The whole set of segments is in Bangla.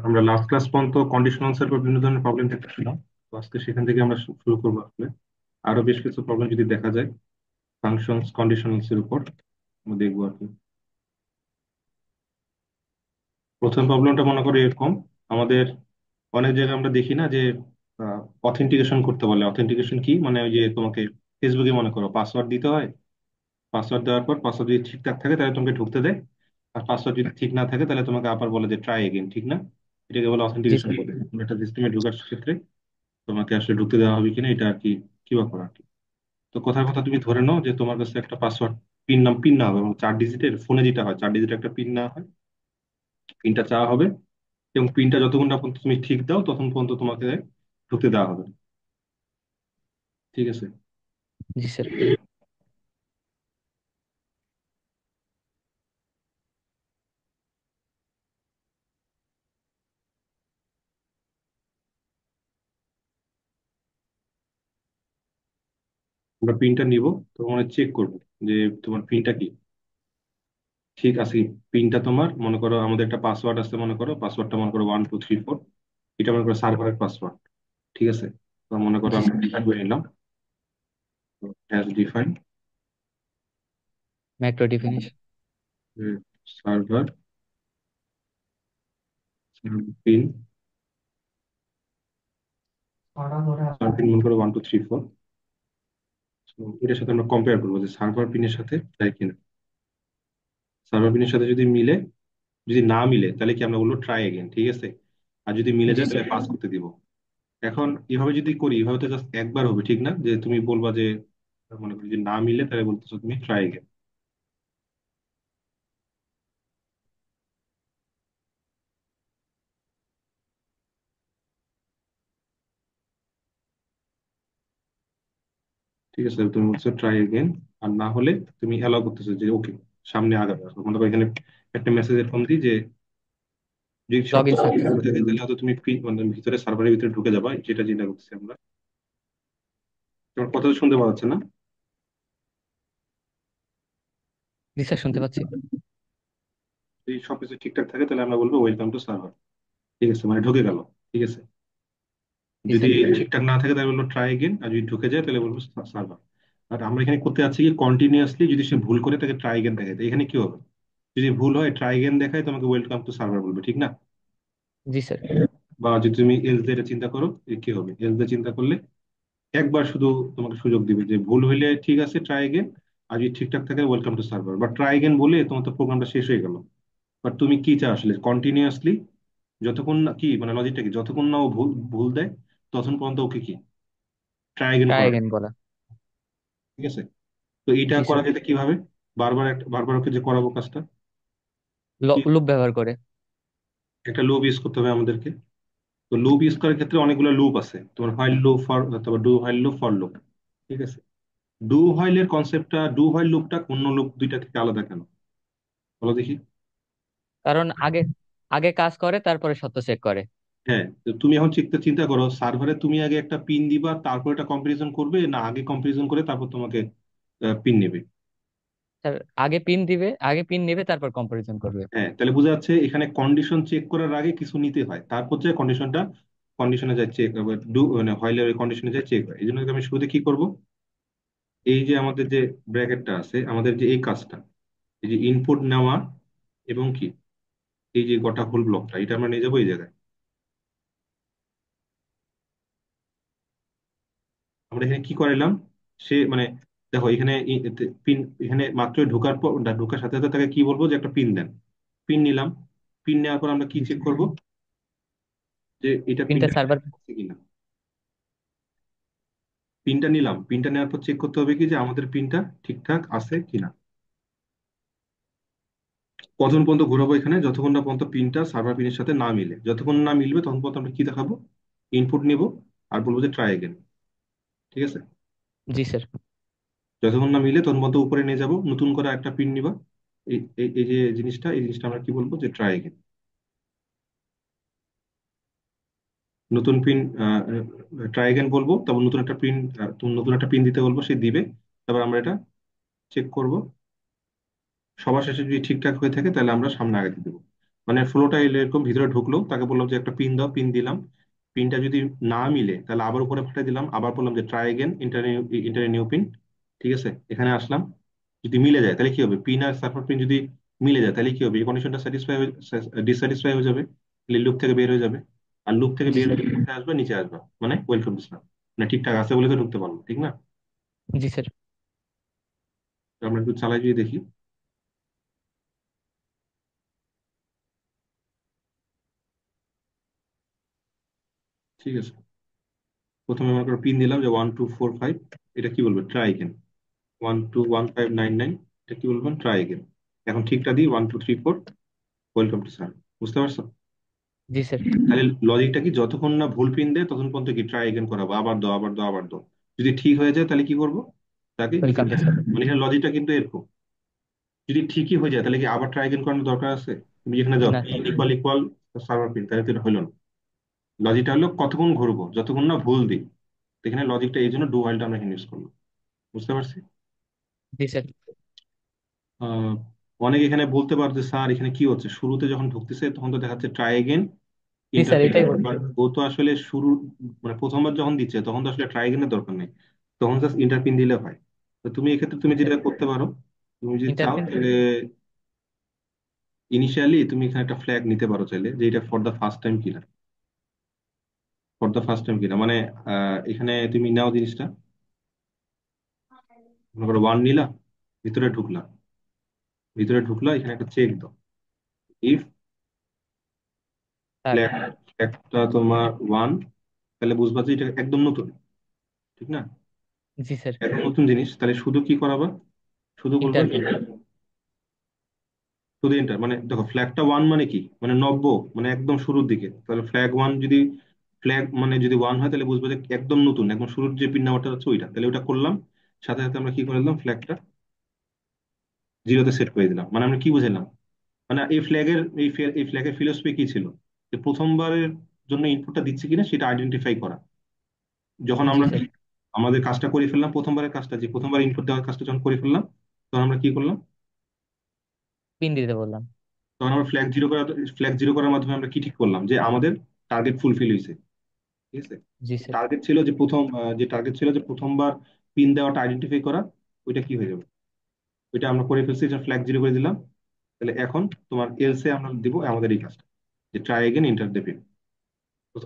আমরা লাস্ট ক্লাস পর্যন্ত কন্ডিশনালস এর উপর বিভিন্ন ধরনের প্রবলেম দেখতেছিলাম। তো আজকে সেখান থেকে আমরা শুরু করবো আসলে। আরো বেশ কিছু প্রবলেম যদি দেখা যায় ফাংশনস কন্ডিশনালস এর উপর আমরা দেখবো আর কি। প্রথম প্রবলেমটা মনে করি এরকম। আমাদের অনেক জায়গায় আমরা দেখি না যে অথেন্টিকেশন করতে বলে। অথেন্টিকেশন কি মানে ওই যে তোমাকে ফেসবুকে মনে করো পাসওয়ার্ড দিতে হয়। পাসওয়ার্ড দেওয়ার পর পাসওয়ার্ড যদি ঠিকঠাক থাকে তাহলে তোমাকে ঢুকতে দেয়। আর পাসওয়ার্ড যদি ঠিক না থাকে তাহলে তোমাকে আবার বলে যে ট্রাই এগেন, ঠিক না? এটাকে বলে জি অথেন্টিকেশন স্যার। বলে। একটা সিস্টেমে ঢোকার ক্ষেত্রে তোমাকে আসলে ঢুকতে দেওয়া হবে কিনা এটা আর কি, কি ব্যাপার আর কি। তো কথার কথা তুমি ধরে নাও যে তোমার কাছে একটা পাসওয়ার্ড পিন না হবে এবং 4 ডিজিটের, ফোনে যেটা হয় 4 ডিজিটের একটা পিন না হয়, পিনটা চাওয়া হবে। এবং পিনটা যতক্ষণ না পর্যন্ত তুমি ঠিক দাও তখন পর্যন্ত তোমাকে ঢুকতে দেওয়া হবে না। ঠিক আছে? জি স্যার। আমরা পিনটা নিব, তখন চেক করবো যে তোমার পিনটা কি ঠিক আছে। পিনটা তোমার মনে করো আমাদের একটা পাসওয়ার্ড আছে, মনে করো পাসওয়ার্ডটা মনে করো 1234। এটা মনে করো সার্ভারের পাসওয়ার্ড। ঠিক আছে? তো মনে করো জি আমরা স্যার। ডিফাইন করে নিলাম। Hash define macro definition. Server pin, server pin মনে করো 1234। এটার সাথে আমরা কম্পেয়ার করবো যে সার্ভার পিনের সাথে যায় কিনা। সার্ভার পিনের সাথে যদি মিলে, যদি না মিলে তাহলে কি আমরা বলবো ট্রাই এগেন, ঠিক আছে? আর যদি মিলে জি যায় স্যার। তাহলে পাস করতে দিব। এখন এভাবে যদি করি, এভাবে তো জাস্ট একবার হবে, ঠিক না? যে তুমি বলবা যে মনে করি যে না মিলে তাহলে বলতেছো তুমি ট্রাই এগেন। ঠিক আছে, তুমি বলছো ট্রাই এগেন। আর না হলে তুমি অ্যালাউ করতেছো যে ওকে, সামনে আগাবে। মনে করো এখানে একটা মেসেজ এরকম দিই যে যদি সব লগ ইন ঠিক সাকসেস। থাকে তাহলে হয়তো তুমি মানে ভিতরে সার্ভারের ভিতরে ঢুকে যাবা, যেটা চিন্তা করতেছি আমরা। তোমার কথা তো শুনতে পাওয়া যাচ্ছে না? জি স্যার, শুনতে পাচ্ছি। যদি সবকিছু ঠিকঠাক থাকে তাহলে আমরা বলবো ওয়েলকাম টু সার্ভার। ঠিক আছে, মানে ঢুকে গেল। ঠিক আছে? জি যদি স্যার। ঠিকঠাক না থাকে তাহলে বলবো ট্রাই এগেন, আর যদি ঢুকে যায় তাহলে বলবো সার্ভার। আর আমরা এখানে করতে যাচ্ছি কি কন্টিনিউয়াসলি যদি সে ভুল করে তাকে ট্রাই এগেন দেখায়, তো এখানে কি হবে? যদি ভুল হয় ট্রাই এগেন দেখায় তোমাকে ওয়েলকাম টু সার্ভার বলবে, ঠিক না? জি স্যার। বা যদি তুমি এলস দিয়ে এটা চিন্তা করো, কি হবে? এলস দিয়ে চিন্তা করলে একবার শুধু তোমাকে সুযোগ দিবে যে ভুল হইলে ঠিক আছে ট্রাই এগেন, আর যদি ঠিকঠাক থাকে ওয়েলকাম টু সার্ভার। বা ট্রাই এগেন বলে তোমার তো প্রোগ্রামটা শেষ হয়ে গেল। বাট তুমি কি চাও আসলে? কন্টিনিউয়াসলি যতক্ষণ না কি মানে লজিকটা কি, যতক্ষণ না ও ভুল ভুল দেয় ততক্ষণ পর্যন্ত ওকে কি ট্রাই এগেন ট্রাই করা। এগেন বলা। ঠিক আছে? তো এইটা জি করা স্যার। যেতে কিভাবে? বারবার ওকে যে করাবো কাজটা, কি লুপ ব্যবহার করে। একটা লুপ ইউজ করতে হবে আমাদেরকে। তো লুপ ইউজ করার ক্ষেত্রে অনেকগুলো লুপ আছে, তোমার হোয়াইল লুপ, ফর অথবা do while loop, for loop. ঠিক আছে? ডু হোয়াইলের কনসেপ্টটা, ডু হোয়াইল লুপটা অন্য লুপ দুইটা থেকে আলাদা কেন বলো দেখি। কারণ আগে আগে কাজ করে তারপরে সত্য চেক করে। হ্যাঁ, তো তুমি এখন চিন্তা চিন্তা করো, সার্ভারে তুমি আগে একটা পিন দিবা তারপর এটা কম্পারিজন করবে, না আগে কম্পারিজন করে তারপর তোমাকে পিন নেবে? স্যার, আগে পিন নেবে তারপর কম্পারিজন করবে। হ্যাঁ, তাহলে বোঝা যাচ্ছে এখানে কন্ডিশন চেক করার আগে কিছু নিতে হয়, তারপর যে কন্ডিশনে যায় চেক, ডু মানে হোয়াইলের ওই কন্ডিশনে যায় চেক হয়। এই জন্য আমি শুরুতে কি করব, এই যে আমাদের যে ব্র্যাকেটটা আছে, আমাদের যে এই কাজটা, এই যে ইনপুট নেওয়া এবং কি এই যে গোটা হোল ব্লকটা, এটা আমরা নিয়ে যাবো এই জায়গায়। আমরা এখানে কি করাইলাম, সে মানে দেখো এখানে পিন, এখানে মাত্র ঢোকার পর ঢোকার সাথে সাথে তাকে কি বলবো যে একটা পিন দেন। পিন নিলাম। পিন নেওয়ার পর আমরা কি জি চেক স্যার। করব যে এটা পিনটা পিনটা সার্ভার। আছে কিনা। পিনটা নিলাম, পিনটা নেওয়ার পর চেক করতে হবে কি যে আমাদের পিনটা ঠিকঠাক আছে কিনা। কতক্ষণ পর্যন্ত ঘোরাবো এখানে? যতক্ষণ না পর্যন্ত পিনটা সার্ভার পিনের সাথে না মিলে। যতক্ষণ না মিলবে তখন পর্যন্ত আমরা কি দেখাবো, ইনপুট নিব আর বলবো যে ট্রাই এগেন। ঠিক আছে? জি স্যার। যতক্ষণ না মিলে তখন পর্যন্ত উপরে নিয়ে যাব, নতুন করে একটা পিন নিবা। এই যে জিনিসটা, এই জিনিসটা আমরা কি বলবো যে ট্রাই এগেন। নতুন পিন ট্রাই এগেন বলবো, তারপর নতুন একটা পিন, নতুন একটা পিন দিতে বলবো, সে দিবে। তারপর আমরা এটা চেক করব। সবার শেষে যদি ঠিকঠাক হয়ে থাকে তাহলে আমরা সামনে আগাতে দেবো। মানে ফ্লোটা এরকম ভিতরে ঢুকলো, তাকে বললাম যে একটা পিন দাও, পিন দিলাম। পিনটা যদি না মিলে তাহলে আবার উপরে পাঠিয়ে দিলাম, আবার বললাম যে try again, inter new pin. ঠিক আছে, এখানে আসলাম। যদি মিলে যায় তাহলে কি হবে, পিন আর সার্ভার পিন যদি মিলে যায় তাহলে কি হবে, এই কন্ডিশনটা ডিসস্যাটিসফাই হয়ে যাবে, লুপ থেকে বের হয়ে যাবে। আর লুপ থেকে জি বের স্যার। হয়ে কোথায় আসবে, নিচে আসবে। মানে ওয়েলকাম টু স্নাম। মানে ঠিকঠাক আছে বলে তো ঢুকতে পারবো, ঠিক না? জি স্যার। তো আমরা একটু চালাই দিয়ে দেখি। ঠিক আছে, প্রথমে মনে করো পিন দিলাম যে 1245, এটা কি বলবে, ট্রাই এগেন। 121599, এটা কি বলবেন, ট্রাই এগেন। এখন ঠিকটা দিই, 1234, ওয়েলকাম টু স্যার। বুঝতে পারছো? জি স্যার। তাহলে লজিকটা কি, যতক্ষণ না ভুল পিন দেয় ততক্ষণ পর্যন্ত কি ট্রাই এগেন করাবো, আবার দাও, আবার দাও, আবার দাও। যদি ঠিক হয়ে যায় তাহলে কি করব, তাকে ওয়েলকাম টু স্যার। মানে এখানে লজিকটা কিন্তু এরকম। যদি ঠিকই হয়ে যায় তাহলে কি আবার ট্রাই এগেন করানোর দরকার আছে? তুমি যেখানে যাও না sir. Pin equal equal server pin, তাহলে তো এটা হলো না। লজিকটা হলো কতক্ষণ ঘুরবো, যতক্ষণ না ভুল দিই। তো এখানে লজিকটা এই জন্য ডু হোয়াইলটা আমরা এখানে ইউজ করলাম। বুঝতে পারছি? জি স্যার। আহ অনেকে এখানে বলতে পারো যে স্যার এখানে কি হচ্ছে, শুরুতে যখন ঢুকতেছে তখন তো দেখাচ্ছে ট্রাই এগেন জি স্যার, ইন্টারপ্রেট, এটাই বলছি। বাট ও তো আসলে শুরু মানে প্রথমবার যখন দিচ্ছে তখন তো আসলে ট্রাই এগেনের দরকার নেই, তখন জাস্ট ইন্টারপিন দিলে হয়। তো তুমি এক্ষেত্রে তুমি জি স্যার। যেটা করতে পারো, তুমি যদি চাও ইন্টারপিন। তাহলে ইনিশিয়ালি তুমি এখানে একটা ফ্ল্যাগ নিতে পারো চাইলে, যে এটা ফর দা ফার্স্ট টাইম কিনা। ফর দা ফার্স্ট টাইম কিনা মানে এখানে তুমি নাও জিনিসটা, মনে করো ওয়ান নিলা, ভিতরে ঢুকলা, ভিতরে ঢুকলা, এখানে একটা চেক দাও, ইফ স্যার। ফ্ল্যাগ, ফ্ল্যাগটা তোমার ওয়ান, তাহলে বুঝবা যে এটা একদম নতুন, ঠিক না? জি স্যার। একদম নতুন জিনিস, তাহলে শুধু কি করাবা, শুধু বলবা ইন্টারপিন। enter। শুধু এন্টার, মানে দেখো ফ্ল্যাগটা ওয়ান মানে কি, মানে নব্য, মানে একদম শুরুর দিকে। তাহলে ফ্ল্যাগ ওয়ান যদি, ফ্ল্যাগ মানে যদি ওয়ান হয় তাহলে বুঝবো যে একদম নতুন, একদম শুরুর যে পিন নাম্বারটা আছে ওইটা, তাহলে ওটা করলাম। সাথে সাথে আমরা কি করে দিলাম, ফ্ল্যাগটা জিরোতে সেট করে দিলাম। মানে আমরা কি বুঝাইলাম, মানে এই ফ্ল্যাগের ফিলোসফি কি ছিল, যে প্রথমবারের জন্য ইনপুটটা দিচ্ছে কিনা সেটা আইডেন্টিফাই করা। যখন জি আমরা স্যার। আমাদের কাজটা করে ফেললাম, প্রথমবারের কাজটা, যে প্রথমবার ইনপুট দেওয়ার কাজটা যখন করে ফেললাম, তখন আমরা কি করলাম, পিন দিতে বললাম। তখন আমরা ফ্ল্যাগ জিরো করার মাধ্যমে আমরা কি ঠিক করলাম, যে আমাদের টার্গেট ফুলফিল হয়েছে। ঠিক আছে, জি স্যার। টার্গেট ছিল যে যে টার্গেট ছিল যে প্রথমবার পিন দেওয়াটা আইডেন্টিফাই করা, ওইটা কি হয়ে যাবে, ওইটা আমরা করে ফেলছি, ফ্ল্যাগ জিরো করে দিলাম। তাহলে এখন তোমার এলসে আমরা দিব আমাদের এই কাজটা, যে try again enter the pin.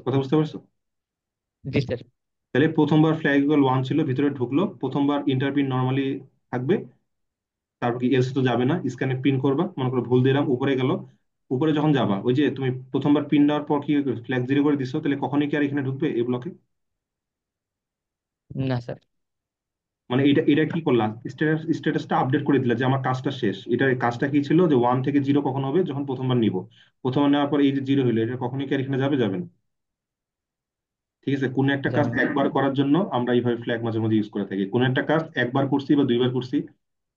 কথা বুঝতে পারছো? জি স্যার। তাহলে প্রথমবার ফ্ল্যাগ ইকুয়াল ওয়ান ছিল, ভিতরে ঢুকলো, প্রথমবার ইন্টার পিন নর্মালি থাকবে। তারপর কি এলসে তো যাবে না, স্ক্যানে পিন করবা, মনে করো ভুল দিলাম, উপরে গেল। উপরে যখন যাবা, ওই যে তুমি প্রথমবার পিন দেওয়ার পর কি ফ্ল্যাগ জিরো করে দিছো, তাহলে কখনই কি আর এখানে ঢুকবে এই ব্লকে? না স্যার। মানে এটা এটা কি করলাম, স্ট্যাটাসটা আপডেট করে দিলা যে আমার কাজটা শেষ। এটার কাজটা কি ছিল, যে ওয়ান থেকে জিরো কখন হবে, যখন প্রথমবার নিব। প্রথমবার নেওয়ার পর এই যে জিরো হলো, এটা কখনই কি আর এখানে যাবে, যাবে না। ঠিক আছে, কোন একটা কাজ যাবে না। একবার করার জন্য আমরা এইভাবে ফ্ল্যাগ মাঝে মধ্যে ইউজ করে থাকি। কোন একটা কাজ একবার করছি বা দুইবার করছি,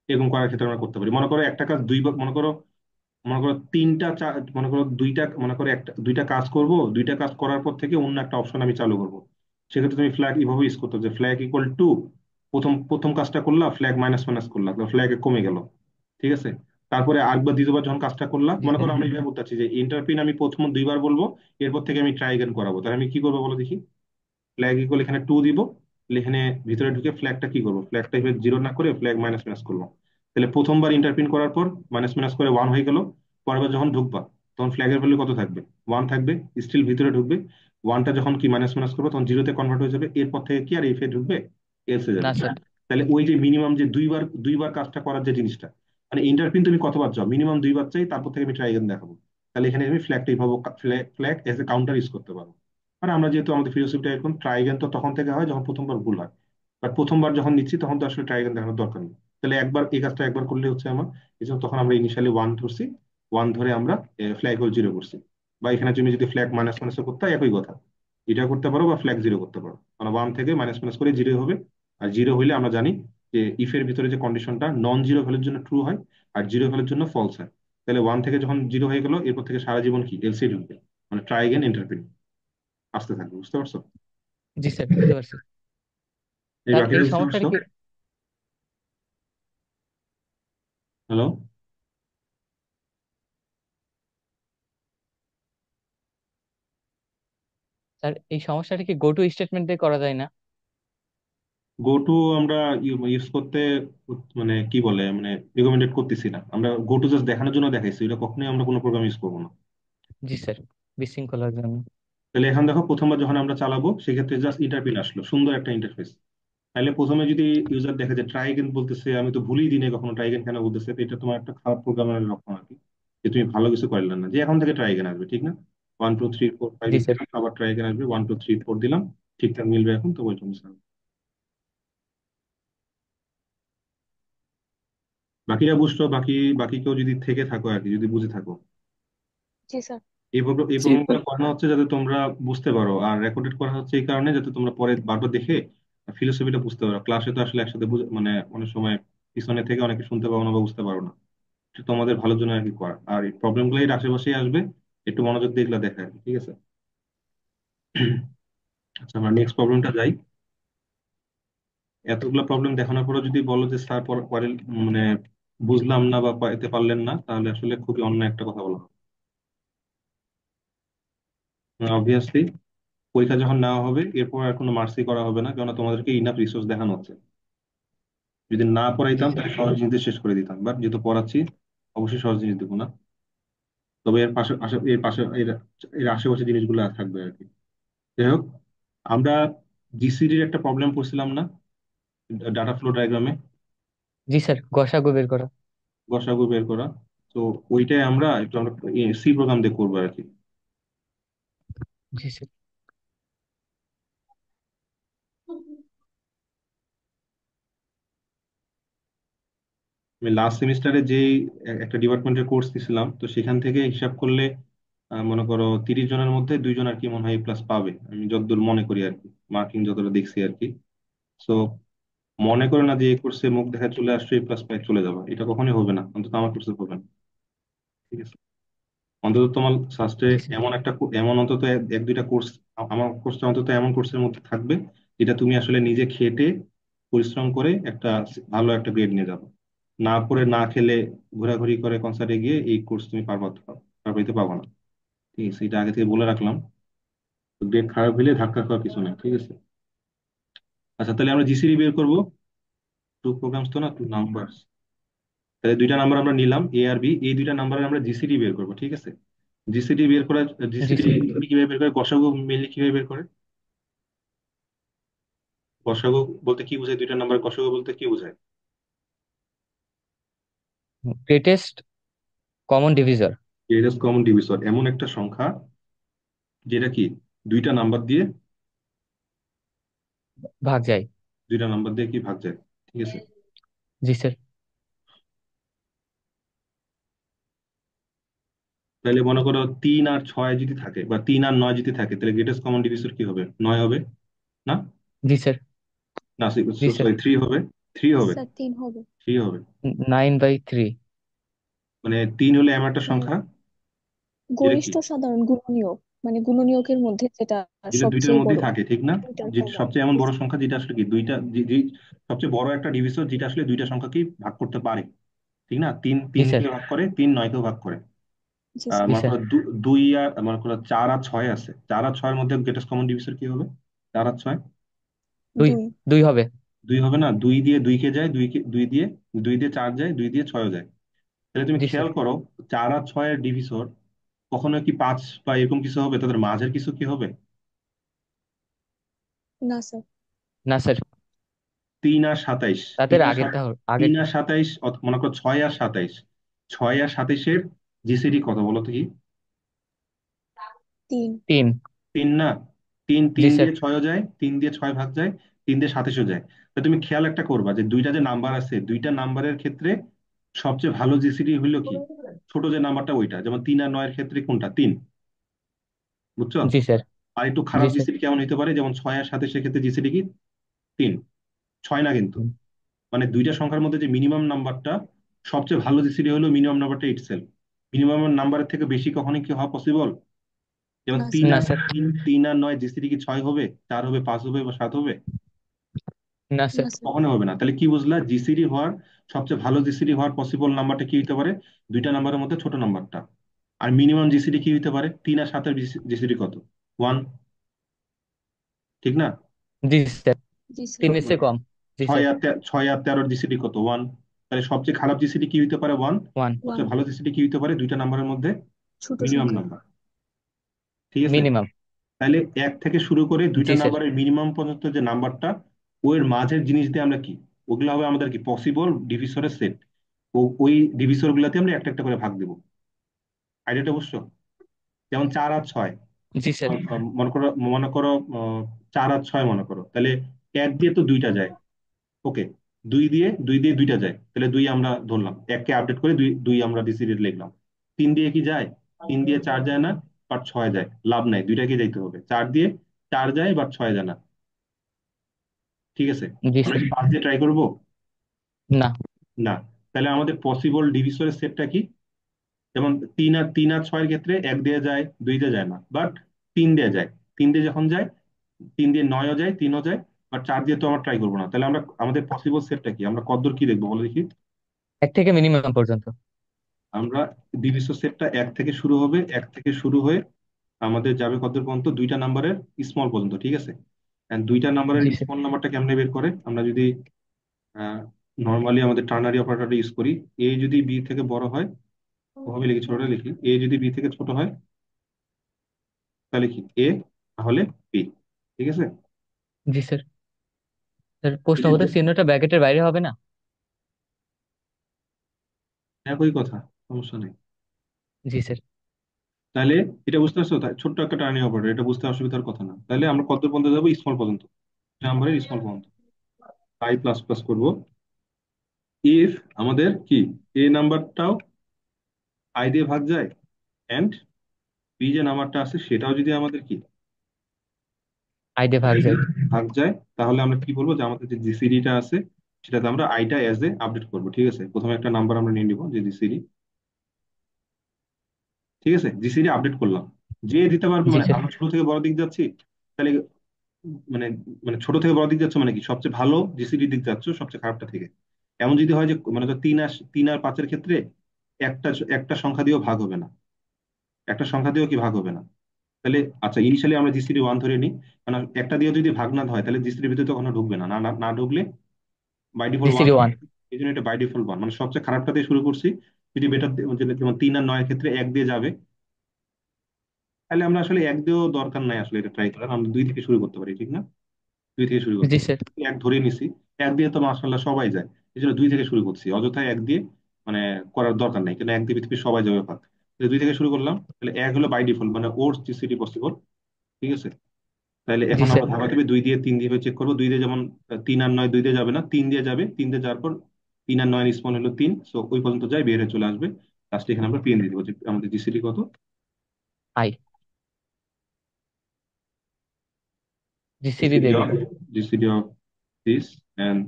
এরকম করার ক্ষেত্রে আমরা করতে পারি। মনে করো একটা কাজ দুইবার, মনে করো মনে করো মনে করো দুইটা কাজ করব, দুইটা কাজ করার পর থেকে অন্য একটা অপশন আমি চালু করব। সেক্ষেত্রে তুমি ফ্ল্যাগ এইভাবে ইউজ করতে, যে ফ্ল্যাগ ইকুয়াল টু, প্রথম প্রথম কাজটা করলা, ফ্ল্যাগ মাইনাস মাইনাস করলা, ফ্ল্যাগে কমে গেল। ঠিক আছে, তারপরে আরেকবার দ্বিতীয়বার যখন কাজটা করলা, জি মনে স্যার। করো আমরা এইভাবে বলতে চাচ্ছি যে ইন্টারপিন আমি প্রথম দুইবার বলবো, এরপর থেকে আমি ট্রাই এগেন করাবো। তাহলে আমি কি করবো বলো দেখি, ফ্ল্যাগ ইকুয়াল এখানে টু দিব, তাহলে এখানে ভিতরে ঢুকে ফ্ল্যাগটা কি করবো, ফ্ল্যাগটা এভাবে জিরো না করে ফ্ল্যাগ মাইনাস মাইনাস করবো। তাহলে প্রথমবার ইন্টারপিন করার পর মাইনাস মাইনাস করে ওয়ান হয়ে গেল। পরের বার যখন ঢুকবা তখন ফ্ল্যাগের ভ্যালু কত থাকবে, ওয়ান থাকবে, স্টিল ভিতরে ঢুকবে। ওয়ানটা যখন কি মাইনাস মাইনাস করবো তখন জিরোতে কনভার্ট হয়ে যাবে, এরপর থেকে কি আর এফ এ ঢুকবে, এলসে যাবে। না স্যার। তাহলে ওই যে মিনিমাম যে দুইবার দুইবার কাজটা করার যে জিনিসটা, মানে ইন্টারপিন তুমি কতবার চাও, মিনিমাম দুইবার চাই, তারপর থেকে আমি ট্রাই এগেন দেখাবো। তাহলে এখানে আমি ফ্ল্যাগটা এইভাবে flag as a counter use করতে পারবো। আর আমরা যেহেতু আমাদের ফিলোসফিটা এখন ট্রাই এগেন, তো তখন থেকে হয় যখন প্রথমবার ভুল হয়। বাট প্রথমবার যখন নিচ্ছি তখন তো আসলে ট্রাই এগেন দেখানোর দরকার নেই। তাহলে একবার এই কাজটা একবার করলে হচ্ছে আমার, এই জন্য তখন আমরা ইনিশিয়ালি ওয়ান ধরছি, ওয়ান ধরে আমরা ফ্ল্যাগ হোল জিরো করছি। বা এখানে তুমি যদি ফ্ল্যাগ মাইনাস মাইনাস করতে হয়, একই কথা, এটা করতে পারো বা ফ্ল্যাগ জিরো করতে পারো। মানে ওয়ান থেকে মাইনাস মাইনাস করে জিরো হবে। আর জিরো হইলে আমরা জানি যে ইফ এর ভিতরে যে কন্ডিশনটা নন জিরো ভ্যালুর জন্য ট্রু হয়, আর জিরো ভ্যালুর জন্য ফলস হয়। তাহলে ওয়ান থেকে যখন জিরো হয়ে গেল, এরপর থেকে সারা জীবন কি এলসি ঢুকবে, মানে ট্রাই এগেন ইন্টারপ্রিট আসতে থাকবে। বুঝতে পারছো? জি স্যার, বুঝতে পারছি। এই স্যার, বাকিটা এই বুঝতে সমস্যাটা পারছো? কি? হ্যালো? স্যার এই সমস্যাটা কি গো টু স্টেটমেন্ট দিয়ে করা যায় না? গো টু আমরা ইউজ করতে মানে কি বলে মানে রিকমেন্ডেড করতেছি না আমরা। গো টু জাস্ট দেখানোর জন্য দেখাইছি, এটা কখনোই আমরা কোনো প্রোগ্রাম ইউজ করবো না। জি স্যার, বিশৃঙ্খলার জন্য। তাহলে এখন দেখো, প্রথমবার যখন আমরা চালাবো সেক্ষেত্রে জাস্ট ইন্টারপিন আসলো, সুন্দর একটা ইন্টারফেস। তাহলে প্রথমে যদি ইউজার দেখে যে ট্রাই এগেন বলতেছে, আমি তো ভুলই দিনে কখনো ট্রাই এগেন কেন বলতেছে, তো এটা তোমার একটা খারাপ প্রোগ্রামের লক্ষণ আর কি, যে তুমি ভালো কিছু করলে না, যে এখন থেকে ট্রাই এগেন আসবে, ঠিক না? 1 2 3 4 5 জি স্যার। দিলাম, আবার ট্রাই এগেন আসবে, 1 2 3 4 দিলাম, ঠিকঠাক মিলবে এখন তো ওইটা মিস হবে। বাকিরা বুঝছো? বাকি বাকি কেউ যদি থেকে থাকো আর কি, যদি বুঝে থাকো, জি স্যার। এই জি প্রোগ্রামগুলো করানো হচ্ছে যাতে তোমরা বুঝতে পারো, আর রেকর্ডেড করা হচ্ছে এই কারণে যাতে তোমরা পরে বারবার দেখে ফিলোসফিটা বুঝতে পারো। ক্লাসে তো আসলে একসাথে মানে অনেক সময় পিছনে থেকে অনেকে শুনতে পাবো না বা বুঝতে পারো না। এটা তোমাদের ভালোর জন্য আর কি করা, আর এই প্রবলেমগুলো এর আশেপাশেই আসবে, একটু মনোযোগ দিয়ে এগুলো দেখা আর কি, ঠিক আছে? আচ্ছা, আমরা নেক্সট প্রবলেমটা যাই। এতগুলো প্রবলেম দেখানোর পরে যদি বলো যে স্যার পরে মানে বুঝলাম না বা এতে পারলেন না, তাহলে আসলে খুবই অন্যায় একটা কথা বলা হবে। অবভিয়াসলি পরীক্ষা যখন নেওয়া হবে এরপর আর কোনো মার্কসই করা হবে না, কেননা তোমাদেরকে ইনাফ রিসোর্স দেখানো হচ্ছে। যদি না জি পড়াইতাম স্যার। তাহলে সহজ জিনিস দিয়ে শেষ করে দিতাম, বাট যেহেতু পড়াচ্ছি অবশ্যই সহজ জিনিস দেবো না। তবে এর এর আশেপাশে জিনিসগুলো থাকবে আর কি। যাই হোক, আমরা জিসিডির একটা প্রবলেম করছিলাম না ডাটা ফ্লো ডায়াগ্রামে? জি স্যার, গসাগু বের করা। গসাগু বের করা। তো ওইটাই আমরা সি প্রোগ্রাম দিয়ে করবো আর কি। জি স্যার। আমি লাস্ট সেমিস্টারে যেই একটা ডিপার্টমেন্টের কোর্স দিছিলাম, তো সেখান থেকে হিসাব করলে মনে করো 30 জনের মধ্যে 2 জন আর কি মনে হয় প্লাস পাবে, আমি যতদূর মনে করি আর কি, মার্কিং যতটা দেখছি আর কি। তো মনে করে না যে এই কোর্সে মুখ দেখা চলে আসছে প্লাস পাই চলে যাবে, এটা কখনোই হবে না, অন্তত আমার কোর্সে হবে না, ঠিক আছে? অন্তত তোমার ফার্স্টে জি স্যার। এমন অন্তত এক দুইটা কোর্স, আমার কোর্সটা অন্তত এমন কোর্সের মধ্যে থাকবে যেটা তুমি আসলে নিজে খেটে পরিশ্রম করে একটা ভালো একটা গ্রেড নিয়ে যাবে। না পড়ে না খেলে ঘোরাঘুরি করে কনসার্টে গিয়ে এই কোর্স তুমি পারবাইতে পারবে না, ঠিক আছে? এটা আগে থেকে বলে রাখলাম। গ্রেড খারাপ হলে ধাক্কা খাওয়ার কিছু নেই, ঠিক আছে? আচ্ছা, তাহলে আমরা জিসিডি বের করবো। টু প্রোগ্রামস তো না, টু নাম্বার। তাহলে দুইটা নাম্বার আমরা নিলাম, এ আর বি, এই দুইটা নাম্বারে আমরা জিসিডি বের করবো, ঠিক আছে? জিসিডি বের করা, জি জিসিডি স্যার। কিভাবে বের করে, গসাগু মেনলি কিভাবে বের করে? গসাগু বলতে কি বোঝায়, দুইটা নাম্বার গসাগু বলতে কি বোঝায়? Greatest common divisor. Greatest common divisor, এমন একটা সংখ্যা যেটা কি দুইটা নাম্বার দিয়ে, ভাগ যায়। কি ভাগ যায়, ঠিক আছে? জি স্যার। তাহলে মনে করো 3 আর 6 যদি থাকে বা 3 আর 9 যদি থাকে, তাহলে গ্রেটেস্ট কমন ডিভিসর কি হবে? 9 হবে না? জি স্যার। না, জি স্যার। সরি, 3 হবে। 3 হবে। স্যার 3 হবে। 3 হবে। 9/3। মানে 3 হলে এমন একটা মানে সংখ্যা যেটা কি, গরিষ্ঠ সাধারণ গুণনীয়ক, মানে গুণনীয়কের মধ্যে যেটা যেটা দুইটার সবচেয়ে মধ্যেই বড়, থাকে, ঠিক না? দুইটার যেটা কমন। সবচেয়ে এমন বড় সংখ্যা যেটা আসলে কি দুইটা সবচেয়ে বড় একটা ডিভিসর যেটা আসলে দুইটা সংখ্যাকেই ভাগ করতে পারে, ঠিক না? তিন জি স্যার। তিনকে ভাগ করে, 3 9কেও ভাগ করে। জি স্যার। জি মনে স্যার। করো দুই আর মনে করো 4 আর 6 আছে, 4 আর 6-এর মধ্যে গ্রেটেস্ট কমন ডিভিসর কি হবে? 4 আর 6? দুই। 2। দুই হবে। 2 হবে না? 2 দিয়ে 2 কে যায়, 2 দিয়ে 4 যায়, 2 দিয়ে 6 যায়। তাহলে তুমি জি স্যার। খেয়াল করো, 4 আর 6-এর ডিভিসর কখনো কি 5 বা এরকম কিছু হবে? তাদের মাঝের কিছু কি হবে? না স্যার। না স্যার, 3 আর 27। তাদের আগেরটা তিন আগেরটা। আর সাতাইশ মনে করো 6 আর 27, 6 আর 27-এর জিসিডি কত বলো তো কি? 3। 3। 3 না? তিন জি তিন স্যার। দিয়ে 6 যায়, 3 দিয়ে 6 ভাগ যায়, 3 দিয়ে 27ও যায়। তো তুমি খেয়াল একটা করবা যে দুইটা যে নাম্বার আছে, দুইটা নাম্বারের ক্ষেত্রে সবচেয়ে ভালো জিসিডি হইলো কি? ছোট যে নাম্বারটা ওইটা, যেমন 3 আর 9-এর ক্ষেত্রে কোনটা? 3। বুঝছো? জি স্যার। আর একটু জি খারাপ স্যার। জিসিডি কেমন হতে পারে, যেমন 6 আর 27-এর ক্ষেত্রে জিসিডি কি? 3। 6 না কিন্তু। মানে দুইটা সংখ্যার মধ্যে যে মিনিমাম নাম্বারটা, সবচেয়ে ভালো জিসিডি হলো মিনিমাম নাম্বারটা ইটসেলফ। মিনিমাম নাম্বারের থেকে বেশি কখনোই কি হওয়া পসিবল? যেমন না তিন স্যার। না আর স্যার। তিন 3 আর 9 জিসিডি কি 6 হবে, 4 হবে, 5 হবে বা 7 হবে? না স্যার। না স্যার। কখনো হবে না। তাহলে কি বুঝলা, জিসিডি হওয়ার সবচেয়ে ভালো জিসিডি হওয়ার পসিবল নাম্বারটা কি হতে পারে? দুইটা নাম্বারের মধ্যে ছোট নাম্বারটা। আর মিনিমাম জিসিডি কি হতে পারে? 3 আর 7-এর জিসিডি কত? 1। ঠিক না? জি স্যার। জি স্যার। তিনের চেয়ে কম। জি স্যার। 6 আর 13 জিসিডি কত? 1। তাহলে সবচেয়ে খারাপ জিসিডি কি হতে পারে? 1। ওয়ান। ওয়ান। সবচেয়ে ভালো জিসিডি কি হতে পারে? দুইটা নাম্বারের মধ্যে ছোট মিনিমাম সংখ্যা। নাম্বার। ঠিক আছে? মিনিমাম। তাহলে 1 থেকে শুরু করে দুইটা জি স্যার। নাম্বারের মিনিমাম পর্যন্ত যে নাম্বারটা, ওর মাঝের জিনিস দিয়ে আমরা কি, ওগুলো হবে আমাদের কি পসিবল ডিভিসরের সেট। ওই ডিভিসর গুলাতে আমরা একটা একটা করে ভাগ দেবো। আইডিয়াটা বুঝছো? যেমন 4 আর 6। জি স্যার। মনে করো 4 আর 6 মনে করো, তাহলে 1 দিয়ে তো দুইটা যায়। ওকে। 2 দিয়ে দুইটা যায়, তাহলে 2 আমরা ধরলাম, 1কে আপডেট করে 2 2 আমরা ডিসিডি লিখলাম। 3 দিয়ে কি যায়? 3 দিয়ে 4 যায় না, বাট 6 যায়। লাভ নাই, দুইটাকে যাইতে হবে। 4 দিয়ে 4 যায়, বাট 6 যায় না। ঠিক আছে? জি আমরা স্যার। কি 5 দিয়ে ট্রাই করবো? না। না। তাহলে আমাদের পসিবল ডিভিসরের সেটটা কি? যেমন 3 আর 6 এর ক্ষেত্রে 1 দিয়ে যায়, 2 দিয়ে যায় না, বাট 3 দিয়ে যায়। 3 দিয়ে যখন যায়, 3 দিয়ে 9ও যায়, 3ও যায়, বাট 4 দিয়ে তো আমরা ট্রাই করবো না। তাহলে আমরা আমাদের পসিবল সেটটা কি? আমরা কতদূর কি দেখবো বলো দেখি। এক থেকে মিনিমাম পর্যন্ত। আমরা ডিভিসর সেটটা 1 থেকে শুরু হবে, 1 থেকে শুরু হয়ে আমাদের যাবে কতদূর পর্যন্ত? দুইটা নাম্বারের স্মল পর্যন্ত। ঠিক আছে? And দুইটা নাম্বারের জি স্যার। স্মল নাম্বারটা কেমনে বের করে? আমরা যদি নর্মালি আমাদের টার্নারি অপারেটরটা ইউজ করি, এ যদি বি থেকে বড় হয়, ওভাবে লিখি, ছোটটা লিখি, এ যদি বি থেকে ছোট হয়, তাহলে কি এ, তাহলে বি। ঠিক আছে? জি স্যার। স্যার এই প্রশ্ন যে হতে চিহ্নটা ব্র্যাকেটের বাইরে হবে না? একই কথা, সমস্যা নেই। জি স্যার। তাহলে এটা বুঝতে পারছো? ছোট্ট একটা টার্নিং অপারেটর, এটা বুঝতে অসুবিধার কথা না। তাহলে আমরা কত পর্যন্ত যাবো? স্মল পর্যন্ত। নাম্বারের স্মল পর্যন্ত। আই প্লাস প্লাস করবো ইফ আমাদের কি এ নাম্বারটাও আই দিয়ে ভাগ যায়, এন্ড বি যে নাম্বারটা আছে সেটাও যদি আমাদের কি আইডে ভাগ আই দিয়ে যায়। ভাগ যায়, তাহলে আমরা কি বলবো? যে আমাদের যে জিসিডিটা আছে সেটাতে আমরা আইটা এজ এ আপডেট করবো। ঠিক আছে? প্রথমে একটা নাম্বার আমরা নিয়ে নিবো, যে জিসিডি। ঠিক আছে? জিসিডি আপডেট করলাম। যে দিতে পারবে, জি মানে স্যার। আমরা ছোট থেকে বড় দিক যাচ্ছি, তাহলে মানে মানে ছোট থেকে বড় দিক যাচ্ছে মানে কি, সবচেয়ে ভালো জিসিডি দিক যাচ্ছ সবচেয়ে খারাপটা থেকে। এমন যদি হয় যে মানে তো 3 আর 5-এর ক্ষেত্রে একটা একটা সংখ্যা দিয়েও ভাগ হবে না, একটা সংখ্যা দিয়েও কি ভাগ হবে না, তাহলে আচ্ছা ইনিশিয়ালি আমরা জিসিডি 1 ধরে নিই। কারণ একটা দিয়ে যদি ভাগ না হয়, তাহলে জিসিডির ভিতরে তো কখনো ঢুকবে না, না না না ঢুকলে বাই ডিফল্ট 1 জিসিডি ওয়ান। হবে। এই জন্য এটা বাই ডিফল্ট 1, মানে সবচেয়ে খারাপটা দিয়ে শুরু করছি। যদি বেটার, যেমন 3 আর 9-এর ক্ষেত্রে 1 দিয়ে যাবে, তাহলে আমরা আসলে 1 দিয়েও দরকার নাই আসলে এটা ট্রাই করার, আমরা 2 থেকে শুরু করতে পারি। ঠিক না? 2 থেকে শুরু করতে জি পারি। স্যার। 1 ধরে নিছি, 1 দিয়ে তো মাশাআল্লাহ সবাই যায়। এই জন্য 2 থেকে শুরু করছি, অযথায় 1 দিয়ে মানে করার দরকার নাই, কিন্তু 1 দিয়ে পৃথিবীর সবাই যাবে ভাগ। 2 থেকে শুরু করলাম, তাহলে 1 হলো বাই ডিফল্ট, মানে ওর জিসিডি পসিবল। ঠিক আছে? তাহলে জি এখন স্যার। আমরা ধাপে 2 দিয়ে 3 দিয়ে চেক করবো। 2 দিয়ে যেমন 3 আর 9 2 দিয়ে যাবে না, 3 দিয়ে যাবে। 3 দিয়ে যাওয়ার পর 3 আর 9 স্মল হলো 3, সো ওই পর্যন্ত যাই, বের হয়ে চলে আসবে। লাস্টে এখানে আমরা পিন দিয়ে দিবো যে আমাদের জিসিডি কত। আই। জিসিডি জিসিডি দিয়ে অফ দিন। GCD of this and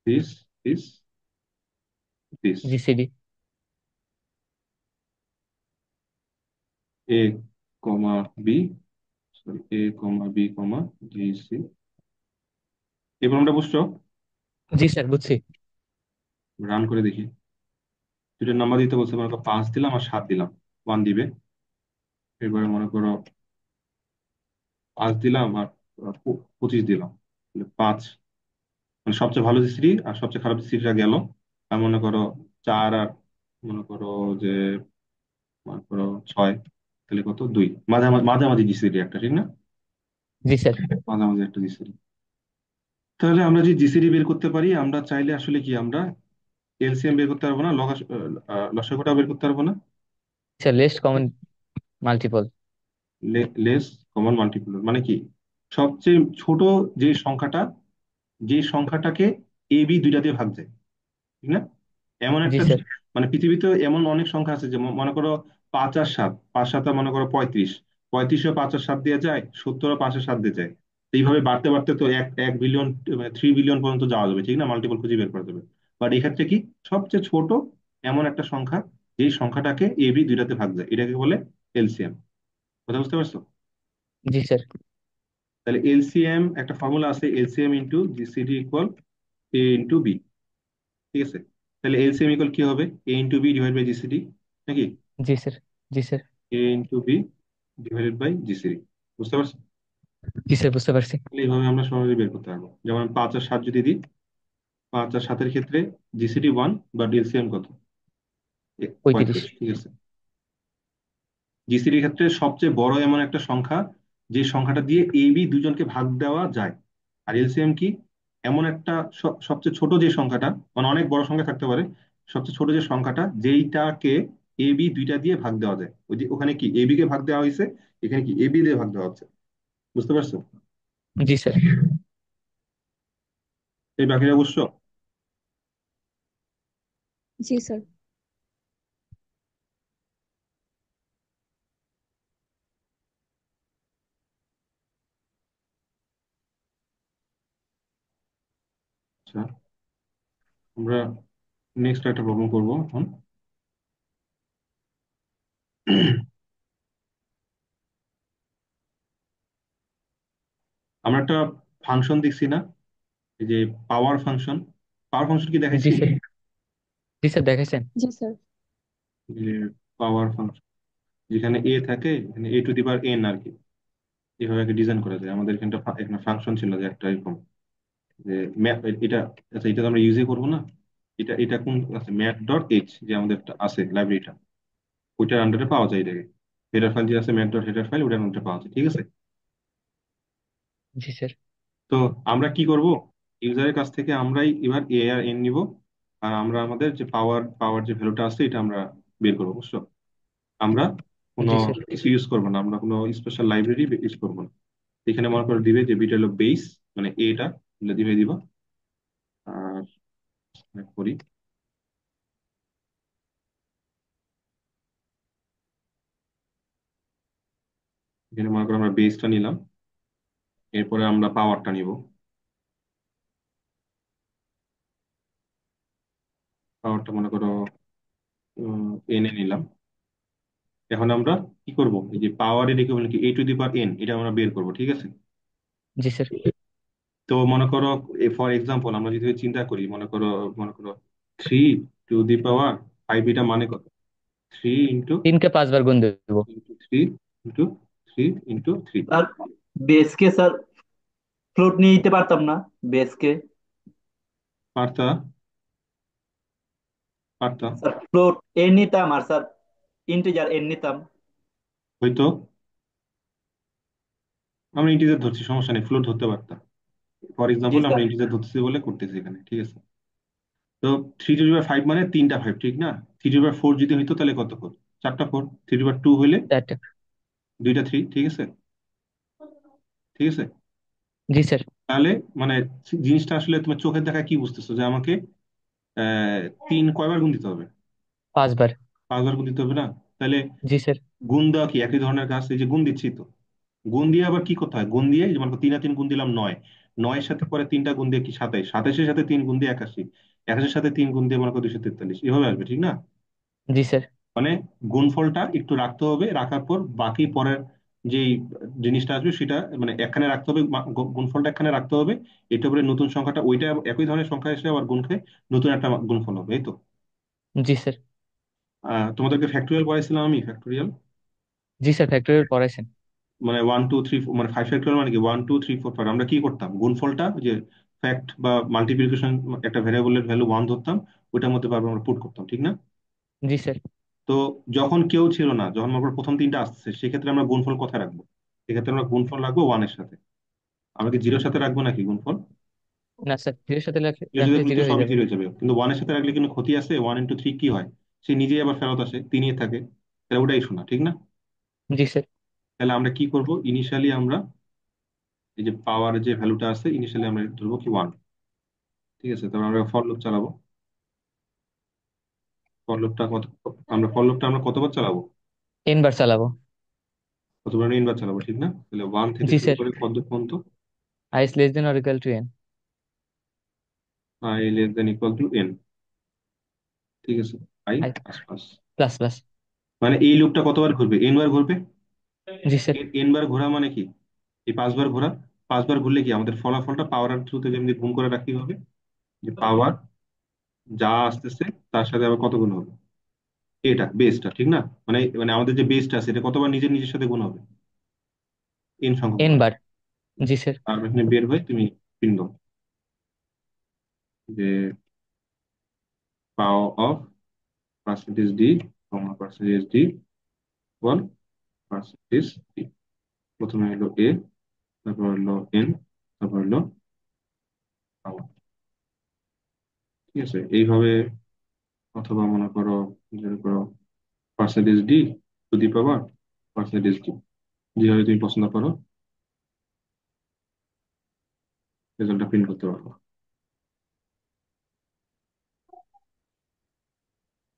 this this this, GCD. A comma B, sorry, A comma B comma GC. এবার আমরা বুঝছো? জি স্যার বুঝছি। রান করে দেখি। দুটো নাম্বার দিতে বলছে, মনে করো 5 দিলাম আর 7 দিলাম, 1 দিবে। এরপরে মনে করো 5 দিলাম আর 25 দিলাম, তাহলে 5। মানে সবচেয়ে ভালো জিসিডি আর সবচেয়ে খারাপ জিসিডিটা গেল। আর মনে করো 4 আর মনে করো যে মনে করো 6, তাহলে কত? 2। মাঝামাঝি মাঝামাঝি জিসিডি একটা, ঠিক না? জি স্যার। মাঝামাঝি একটা জিসিডি। তাহলে আমরা যদি জিসিডি বের করতে পারি, আমরা চাইলে আসলে কি আমরা এলসিএম বের করতে পারবো না? লসাগুটা বের করতে পারবো না? Sir least common multiple. Less common multiple মানে কি? সবচেয়ে ছোট যে সংখ্যাটা, যে সংখ্যাটাকে এ বি দুইটা দিয়ে ভাগ যায়। ঠিক না? এমন জি একটা স্যার। মানে পৃথিবীতে এমন অনেক সংখ্যা আছে, যে মনে করো 5 আর 7, 5 7 মনে করো 35, 35ও 5 আর 7 দিয়ে যায়, 70ও 5 আর 7 দিয়ে যায়। তো এইভাবে বাড়তে বাড়তে তো 1 বিলিয়ন, মানে 3 বিলিয়ন পর্যন্ত যাওয়া যাবে। ঠিক না? মাল্টিপল খুঁজে বের করা যাবে। বাট এক্ষেত্রে কি, সবচেয়ে ছোট এমন একটা সংখ্যা, যেই সংখ্যাটাকে এ বি দুইটাতে ভাগ যায়, এটাকে বলে এলসিএম। কথা বুঝতে পারছো? জি স্যার। তাহলে এলসিএম একটা ফর্মুলা আছে, LCM into GCD equal A into B. ঠিক আছে? তাহলে এলসিএম ইকুয়াল কি হবে? A into B divide by GCD, নাকি? জি স্যার। জি sir. A into B divided by GCD. বুঝতে পারছো? জি স্যার, বুঝতে পারছি। তাহলে এইভাবে আমরা সহজে বের করতে পারবো। যেমন 5 আর 7 যদি দিই, 5 আর 7-এর ক্ষেত্রে জিসিডি 1, বা এলসিএম কত? 35। 35, ঠিক আছে। জিসিডির ক্ষেত্রে সবচেয়ে বড় এমন একটা সংখ্যা যে সংখ্যাটা দিয়ে এ বি দুজনকে ভাগ দেওয়া যায়। আর এলসিএম কি? এমন একটা সবচেয়ে ছোট যে সংখ্যাটা, মানে অনেক বড় সংখ্যা থাকতে পারে, সবচেয়ে ছোট যে সংখ্যাটা যেইটাকে এ বি দুইটা দিয়ে ভাগ দেওয়া যায়। ওই যে ওখানে কি এ বি কে ভাগ দেওয়া হয়েছে, এখানে কি এ বি দিয়ে ভাগ দেওয়া হচ্ছে। বুঝতে পারছো? জি স্যার। এই বাকিটা বুঝছো? জি স্যার। আচ্ছা, আমরা নেক্সট একটা প্রবলেম করবো এখন। আমরা একটা ফাংশন দেখছি না, এই যে পাওয়ার ফাংশন। পাওয়ার ফাংশন কি জি দেখাইছি? স্যার। জি স্যার, দেখাইছেন। জি স্যার। যে পাওয়ার ফাংশন যেখানে এ থাকে, এখানে A to the power n আর কি, এভাবে একটা ডিজাইন করা যায়। আমাদের এখানটা এখানে ফাংশন ছিল যে একটা এরকম, যে ম্যাথ এটা, আচ্ছা এটা তো আমরা ইউজই করবো না। এটা এটা কোন আছে, ম্যাথ.h যে আমাদের একটা আছে লাইব্রেরিটা, ওইটার আন্ডারে পাওয়া যায় এটাকে। হেডার ফাইল যে আছে, ম্যাথ.হেডার ফাইল, ওটার আন্ডারে পাওয়া যায়, ঠিক আছে। জি স্যার। তো আমরা কি করব, ইউজারের কাছ থেকে আমরাই এবার এ আর এন নিব, আর আমরা আমাদের যে পাওয়ার পাওয়ার যে ভ্যালুটা আছে এটা আমরা বের করবো, বুঝছো? আমরা কোনো জি স্যার। কিছু ইউজ করবো না, আমরা কোনো স্পেশাল লাইব্রেরি ইউজ করবো না। এখানে মনে করে দিবে যে বিটা হলো বেস, মানে এটা দিবে দিবা। আর করি, এখানে মনে করো আমরা বেসটা নিলাম, এরপরে আমরা পাওয়ারটা নিব। পাওয়ারটা মনে করো এনে নিলাম। এখন আমরা কি করব, এই যে পাওয়ারের ইকুইভ্যালেন্ট কি A to the power n, এটা আমরা বের করব, ঠিক আছে। জি স্যার। তো মনে করো, ফর এক্সাম্পল আমরা যদি চিন্তা করি, মনে করো 3 টু দি পাওয়ার 5, এটা মানে কত? 3 ইন্টু 3 কে 5 বার গুণ দেবো। Into three into three into three. Sir বেসকে স্যার ফ্লোট নিয়ে নিতে পারতাম না? বেসকে পারতা, পারতা, স্যার ফ্লোট এন নিতাম, আর স্যার ইন্টিজার এন নিতাম। হয়তো আমরা ইন্টিজার ধরছি, সমস্যা নেই, ফ্লোট ধরতে পারতাম। ফর জি এক্সাম্পল আমরা স্যার। ইন্টিজার ধরতেছি বলে করতেছি এখানে, ঠিক আছে। তো 3 টু দি পাওয়ার 5 মানে তিনটা ফাইভ, ঠিক না? 3 টু দি পাওয়ার 4 যদি হইতো তাহলে কত ফোর? চারটা ফোর। 3 টু দি পাওয়ার 2 হইলে 4টা। দুইটা থ্রি, ঠিক আছে, ঠিক আছে। জি স্যার। তাহলে মানে জিনিসটা আসলে তোমার চোখের দেখা কি বুঝতেছো, যে আমাকে আহ 3 কয়বার গুণ দিতে হবে? 5 বার। 5 বার গুণ দিতে হবে না? তাহলে জি স্যার। গুণ দেওয়া কি একই ধরনের কাজ? এই যে গুণ দিচ্ছি তো, গুণ দিয়ে আবার কি করতে হয়, গুণ দিয়ে যেমন 3 আর 3 গুণ দিলাম 9, 9-এর সাথে পরে তিনটা গুণ দিয়ে কি 27, 27-এর সাথে 3 গুণ দিয়ে 81, 81-এর সাথে 3 গুণ দিয়ে মনে করো 243, এভাবে আসবে, ঠিক না? জি স্যার। মানে গুণফলটা একটু রাখতে হবে, রাখার পর বাকি পরের যেই জিনিসটা আসবে সেটা মানে এখানে রাখতে হবে, গুণফলটা এখানে রাখতে হবে। এটা উপরে নতুন সংখ্যাটা ওইটা একই ধরনের সংখ্যা এসে আবার গুণ খেয়ে নতুন একটা গুণফল হবে, এই তো। জি স্যার। তোমাদেরকে ফ্যাক্টোরিয়াল পড়াইছিলাম আমি, ফ্যাক্টোরিয়াল জি স্যার, ফ্যাক্টরিয়াল পড়াইছেন। মানে 1 2 3, মানে 5 ফ্যাক্টোরিয়াল মানে কি 1 2 3 4 5, আমরা কি করতাম, গুণফলটা ওই যে ফ্যাক্ট বা মাল্টিপ্লিকেশন, একটা ভ্যারিয়েবলের ভ্যালু 1 ধরতাম, ওইটার মধ্যে বারবার আমরা পুট করতাম, ঠিক না? জি স্যার। তো যখন কেউ ছিল না, যখন মনে করো প্রথম তিনটা আসছে, সেক্ষেত্রে আমরা গুণফল কোথায় রাখবো? সেক্ষেত্রে আমরা গুণফল রাখবো 1-এর সাথে। আমরা কি 0-এর সাথে রাখবো নাকি গুণফল? না স্যার, 0-এর সাথে জিরোর সাথে রাখলে রাখলে 0 তো হয়ে সবই যাবে। 0 হয়ে যাবে, কিন্তু 1-এর সাথে রাখলে কিন্তু ক্ষতি আছে। 1 ইন্টু 3 কি হয়? সে নিজেই আবার ফেরত আসে, 3-ই থাকে, তাহলে ওটাই শোনা, ঠিক না? জি স্যার। তাহলে আমরা কি করব, ইনিশিয়ালি আমরা এই যে পাওয়ার যে ভ্যালুটা আছে, ইনিশিয়ালি আমরা ধরবো কি 1, ঠিক আছে। তারপর আমরা ফর লুপ চালাবো। ফর লুপটা কত, আমরা কতবার চালাবো? n বার চালাবো। কতবার, n বার চালাবো, ঠিক না? তাহলে 1 থেকে জি শুরু স্যার। করে কত পর্যন্ত? i is less than or equal to n। I < n, ঠিক আছে, i i plus plus. Plus plus. মানে এই লুপটা কতবার ঘুরবে, n বার ঘুরবে। জি স্যার। n বার ঘোরা মানে কি, এই 5 বার ঘোরা। 5 বার ঘুরলে কি আমাদের ফলাফলটা পাওয়ার থ্রুতে যেমনি গুণ করে রাখতে হবে, যে পাওয়ার যা আসতেছে তার সাথে আবার কত গুণ হবে, এটা বেসটা, ঠিক না? মানে মানে আমাদের যে বেসটা আছে এটা কতবার নিজের নিজের সাথে গুণ হবে, n সংখ্যক n বার। বার। জি স্যার। আর এখানে বের হয়ে তুমি পিন দাও যে power of percentage D, percentage D one, percentage D. প্রথমে হলো এ, তারপর হলো এন, তারপর হলো পাওয়ার। ঠিক আছে, এইভাবে। অথবা মনে করো, যেটা করো percentage D to the power percentage D, যেভাবে তুমি পছন্দ করো রেজাল্টটা প্রিন্ট করতে পারবো।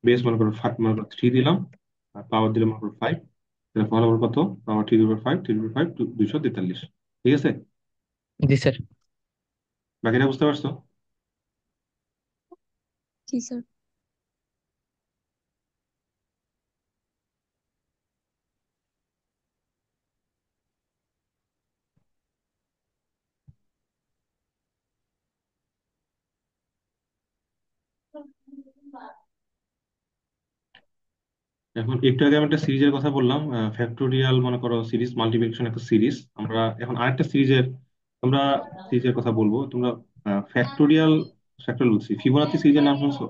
বেস মনে করো ফাইভ, মনে করো থ্রি দিলাম, আর পাওয়ার দিলাম মনে করো ফাইভ। তাহলে ফলাফল কত? পাওয়ার থ্রি দিবার ফাইভ, থ্রি দিবার ফাইভ 243। ঠিক আছে, জি স্যার। বাকিটা বুঝতে পারছো? জি স্যার। এখন একটু আগে আমি একটা সিরিজের কথা বললাম, ফ্যাক্টোরিয়াল মনে করো সিরিজ, মাল্টিপ্লিকেশন একটা সিরিজ। আমরা এখন আরেকটা সিরিজের, আমরা সিরিজের কথা বলবো। তোমরা ফ্যাক্টোরিয়াল, ফ্যাক্টোরিয়াল বলছি, ফিবোনাচি সিরিজের নাম শুনছো?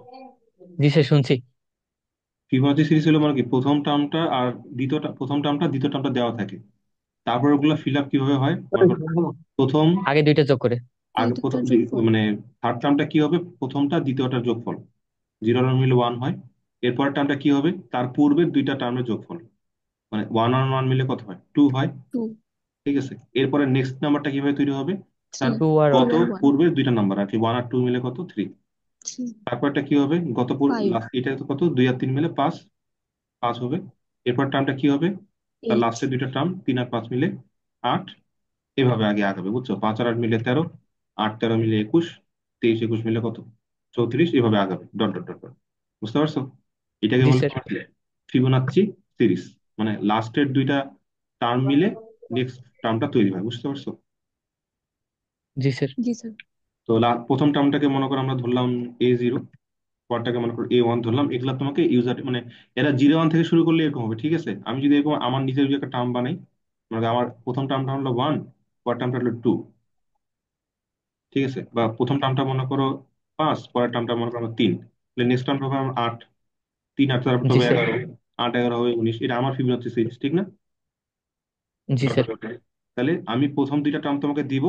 জি স্যার শুনছি। ফিবোনাচি সিরিজ হলো মানে কি, প্রথম টার্মটা আর দ্বিতীয়টা, প্রথম টার্মটা দ্বিতীয় টার্মটা দেওয়া থাকে, তারপর ওগুলো ফিল আপ কিভাবে হয় মনে করো। প্রথম, আগে দুইটা যোগ করে। আগে দুইটার প্রথম যোগফল। মানে থার্ড টার্মটা কি হবে, প্রথমটা দ্বিতীয়টার যোগফল, জিরো আর মিলে ওয়ান হয়। এরপরের টার্মটা কি হবে, তার পূর্বের দুইটা টার্মের যোগফল, মানে ওয়ান আর ওয়ান মিলে কত হয়, টু হয়। টু। ঠিক আছে, এরপরে নেক্সট নাম্বারটা কিভাবে তৈরি হবে, থ্রি। তার টু আর টু ওয়ান। গত আর ওয়ান। পূর্বের দুইটা নাম্বার আর কি, ওয়ান আর টু মিলে কত, থ্রি। থ্রি। তারপরটা কি হবে, গত ফাইভ। লাস্ট, এটা তো কত, দুই আর তিন মিলে পাঁচ, পাঁচ হবে। এরপর টার্মটা কি হবে, তার এইট। লাস্টের দুইটা টার্ম, তিন আর পাঁচ মিলে আট। এভাবে আগে আগাবে, বুঝছো? পাঁচ আর আট মিলে 13, আট তেরো মিলে 21, তেইশ একুশ মিলে কত, 34। এভাবে আগাবে, ডট ডট ডট ডট। বুঝতে পারছো? এটাকে জি বলে স্যার। তোমার ফিবোনাচ্চি সিরিজ, মানে লাস্টের দুইটা টার্ম মিলে নেক্সট টার্মটা তৈরি হয়। বুঝতে পারছো? জি স্যার। জি স্যার। তো প্রথম টার্মটাকে মনে করো আমরা ধরলাম A0, পরটাকে মনে করো A1 ধরলাম। এগুলা তোমাকে ইউজার মানে, এরা জিরো ওয়ান থেকে শুরু করলে এরকম হবে। ঠিক আছে, আমি যদি এরকম আমার নিজের যদি একটা টার্ম বানাই, মানে আমার প্রথম টার্মটা হলো ওয়ান, পরের টার্মটা হলো টু। ঠিক আছে, বা প্রথম টার্মটা মনে করো পাঁচ, পরের টার্মটা মনে করো তিন, নেক্সট টার্মটা হবে আমার আট, তিন আট, তারপর জি হবে স্যার। 11, আট এগারো হবে 19। এটা আমার ফিবোনাচি সিরিজ, ঠিক না? জি স্যার। তাহলে আমি প্রথম দুইটা টার্ম তোমাকে দিব,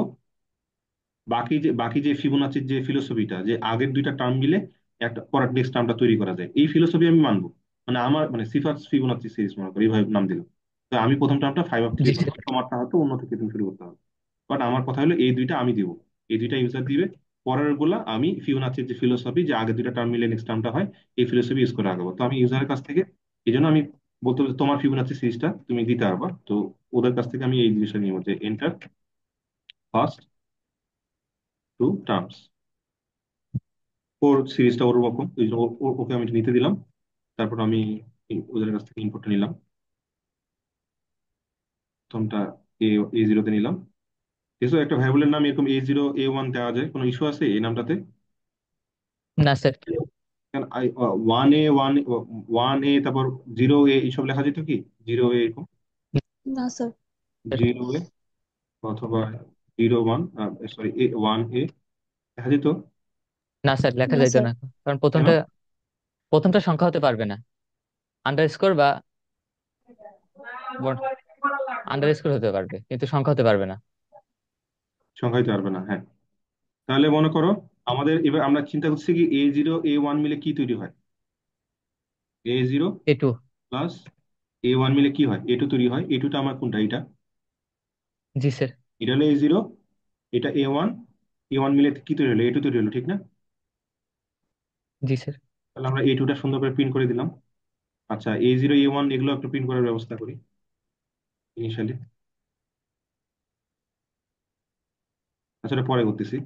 বাকি যে ফিবোনাচির যে ফিলোসফিটা, যে আগের দুইটা টার্ম মিলে একটা পরের নেক্সট টার্মটা তৈরি করা যায়, এই ফিলোসফি আমি মানবো। মানে আমার মানে সিফাত ফিবোনাচি সিরিজ মনে করি, এইভাবে নাম দিলাম। তো আমি প্রথম টার্মটা ফাইভ অফ থ্রি জি ধরবো, স্যার। তোমারটা হয়তো অন্য থেকে তুমি শুরু করতে হবে। বাট আমার কথা হলো এই দুইটা আমি দিব, এই দুইটা ইউজার দিবে। পরের গুলা আমি ফিবোনাচির যে ফিলোসফি, যে আগে দুইটা টার্ম মিলে নেক্সট টার্মটা হয়, এই ফিলোসফি ইউজ করে আগাবো। তো আমি ইউজারের কাছ থেকে, এই জন্য আমি বলতে হবে যে তোমার ফিবোনাচি সিরিজটা তুমি দিতে পারবা। তো ওদের কাছ থেকে আমি এই জিনিসটা নিব, যে এন্টার ফার্স্ট টু টার্মস। ওর সিরিজটা ওরকম, এই জন্য ওকে আমি নিতে দিলাম। তারপর আমি ওদের কাছ থেকে ইনপুটটা নিলাম। প্রথমটা A0 তে নিলাম। এসো, একটা ভ্যারিয়েবলের নাম এরকম A0 A1 দেওয়া যায়, কোনো ইস্যু আছে এই নামটাতে? না স্যার। কারণ ওয়ান এ ওয়ান, ওয়ান এ, তারপর জিরো এ, এইসব লেখা যেত কি, জিরো এ এরকম, না স্যার। জিরো এ অথবা জিরো ওয়ান, সরি ওয়ান এ লেখা যেত? না স্যার, লেখা না যাইতো স্যার। না। কারণ কেন? প্রথমটা, প্রথমটা সংখ্যা হতে পারবে না। আন্ডারস্কোর বা আন্ডারস্কোর হতে পারবে, কিন্তু সংখ্যা হতে পারবে না। সংখ্যাইতে পারবে না, হ্যাঁ। তাহলে মনে করো, আমাদের এবার আমরা চিন্তা করছি কি, A0 A1 মিলে কি তৈরি হয়, A0 এটু। প্লাস A1 মিলে কি হয়, A2 তৈরি হয়। A2টা আমার কোনটা, এটা? জি স্যার। এটা হলো A0, এটা A1, A1 মিলে কি তৈরি হলো, A2 তৈরি হলো, ঠিক না? জি স্যার। তাহলে আমরা A2টা সুন্দর করে প্রিন্ট করে দিলাম। আচ্ছা, A0 A1 এগুলো একটু প্রিন্ট করার ব্যবস্থা করি ইনিশিয়ালি। আচ্ছা, এটা পরে করতেছি।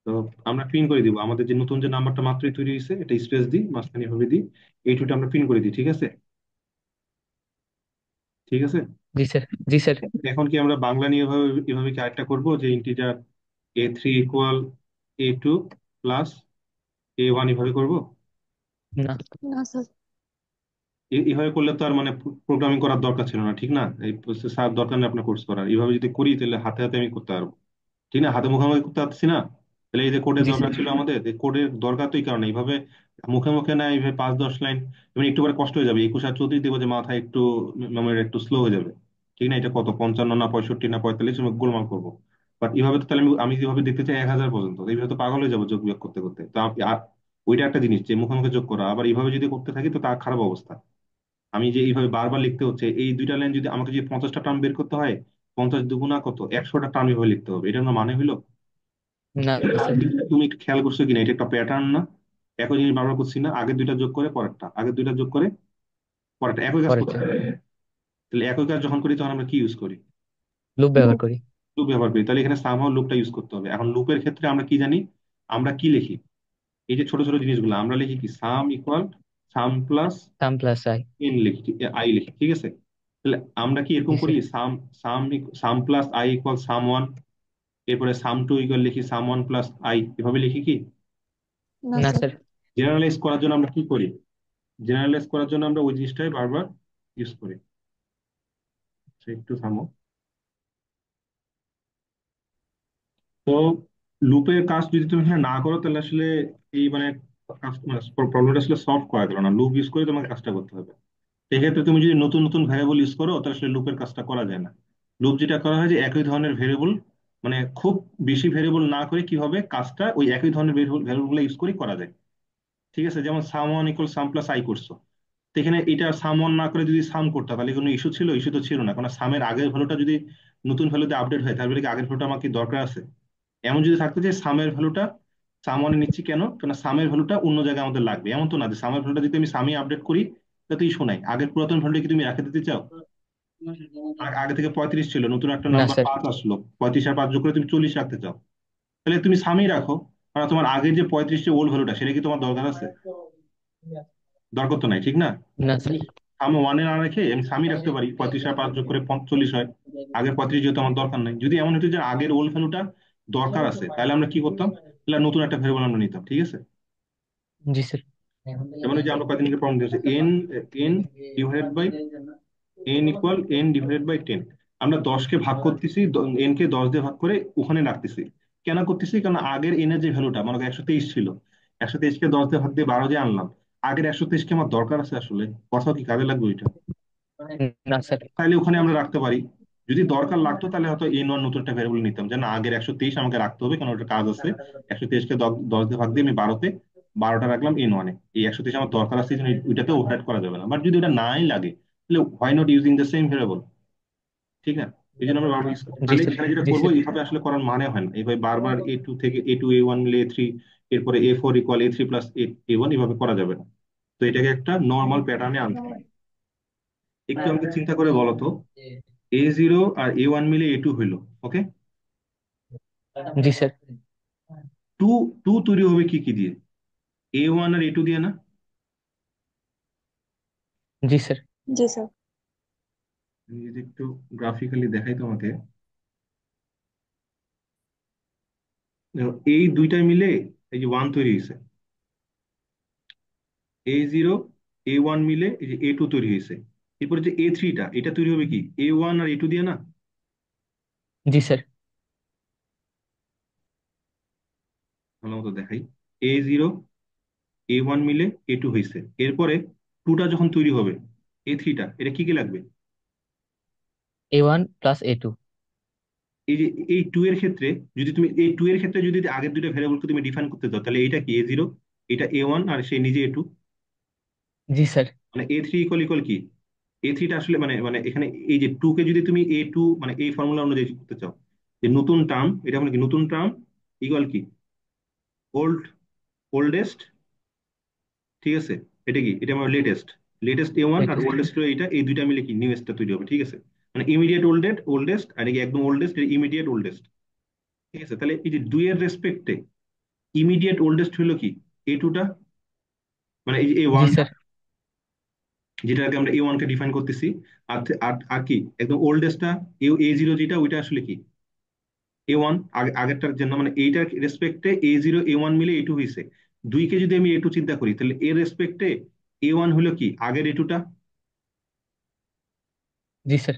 তো আমরা প্রিন্ট করে দিব আমাদের যে নতুন যে নাম্বারটা মাত্রই তৈরি হয়েছে, এটা স্পেস দিই, মাঝখানে এভাবে দিই, A2টা আমরা প্রিন্ট করে দিই। ঠিক আছে, ঠিক আছে। জি স্যার। জি স্যার। এখন কি আমরা বাংলা নিয়ে এভাবে এভাবে কি আরেকটা করবো, যে integer A3 equal A2 plus A1, এভাবে করবো? না। না স্যার। এইভাবে করলে তো আর মানে প্রোগ্রামিং করার দরকার ছিল না, ঠিক না? এই স্যার দরকার নেই আপনার কোর্স করার। এইভাবে যদি করি তাহলে হাতে হাতে আমি করতে পারবো, ঠিক না? হাতে মুখোমুখি করতে পারছি না, তাহলে এই যে কোডের জি দরকার স্যার। ছিল আমাদের, এই কোডের দরকার তো এই কারণে। এইভাবে মুখে মুখে না, এইভাবে 5-10 লাইন মানে একটু করে কষ্ট হয়ে যাবে, 21 আর 34 দেখবো যে মাথায় একটু মেমোরি একটু স্লো হয়ে যাবে, ঠিক না? এটা কত 55 না 65 না 45 আমি গোলমাল করবো। বাট এইভাবে তো তাহলে আমি যেভাবে দেখতে চাই 1000 পর্যন্ত, তো এইভাবে তো পাগল হয়ে যাবো যোগ বিয়োগ করতে করতে। তো আর ওইটা একটা জিনিস যে মুখে মুখে যোগ করা, আবার এইভাবে যদি করতে থাকি তো তার খারাপ অবস্থা। আমি যে এইভাবে বারবার লিখতে হচ্ছে, এই 2টা লাইন যদি আমাকে যদি 50টা টার্ম বের করতে হয়, 50 দুগুণা কত, 100টা টার্ম এভাবে লিখতে হবে, এটা কোনো মানে হইলো? না আর স্যার। তুমি একটু খেয়াল করছো কিনা, এটা একটা প্যাটার্ন না? একই জিনিস বারবার করছি না, আগের দুইটা যোগ করে পরেরটা, আগের দুইটা যোগ করে পরেরটা, একই কাজ করতে পরেরটা হবে। তাহলে একই কাজ যখন করি তখন আমরা কি ইউজ করি? লুপ ব্যবহার করি। লুপ ব্যবহার করি। তাহলে এখানে সামহাও লুপটা ইউজ করতে হবে। এখন লুপের ক্ষেত্রে আমরা কি জানি, আমরা কি লিখি? এই যে ছোট ছোট জিনিসগুলো আমরা লিখি কি, সাম equal sum plus some plus I. N লিখি, আই লিখি, ঠিক আছে? তাহলে আমরা কি এরকম জি করি, sir. Some some some plus I equal some one, এরপরে সাম টু ইকুয়াল লিখি সাম ওয়ান প্লাস আই, এভাবে লিখি কি? না না স্যার। স্যার। জেনারেলাইজ করার জন্য আমরা কি করি? জেনারেলাইজ করার জন্য আমরা ওই জিনিসটাই বারবার ইউজ করি। সে একটু থামো। তো লুপের কাজ যদি তুমি এখানে না করো তাহলে আসলে এই মানে প্রবলেমটা আসলে সলভ করা গেল না। লুপ ইউজ করে তোমাকে কাজটা করতে হবে। সেক্ষেত্রে তুমি যদি নতুন নতুন ভ্যারিয়েবল ইউজ করো তাহলে আসলে লুপের কাজটা করা যায় না। লুপ যেটা করা হয় যে একই ধরনের ভেরিয়েবল, মানে খুব বেশি ভেরিয়েবল না করে কি হবে, কাজটা ওই একই ধরনের ভেরিয়েবল গুলো ইউজ করে করা যায়। ঠিক আছে, যেমন sum one equal sum plus I করছো, তো এখানে এটা সাম ওয়ান না করে যদি সাম করতে তাহলে কোনো ইস্যু ছিল? ইস্যু তো ছিল না, কারণ সামের আগের ভ্যালুটা যদি নতুন ভ্যালুতে আপডেট হয় তাহলে কি আগের ভ্যালুটা আমার কি দরকার আছে? এমন যদি থাকতো যে সামের ভ্যালুটা সাম ওয়ানে নিচ্ছি কেন, কারণ সামের ভ্যালুটা অন্য জায়গায় আমাদের লাগবে, এমন তো না যে সামের ভ্যালুটা যদি আমি সামে আপডেট করি তাতে ইস্যু নাই। আগের পুরাতন ভ্যালুটা কি তুমি রেখে দিতে চাও? আগে থেকে 35 ছিল, নতুন একটা না নাম্বার স্যার। 5 আসলো, 35 আর 5 যোগ করে তুমি 40 রাখতে চাও, তাহলে তুমি সামেই রাখো। আর তোমার আগের যে 35 যে ওল্ড ভ্যালুটা সেটা কি তোমার দরকার আছে? দরকার তো নাই, ঠিক না? না স্যার। আমি ওয়ানে না রেখে আমি সামই রাখতে পারি, 35 আর 5 যোগ করে 40 হয়। আগের 35 যেহেতু আমার দরকার নাই, যদি এমন হতো যে আগের ওল্ড ভ্যালুটা দরকার আছে তাহলে আমরা কি করতাম, তাহলে নতুন একটা ভেরিয়েবল আমরা নিতাম, ঠিক আছে? জি স্যার। যেমন ওই যে আমরা কয়েকদিন আগে প্রবলেম দিয়েছি, N N divided by N equal N divided by 10। আমরা 10কে ভাগ করতেছি, এন কে 10 দিয়ে ভাগ করে ওখানে রাখতেছি। কেন করতেছি? কারণ আগের এন এর যে ভ্যালুটা মনে করো 123 ছিল, 123কে 10 দিয়ে ভাগ দিয়ে 12 দিয়ে আনলাম, আগের 123কে আমার দরকার আছে আসলে, কোথাও কি কাজে লাগবে ওইটা? না স্যার। তাহলে ওখানে আমরা রাখতে পারি। যদি দরকার লাগতো তাহলে হয়তো এন ওয়ান নতুন একটা ভ্যারিয়েবল নিতাম, যে না আগের 123 আমাকে রাখতে হবে কারণ ওটা কাজ আছে। 123কে 10 দিয়ে ভাগ দিয়ে আমি 12তে 12টা রাখলাম এন ওয়ানে, এই 123 আমার দরকার আছে, এই জন্য ওইটাতে ওভাররাইড করা যাবে না। বাট যদি ওটা নাই লাগে তাহলে why not using the same variable, ঠিক না? এই জন্য আমরা বারবার use করি। জি তাহলে স্যার। এখানে যেটা জি করবো, স্যার। এইভাবে আসলে করার মানে হয় না, এইভাবে বারবার A2 থেকে A2 A1 মিলে A3, এরপরে A4 equal A3 plus A1, এভাবে করা যাবে না। তো এটাকে একটা নর্মাল প্যাটার্নে আনতে হবে। একটু আমাকে চিন্তা করে বলো তো, A0 আর A1 মিলে A2 হইলো, ওকে? জি স্যার। টু টু তৈরি হবে কি কি দিয়ে? A1 আর A2 দিয়ে না? জি স্যার। জি স্যার। আমি যদি একটু গ্রাফিক্যালি দেখাই তোমাকে, দেখো, এই দুইটা মিলে এই যে 1 তৈরি হয়েছে, A0 A1 মিলে এই যে A2 তৈরি হয়েছে, এরপরে যে A3টা এটা তৈরি হবে কি A1 আর A2 দিয়ে না? জি স্যার। ভালো মতো দেখাই, A0 A1 মিলে A2 হয়েছে, এরপরে টুটা যখন তৈরি হবে A3টা, এটা কি কি লাগবে? A1 plus A2। এই যে এই টু এর ক্ষেত্রে, যদি তুমি এই টু এর ক্ষেত্রে যদি আগের দুইটা ভ্যারিয়েবলকে তুমি ডিফাইন করতে চাও তাহলে এটা কি A0, এটা A1 আর সে নিজে A2, জি স্যার। মানে A3 ইকুয়াল ইকুয়াল কি? A3টা আসলে মানে মানে এখানে এই যে টু কে যদি তুমি A2 মানে এই ফর্মুলা অনুযায়ী করতে চাও, যে নতুন টার্ম, এটা মানে কি নতুন টার্ম ইকুয়াল কি ওল্ড ওল্ডেস্ট, ঠিক আছে? এটা কি, এটা আমার লেটেস্ট, লেটেস্ট A1 আর latest। ওল্ডেস্ট এইটা, এই দুইটা মিলে কি নিউয়েস্টটা তৈরি হবে, ঠিক আছে? মানে ইমিডিয়েট ওল্ডেস্ট আর এই একদম ওল্ডেস্ট ইমিডিয়েট ওল্ডেস্ট, ঠিক আছে? তাহলে এই যে দুইয়ের রেসপেক্টে ইমিডিয়েট ওল্ডেস্ট হলো কি A2টা, মানে এই যে জি A1টা, স্যার। যেটাকে আমরা A1 কে ডিফাইন করতেছি। আর আর আর কি একদম ওল্ডেস্টটা A0 যেটা, ওইটা আসলে কি A1, আগেরটার জন্য মানে এইটার রেসপেক্টে A0 A1 মিলে A2 হয়েছে। দুইকে যদি আমি A2 চিন্তা করি তাহলে এর রেসপেক্টে A1 হলো কি আগের A2টা, জি স্যার।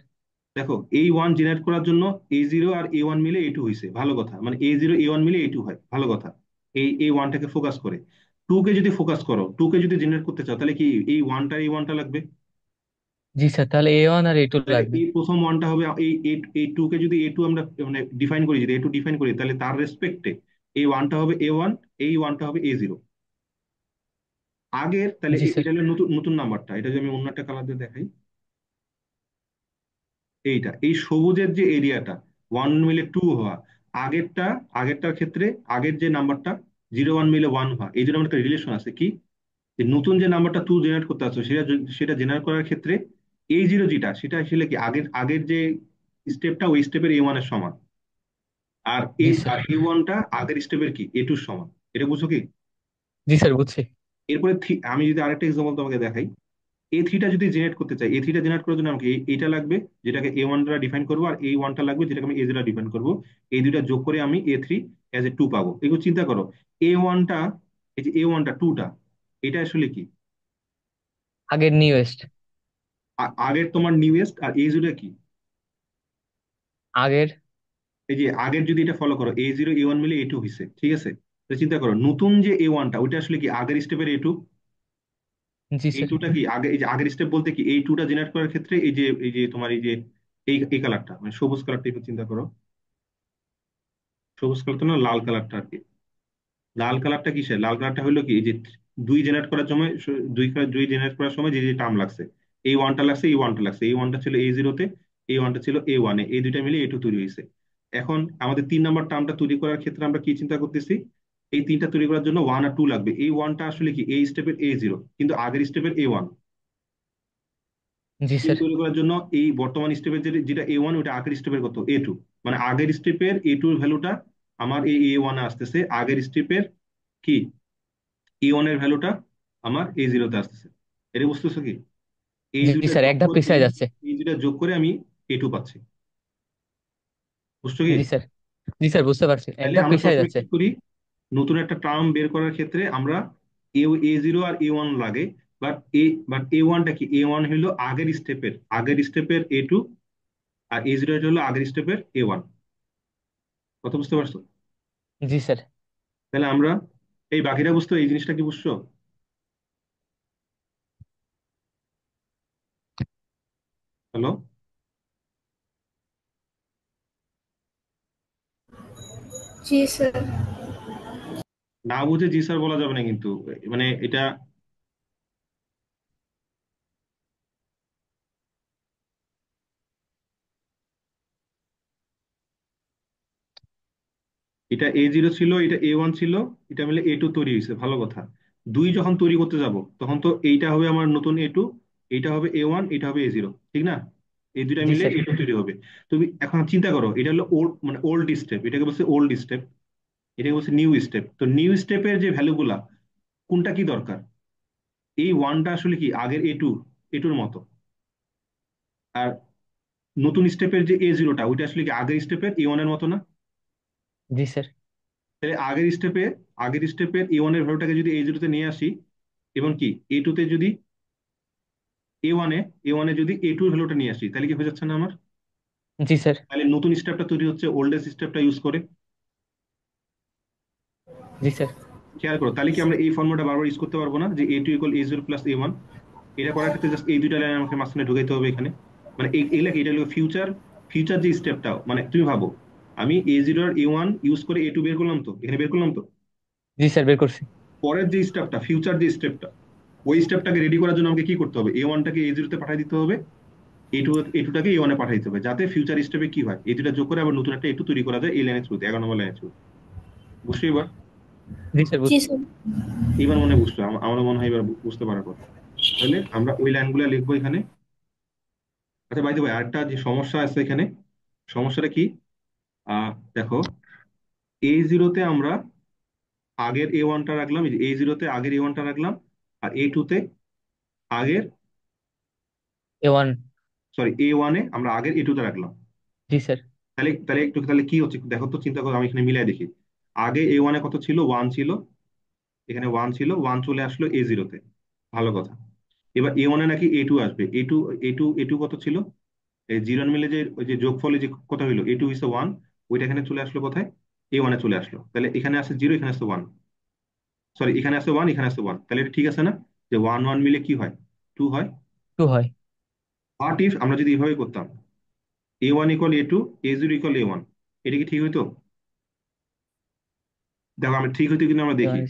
দেখো এই ওয়ান জেনারেট করার জন্য A0 আর A1 মিলে A2 হয়েছে, ভালো কথা, মানে A0 A1 মিলে A2 হয়, ভালো কথা। এই ওয়ানটাকে ফোকাস করে টু কে যদি ফোকাস করো, টু কে যদি জেনারেট করতে চাও, তাহলে কি এই ওয়ানটা এই ওয়ানটা লাগবে। জি স্যার, তাহলে A1 আর A2 তাহলে লাগবে। এই প্রথম ওয়ানটা হবে এই টু কে যদি A2 আমরা মানে ডিফাইন করি, যদি A2 ডিফাইন করি, তাহলে তার রেসপেক্টে এই ওয়ানটা হবে A1, এই ওয়ানটা হবে A0 আগের। তাহলে জি স্যার। এটা হলো নতুন নতুন নাম্বারটা, এটা যদি আমি অন্য একটা কালার দিয়ে দেখাই, এইটা এই সবুজের যে এরিয়াটা ওয়ান মিলে টু হওয়া, আগেরটা আগেরটার ক্ষেত্রে আগের যে নাম্বারটা 0 1 মিলে ওয়ান হওয়া, এই জন্য আমার একটা রিলেশন আছে কি, যে নতুন যে নাম্বারটা টু জেনারেট করতে আসছো, সেটা জেনারেট করার ক্ষেত্রে A0 যেটা, সেটা আসলে কি আগের আগের যে স্টেপটা, ওই স্টেপের A1 এর সমান। আর এ জি স্যার। আর A1টা আগের স্টেপের কি A2 এর সমান। এটা বুঝছো কি? জি স্যার, বুঝছি। এরপরে আমি যদি আরেকটা এক্সাম্পল তোমাকে দেখাই, A3টা যদি জেনারেট করতে চাই, A3টা জেনারেট করার জন্য আমাকে এইটা লাগবে, যেটাকে A1 দ্বারা ডিফাইন করবো, আর A1টা লাগবে, যেটাকে আমি A0 দ্বারা ডিফাইন করবো। এই দুইটা যোগ করে আমি A3 অ্যাজ এ টু পাবো। এগুলো চিন্তা করো, A1টা, এই যে A1টা টুটা, এটা আসলে কি আগের নিউয়েস্ট। আগের তোমার নিউয়েস্ট, আর A0 কি আগের। এই যে আগের, যদি এটা ফলো করো A0 A1 মিলে A2 হয়েছে, ঠিক আছে। তো চিন্তা করো নতুন যে A1টা, ওইটা আসলে কি আগের স্টেপের A2। জি এই স্যার। টুটা কি আগে, এই যে আগের স্টেপ বলতে কি, এই টুটা জেনারেট করার ক্ষেত্রে এই যে তোমার এই যে এই কালারটা, মানে সবুজ কালারটা একটু চিন্তা করো, সবুজ কালারটা না, লাল কালারটা আর কি। লাল কালারটা কিসের, লাল কালারটা হলো কি, এই যে দুই জেনারেট করার সময়, দুই জেনারেট করার সময় যে যে টার্ম লাগছে, এই ওয়ানটা লাগছে, এই ওয়ানটা লাগছে, এই ওয়ানটা ছিল A0-তে, এই ওয়ানটা ছিল A1-এ, এই দুইটা মিলে A2 তৈরি হয়েছে। এখন আমাদের 3 নম্বর টার্মটা তৈরি করার ক্ষেত্রে আমরা কি চিন্তা করতেছি, এই তিনটা তৈরি করার জন্য ওয়ান আর টু লাগবে। এই ওয়ানটা আসলে কি এই স্টেপের A0, কিন্তু আগের স্টেপের A1। জি তিন স্যার। তৈরি করার জন্য এই বর্তমান স্টেপের যেটা A1, ওটা আগের স্টেপের কত A2, মানে আগের স্টেপের A2 এর ভ্যালুটা আমার এই A1-এ আসতেছে, আগের স্টেপের কি A1 এর ভ্যালুটা আমার A0-তে আসতেছে। এটা বুঝতেছো কি? এই জি দুইটা স্যার, যোগ এক ধাপ করে পিছিয়ে যাচ্ছে। এই দুইটা যোগ করে আমি A2 পাচ্ছি। বুঝছো কি? জি স্যার। জি স্যার, বুঝতে পারছি, এক তাহলে ধাপ আমরা পিছিয়ে প্রথমে যাচ্ছে। কি করি, নতুন একটা টার্ম বের করার ক্ষেত্রে আমরা A0 আর A1 লাগে, বাট A1টা কি, A1 হলো আগের স্টেপের A2, আর A0 হলো আগের স্টেপের A1। কথা বুঝতে পারছো? জি স্যার। তাহলে আমরা এই বাকিটা বুঝতো, এই জিনিসটা কি বুঝছো? হ্যালো? जी सर। না বুঝে জি স্যার বলা যাবে না কিন্তু, মানে এটা এটা A0 ছিল, এটা A1 ছিল, এটা মিলে A2 তৈরি হয়েছে, ভালো কথা। দুই যখন তৈরি করতে যাব, তখন তো এইটা হবে আমার নতুন A2, এইটা হবে A1, এটা হবে A0, ঠিক না? এই দুইটা জি মিলে স্যার। A2 তৈরি হবে। তুমি এখন চিন্তা করো, এটা হলো ওল্ড, মানে ওল্ড স্টেপ, এটাকে বলছে ওল্ড স্টেপ, এটাকে বলছে নিউ স্টেপ। তো নিউ স্টেপের যে ভ্যালুগুলা, কোনটা কি দরকার, এই ওয়ানটা আসলে কি আগের এটুর মতো, আর নতুন স্টেপের যে A0টা, ওইটা আসলে কি আগের স্টেপের A1 এর মতো না? জি স্যার। তাহলে আগের স্টেপের A1 এর ভ্যালুটাকে যদি A0-তে নিয়ে আসি, এবং কি A2-তে যদি এ ওয়ানে যদি A2 এর ভ্যালুটা নিয়ে আসি, তাহলে কি হয়ে যাচ্ছে না আমার? জি স্যার। তাহলে নতুন স্টেপটা তৈরি হচ্ছে ওল্ডেস্ট স্টেপটা ইউজ করে। জি স্যার। খেয়াল করো, তাহলে কি আমরা এই ফর্মুলাটা বারবার ইউজ করতে পারবো না, যে A2 equal A0 plus A1? এটা করার ক্ষেত্রে জাস্ট এই দুইটা লাইন আমাকে মাঝখানে ঢুকাইতে হবে এখানে। মানে এটা হলো ফিউচার, ফিউচার যে স্টেপটা, মানে তুমি ভাবো, আমি A0 আর A1 ইউজ করে A2 বের করলাম, তো এখানে বের করলাম তো, জি স্যার, বের করছি। পরের যে স্টেপটা, ফিউচার যে স্টেপটা, ওই স্টেপটাকে রেডি করার জন্য আমাকে কি করতে হবে, A1টাকে A0-তে পাঠিয়ে দিতে হবে, এ টুটাকে A1-এ পাঠিয়ে দিতে হবে, যাতে ফিউচার স্টেপে কি হয়, এই দুটা যোগ করে আবার নতুন একটা A2 তৈরি করা যায় এই লাইনের থ্রুতে, 11 নম্বর লাইনের থ্রুতে। বুঝছো এবার? জি স্যার, जी বুঝছি। सर। এইবার মনে হয় বুঝছো, আমার মনে হয় এবার বুঝতে পারার কথা। তাহলে আমরা ওই লাইনগুলো লিখবো এখানে। আচ্ছা বাইতে ভাই, আরেকটা যে সমস্যা আছে এখানে, সমস্যাটা কি, দেখো A0-তে আমরা আগের A1টা রাখলাম, এই যে A0-তে আগের A1টা রাখলাম, আর A2-তে আগের, A1। সরি A1-এ আমরা আগের A2-তে রাখলাম। জি স্যার। তাহলে তাহলে একটু, তাহলে কি হচ্ছে দেখো তো, চিন্তা করো, আমি এখানে মিলাই দেখি। আগে A1-এ কত ছিল, ওয়ান ছিল, এখানে ওয়ান ছিল, ওয়ান চলে আসলো A0-তে, ভালো কথা। এবার A1-এ নাকি A2 আসবে, এ টু কত ছিল, এই জিরো মিলে যে ওই যে যোগফলে যে কত হইলো, এ টু হইছে ওয়ান, ওইটা এখানে চলে আসলো কোথায়, এ ওয়ানে চলে আসলো। তাহলে এখানে আছে জিরো, এখানে আছে ওয়ান, সরি এখানে আছে ওয়ান, এখানে আছে ওয়ান, তাহলে এটা ঠিক আছে না, যে ওয়ান ওয়ান মিলে কি হয়, টু হয়। টু হয়। হোয়াট ইফ আমরা যদি এইভাবে করতাম, এ ওয়ান ইকুয়াল এ টু, এ জিরো ইকুয়াল এ ওয়ান, এটা কি ঠিক হইতো? দেখো আমি ঠিক হইতো কিনা আমরা দেখি,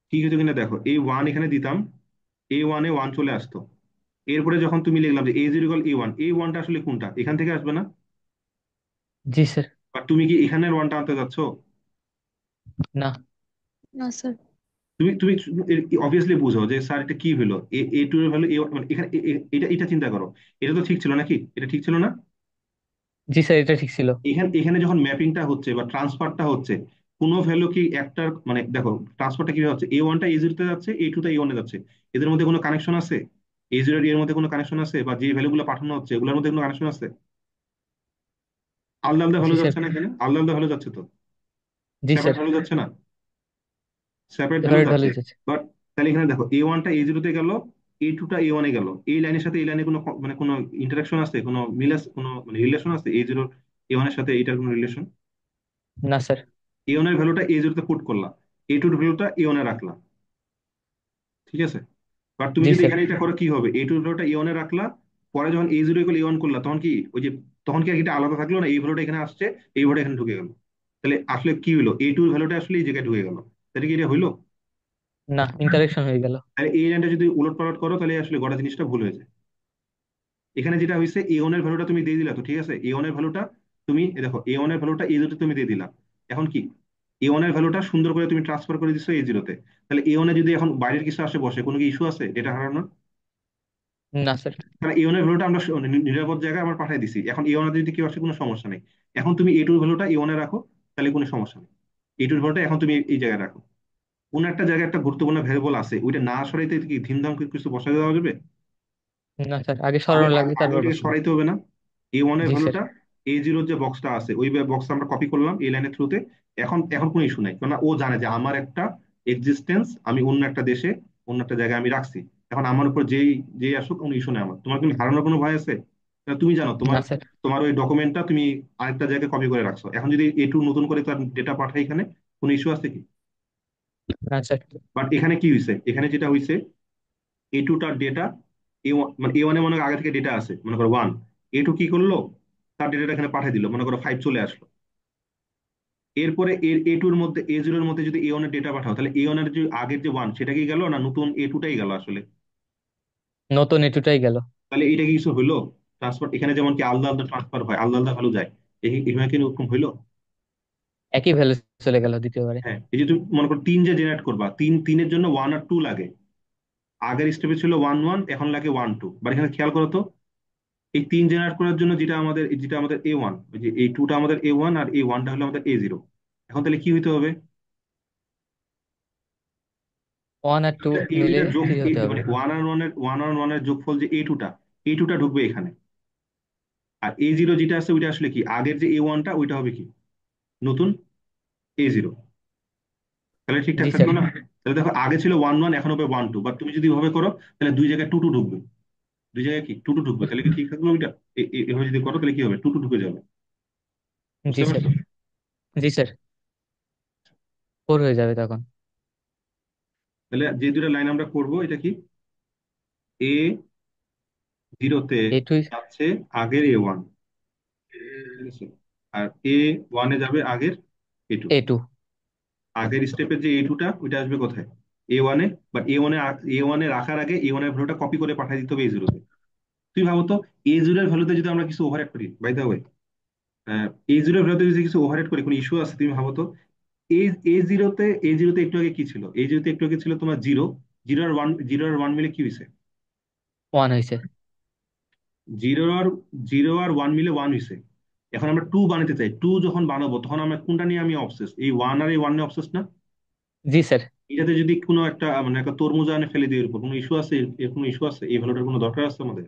ঠিক হইতো কিনা দেখো, এই ওয়ান এখানে দিতাম, এ ওয়ানে ওয়ান চলে আসতো। এরপরে যখন তুমি লিখলাম যে এ জিরো ইকুয়াল এ ওয়ান, এই ওয়ানটা আসলে কোনটা, এখান থেকে আসবে না? জি স্যার। আর তুমি কি এখানের ওয়ানটা আনতে যাচ্ছ? না। না স্যার। তুমি তুমি অবভিয়াসলি বুঝো যে স্যার এটা কি হলো, এ এ টু এর ভ্যালু এ, মানে এখানে এটা এটা চিন্তা করো, এটা তো ঠিক ছিল নাকি, এটা ঠিক ছিল না? জি স্যার, এটা ঠিক ছিল। এখানে এখানে যখন ম্যাপিংটা হচ্ছে বা ট্রান্সফারটা হচ্ছে, কোনো ভ্যালু কি একটার, মানে দেখো ট্রান্সফারটা কিভাবে হচ্ছে, এ ওয়ানটা এ জিরোতে যাচ্ছে, এ টুটা এ ওয়ানে যাচ্ছে, এদের মধ্যে কোনো কানেকশন আছে? এ জিরো এর মধ্যে কোনো কানেকশন আছে, বা যে ভ্যালু গুলো পাঠানো হচ্ছে ওগুলোর মধ্যে কোনো কানেকশন আছে? আলাদা আলাদা জি ভ্যালু স্যার। যাচ্ছে না, এখানে আলাদা আলাদা ভ্যালু যাচ্ছে তো, জি সেপারেট স্যার, ভ্যালু যাচ্ছে না, সেপারেট ভ্যালু সেপারেট যাচ্ছে। ভ্যালু যাচ্ছে। বাট তাহলে এখানে দেখো এ ওয়ানটা এ জিরোতে গেল, এ টুটা এ ওয়ানে গেল, এই লাইনের সাথে এই লাইনে কোনো মানে কোনো ইন্টারাকশন আছে, কোনো মিল আছে, কোনো মানে রিলেশন আছে এ জিরো এ ওয়ানের সাথে এটার কোনো রিলেশন? না স্যার। এ ওয়ানের ভ্যালুটা এ জিরোতে পুট করলাম, এ টুর ভ্যালুটা এ ওয়ানে রাখলাম, ঠিক আছে? বাট তুমি জি যদি স্যার। এখানে এটা করো কি হবে, এ টুর ভ্যালুটা এ ওয়ানে রাখলা, পরে যখন এ জিরো ইকুয়াল এ ওয়ান করলা, তখন কি ওই যে, তখন কি আর এটা আলাদা থাকলো না, এই ভ্যালুটা এখানে আসছে, এই ভ্যালুটা এখানে ঢুকে গেল, তাহলে আসলে কি হলো, এ টুর ভ্যালুটা আসলে এই জায়গায় ঢুকে গেল, তাহলে কি এটা হইলো? না, ইন্টারেকশন হয়ে গেল। তাহলে এই লাইনটা যদি উলট পালট করো, তাহলে আসলে গোটা জিনিসটা ভুল হয়ে যায়। এখানে যেটা হয়েছে, এ ওয়ান এর ভ্যালুটা তুমি দিয়ে দিলা তো, ঠিক আছে, এ ওয়ান এর ভ্যালুটা তুমি দেখো, এ ওয়ান এর ভ্যালুটা এ জিরোতে তুমি দিয়ে দিলা, এখন কি, এ ওয়ান এর ভ্যালুটা সুন্দর করে তুমি ট্রান্সফার করে দিচ্ছ এ জিরোতে, তাহলে এ ওয়ানে যদি এখন বাইরের কিছু আসে বসে, কোনো কি ইস্যু আছে ডেটা হারানোর? না স্যার। কারণ এ ওয়ান এর ভ্যালুটা আমরা নিরাপদ জায়গায় আমরা পাঠিয়ে দিছি, এখন এ ওয়ানে যদি কেউ আসে কোনো সমস্যা নেই। এখন তুমি এ টুর ভ্যালুটা এ ওয়ানে রাখো, তাহলে কোনো সমস্যা নেই, এ টুর ভ্যালুটা এখন তুমি এই জায়গায় রাখো। কোন একটা জায়গায় একটা গুরুত্বপূর্ণ ভ্যারিয়েবল আছে, ওইটা না সরাইতে কি ধিমধাম করে কিছু বসাই দেওয়া যাবে? না স্যার, আগে আগে সরানো আগে লাগবে আগে তারপর ওটাকে বসাবো। সরাইতে হবে না? এ ওয়ান এর জি স্যার। ভ্যালুটা এ জিরোর যে বক্সটা আছে, ওই বক্সটা আমরা কপি করলাম এই লাইনের থ্রুতে। এখন এখন কোনো ইস্যু নাই, কেননা ও জানে যে আমার একটা এক্সিস্টেন্স আমি অন্য একটা দেশে, অন্য একটা জায়গায় আমি রাখছি। এখন আমার উপর যেই যেই আসুক কোনো ইস্যু নাই, আমার তোমার কোনো হারানোর কোনো ভয় আছে? তুমি জানো তোমার না স্যার। তোমার ওই ডকুমেন্টটা তুমি আরেকটা জায়গায় কপি করে রাখছো, এখন যদি এ টু নতুন করে তার ডেটা পাঠাই এখানে, কোনো ইস্যু আছে কি? না স্যার। বাট এখানে কি হয়েছে, এখানে যেটা হয়েছে, এ টু তার ডেটা, এ ওয়ান মানে এ ওয়ানে মনে করো আগে থেকে ডেটা আছে মনে করো ওয়ান, এ টু কি করলো, তার ডেটাটা এখানে পাঠিয়ে দিল, মনে করো ফাইভ চলে আসলো। এরপরে এ টুর মধ্যে এ জিরোর মধ্যে যদি এ ওয়ানের ডেটা পাঠাও, তাহলে এ ওয়ানের যে আগের যে ওয়ান সেটা কি গেল, না নতুন এ টুটাই গেল আসলে? নতুন এটুটাই গেল। তাহলে এটা কি কিছু হইলো? ট্রান্সফার এখানে যেমন কি আলাদা আলাদা ট্রান্সফার হয়, আলাদা আলাদা ভ্যালু যায়, এখানে কি এরকম হইলো? একই ভ্যালু চলে গেল দ্বিতীয়বারে। হ্যাঁ, এই যে তুমি মনে করো তিন যে জেনারেট করবা, তিনের জন্য ওয়ান আর টু লাগে, আগের স্টেপে ছিল ওয়ান ওয়ান, এখন লাগে ওয়ান টু। বাট এখানে খেয়াল করো তো, এই তিন জেনারেট করার জন্য যেটা আমাদের এ ওয়ান, ওই যে এই টুটা আমাদের এ ওয়ান আর এ ওয়ানটা হলো আমাদের এ জিরো। এখন তাহলে কি হইতে হবে, ওয়ান আর টু এই মিলে দুইটার যোগ, থ্রি হতে হবে। মানে ওয়ান আর ওয়ানের যোগফল যে এ টুটা, এ টুটা ঢুকবে এখানে। আর এ জিরো যেটা আছে ওইটা আসলে কি, আগের যে এ ওয়ানটা ওইটা হবে কি, নতুন এ জিরো। তাহলে ঠিকঠাক জি স্যার। থাকলো না? তাহলে দেখো আগে ছিল ওয়ান ওয়ান, এখন হবে ওয়ান টু, বাট তুমি যদি ভাবে করো, তাহলে দুই জায়গায় টু টু ঢুকবে, দুই জায়গায় কি টু টু ঢুকবে, তাহলে কি ঠিক থাকলো ওইটা? এভাবে যদি করো তাহলে কি হবে, টু টু ঢুকে যাবে, জি বুঝতে স্যার। পারছো? জি স্যার, ফোর হয়ে যাবে তখন। তাহলে যে দুটো লাইন আমরা করব, এটা কি, এ জিরোতে এ টু। যাচ্ছে আগের এ ওয়ান, ঠিক আছে, আর এ ওয়ানে যাবে আগের এ টু। এ টু। আগের স্টেপের যে এ টুটা ওইটা আসবে কোথায়, এ ওয়ানে। বাট এ ওয়ানে রাখার আগে এ ওয়ানের ভ্যালুটা কপি করে পাঠিয়ে দিতে হবে এ জিরোতে। তুমি ভাবো তো, এ জিরো এর ভ্যালুতে যদি আমরা কিছু ওভারহেড করি, by the way, A zero এর ভ্যালুতে যদি কিছু ওভারহেড করি কোনো ইস্যু আছে? তুমি ভাবো তো, এ এ জিরোতে একটু আগে কি ছিল, এ জিরোতে একটু আগে ছিল তোমার জিরো, জিরো আর ওয়ান মিলে কি হয়েছে, ওয়ান হয়েছে। জিরো আর জিরো আর ওয়ান মিলে ওয়ান হয়েছে। এখন আমরা টু বানাতে চাই, টু যখন বানাবো তখন আমরা কোনটা নিয়ে আমি অবসেস, এই ওয়ান আর এই ওয়ান নিয়ে অবসেস না? জি স্যার। এটাতে যদি কোনো একটা মানে একটা তরমুজ আনে ফেলে দিয়ে, এর উপর কোনো ইস্যু আছে, এর কোনো ইস্যু আছে, এই ভ্যালুটার কোনো দরকার আছে আমাদের?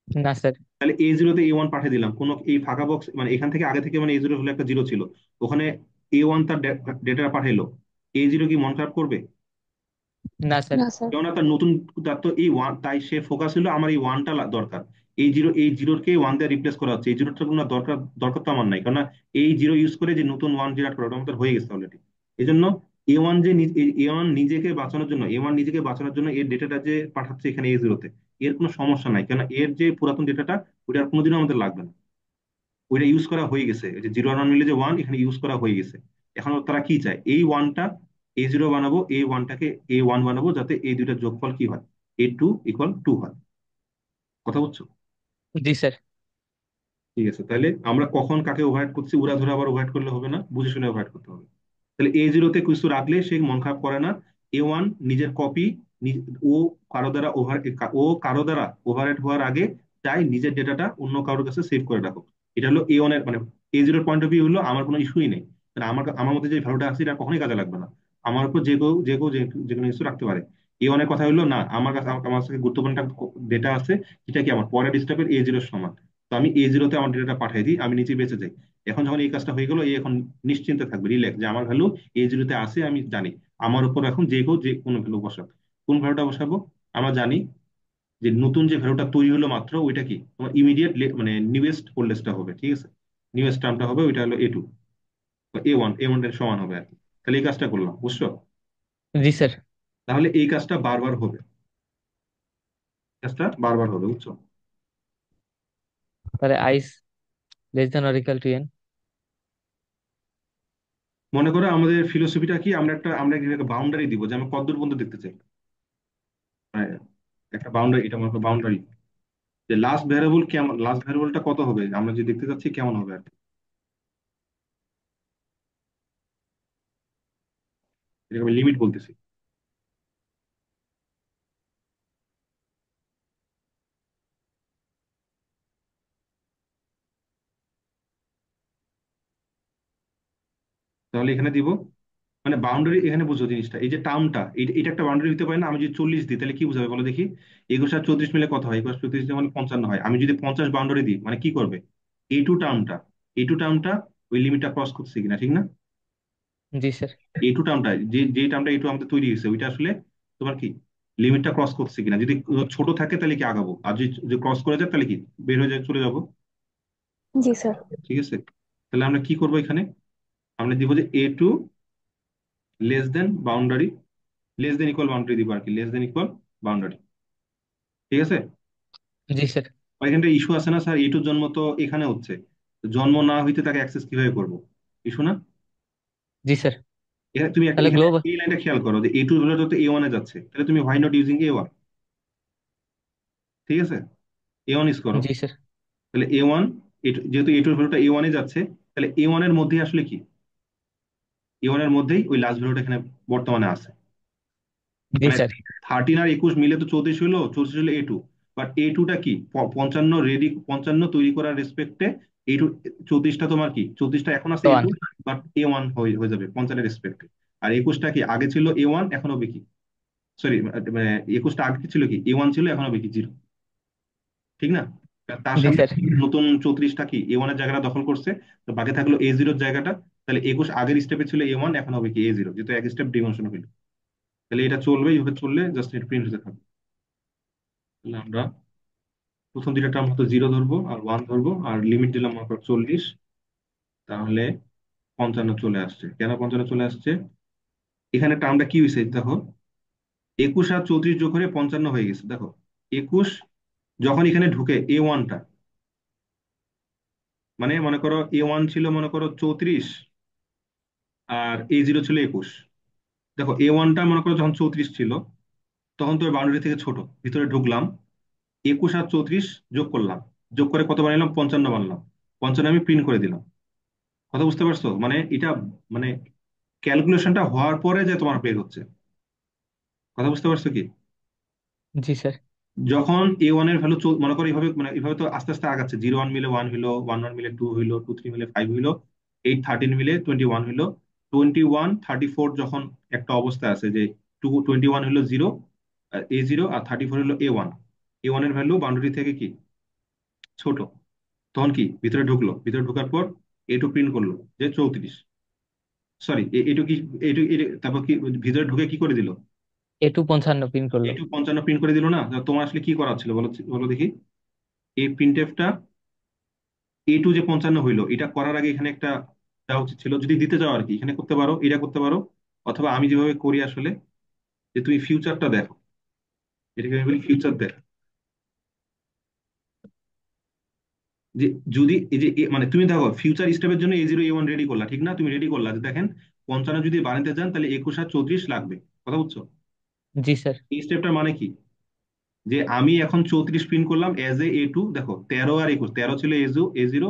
না স্যার। তাহলে এ জিরোতে এ ওয়ান পাঠিয়ে দিলাম, কোনো এই ফাঁকা বক্স মানে এখান থেকে আগে থেকে মানে এ জিরো হলে একটা জিরো ছিল, ওখানে এ ওয়ান তার ডেটা পাঠাইলো, এ জিরো কি মন খারাপ করবে? না স্যার। না স্যার। কেননা তার নতুন, তার তো এই ওয়ান, তাই সে ফোকাস হলো আমার এই ওয়ানটা দরকার, এই জিরোকে ওয়ান দিয়ে রিপ্লেস করা হচ্ছে, এই জিরোটার কোনো দরকার দরকার তো আমার নাই, কারণ এই জিরো ইউজ করে যে নতুন ওয়ান জেনারেট করা ওটা আমাদের হয়ে গেছে অলরেডি। এই জন্য এ ওয়ান নিজেকে বাঁচানোর জন্য, এ ওয়ান নিজেকে বাঁচানোর জন্য এর ডেটাটা যে পাঠাচ্ছে এখানে এ জিরোতে, এর কোনো সমস্যা নাই, কেন এর যে পুরাতন ডেটাটা ওটা আর কোনোদিনও আমাদের লাগবে না। ওইটা ইউজ করা হয়ে গেছে, এই যে জিরো আর ওয়ান মিলে যে ওয়ান এখানে ইউজ করা হয়ে গেছে। এখন তারা কি চায়, এই ওয়ানটা এ জিরো বানাবো, এই ওয়ানটাকে এ ওয়ান বানাবো, যাতে এই দুইটার যোগফল কি হয়, এ টু ইকুয়াল টু হয়। কথা বুঝছো? জি স্যার। ঠিক আছে, তাহলে আমরা কখন কাকে ওভারহেড করছি ওরা ধরে আবার ওভারহেড করলে হবে না, বুঝে শুনে ওভারহেড করতে হবে। তাহলে এ জিরোতে কিছু রাখলে সে মন খারাপ করে না। এ ওয়ান নিজের কপি, ও কারো দ্বারা ওভারহেড হওয়ার আগে চাই নিজের ডেটাটা অন্য কারোর কাছে সেভ করে রাখো। এটা হলো এ ওয়ানের মানে এ জিরোর পয়েন্ট অফ ভিউ হলো আমার কোনো ইস্যুই নেই, মানে আমার মধ্যে যে ভ্যালুটা আছে এটা কখনোই কাজে লাগবে না, আমার উপর যে কোনো কিছু রাখতে পারে। এ ওয়ানের কথা হলো না, আমার কাছে গুরুত্বপূর্ণ ডেটা আছে যেটা কি আমার পরের স্টেপের এ জিরোর সমান, তো আমি এ জিরোতে আমার ডেটাটা পাঠিয়ে দিই, আমি নিচে বেঁচে যাই। এখন যখন এই কাজটা হয়ে গেল, এই এখন নিশ্চিন্তে থাকবে, রিল্যাক্স, যে আমার ভ্যালু এ জিরোতে আছে, আমি জানি আমার উপর এখন যে কোনো ভ্যালু বসাবে। কোন ভ্যালুটা বসাবো? আমরা জানি যে নতুন যে ভ্যালুটা তৈরি হলো মাত্র ওইটা কি তোমার ইমিডিয়েট মানে নিউয়েস্ট ওল্ডেস্টটা হবে, ঠিক আছে? নিউয়েস্ট টার্মটা হবে ওইটা হলো এ টু, এ ওয়ান এর সমান হবে আর কি। তাহলে এই কাজটা করলাম, বুঝছো? জি স্যার। তাহলে এই কাজটা বারবার হবে, কাজটা বারবার হবে, বুঝছো? তাহলে I's less than or equal to N. মনে করো আমাদের ফিলোসফিটা কি, আমরা একটা বাউন্ডারি দিব যে আমরা কতদূর পর্যন্ত দেখতে চাই, মানে একটা বাউন্ডারি, এটা মনে করো বাউন্ডারি, যে লাস্ট ভ্যারিয়েবলটা কত হবে আমরা যে দেখতে চাচ্ছি কেমন হবে আর কি, এটাকে আমি লিমিট বলতেছি। তাহলে এখানে দিব, মানে বাউন্ডারি এখানে বুঝো জিনিসটা, এই যে টার্মটা এটা একটা বাউন্ডারি হতে পারে না? আমি যদি 40 দিই তাহলে কি বোঝাবে বলো দেখি? 21 আর 34 মিলে কত হয়? 21 আর 34 মানে 55 হয়। আমি যদি 50 বাউন্ডারি দিই মানে কি করবে? এই টু টার্মটা এই টু টার্মটা ওই লিমিটটা ক্রস করছে কিনা, ঠিক না? জি স্যার। এই টু টার্মটা যে টার্মটা এই টু আমাদের তৈরি হয়েছে ওইটা আসলে তোমার কি লিমিটটা ক্রস করছে কিনা, যদি ছোট থাকে তাহলে কি আগাবো, আর যদি ক্রস করে যায় তাহলে কি বের হয়ে যায়, চলে যাবো। জি স্যার। ঠিক আছে, তাহলে আমরা কি করবো এখানে? আমরা দিব যে A two less than boundary, less than equal boundary দিব আর কি, লেস দেন ইকুয়াল বাউন্ডারি। ঠিক আছে? জি স্যার। আর এখানটা ইস্যু আছে না স্যার, এ টুর জন্ম তো এখানে হচ্ছে, তো জন্ম না হইতে তাকে অ্যাক্সেস কিভাবে করবো? ইস্যু না? জি স্যার। তুমি তাহলে এখানে গ্লোবাল। এই লাইনটা খেয়াল করো যে এ টু ভ্যালু তো এ ওয়ানে যাচ্ছে, তাহলে তুমি why not using a one? ঠিক আছে, এ ওয়ান ইউজ করো। জি স্যার। তাহলে এ ওয়ান, যেহেতু এ টুর ভ্যালুটা এ ওয়ানে যাচ্ছে, তাহলে এ ওয়ান এর মধ্যে আসলে কি, এ ওয়ান এর মধ্যেই ওই লাস্ট ভ্যালুটা এখানে বর্তমানে আছে। জি মানে স্যার। 13 আর 21 মিলে তো 34 হলো এ টু, বাট এ টুটা কি 55 তৈরি করার রেসপেক্টে এ টু 34টা তোমার কি 34টা এখন আছে A one. Two, but A one হয়ে যাবে 55 রেসপেক্টে। আর 21টা কি আগে ছিল এ ওয়ান, এখন হবে কি, সরি মানে 21টা আগে কি ছিল, কি এ ওয়ান ছিল, এখন হবে কি জিরো, ঠিক না? তার জি সাথে স্যার। নতুন 34টা কি এ ওয়ানের জায়গাটা দখল করছে, তো বাকি থাকলো এ জিরোর জায়গাটা। তাহলে 21 আগের স্টেপে ছিল এ ওয়ান, এখন হবে কি এ জিরো, যেহেতু এক স্টেপ ডিমোশন হইলো। তাহলে এটা চলবে, এইভাবে চললে জাস্ট এটা প্রিন্ট হতে থাকবে। তাহলে আমরা প্রথম দুইটা টার্ম হয়তো জিরো ধরবো আর ওয়ান ধরবো, আর লিমিট দিলাম মনে করো 40, তাহলে 55 চলে আসছে। কেন 55 চলে আসছে? এখানে টার্মটা কি হয়েছে দেখো, 21 আর 34 যোগ করে 55 হয়ে গেছে, দেখো। 21 যখন এখানে ঢুকে এ ওয়ানটা, মানে মনে করো এ ওয়ান ছিল মনে করো 34, আর এ জিরো ছিল 21। দেখো এ ওয়ানটা মনে করো যখন 34 ছিল, তখন তো বাউন্ডারি থেকে ছোট, ভিতরে ঢুকলাম, 21 আর 34 যোগ করলাম, যোগ করে কত বানাইলাম? 55 বানালাম। 55 আমি প্রিন্ট করে দিলাম। কথা বুঝতে পারছো? মানে এটা মানে ক্যালকুলেশনটা হওয়ার পরে যে তোমার বের হচ্ছে। কথা বুঝতে পারছো কি? জি স্যার। যখন এ ওয়ান এর ভ্যালু মনে করো এইভাবে, মানে এইভাবে তো আস্তে আস্তে আগাচ্ছে, 0 1 মিলে 1 হইলো, 1 1 মিলে 2 হইলো, 2 3 মিলে 5 হইলো, 8 13 মিলে 21 হইলো, 21 34 যখন একটা অবস্থায় আছে যে 21 হইলো জিরো, এ জিরো, আর 34 হইলো এ ওয়ান। এ ওয়ান এর ভ্যালু বাউন্ডারি থেকে কি ছোট, তখন কি ভিতরে ঢুকলো, ভিতরে ঢোকার পর এ টু প্রিন্ট করলো যে 34, সরি এটু কি, তারপর কি ভিতরে ঢুকে কি করে দিল? এ টু 55 পিন করলো। এটু 55 প্রিন্ট করে দিল না? তা তোমার আসলে কি করা ছিল বলো, বলো দেখি। এই প্রিন্টএফটা A2 যে 55 হইলো, এটা করার আগে এখানে একটা দেওয়া উচিত ছিল, যদি দিতে চাও আর কি, এখানে করতে পারো, এটা করতে পারো। অথবা আমি যেভাবে করি আসলে, যে তুমি ফিউচারটা দেখো, এটাকে আমি বলি ফিউচার দেখ। যে যদি এই যে মানে তুমি দেখো ফিউচার স্টেপের জন্য A0 A1 রেডি করলা, ঠিক না? তুমি রেডি করলা যে দেখেন 55 যদি বানাতে যান তাহলে 21 আর 34 লাগবে। কথা বুঝছো? জি স্যার। এই স্টেপটার মানে কি? যে আমি এখন 34 প্রিন্ট করলাম এজ A2। দেখো 13 আর 21, 13 ছিল A0,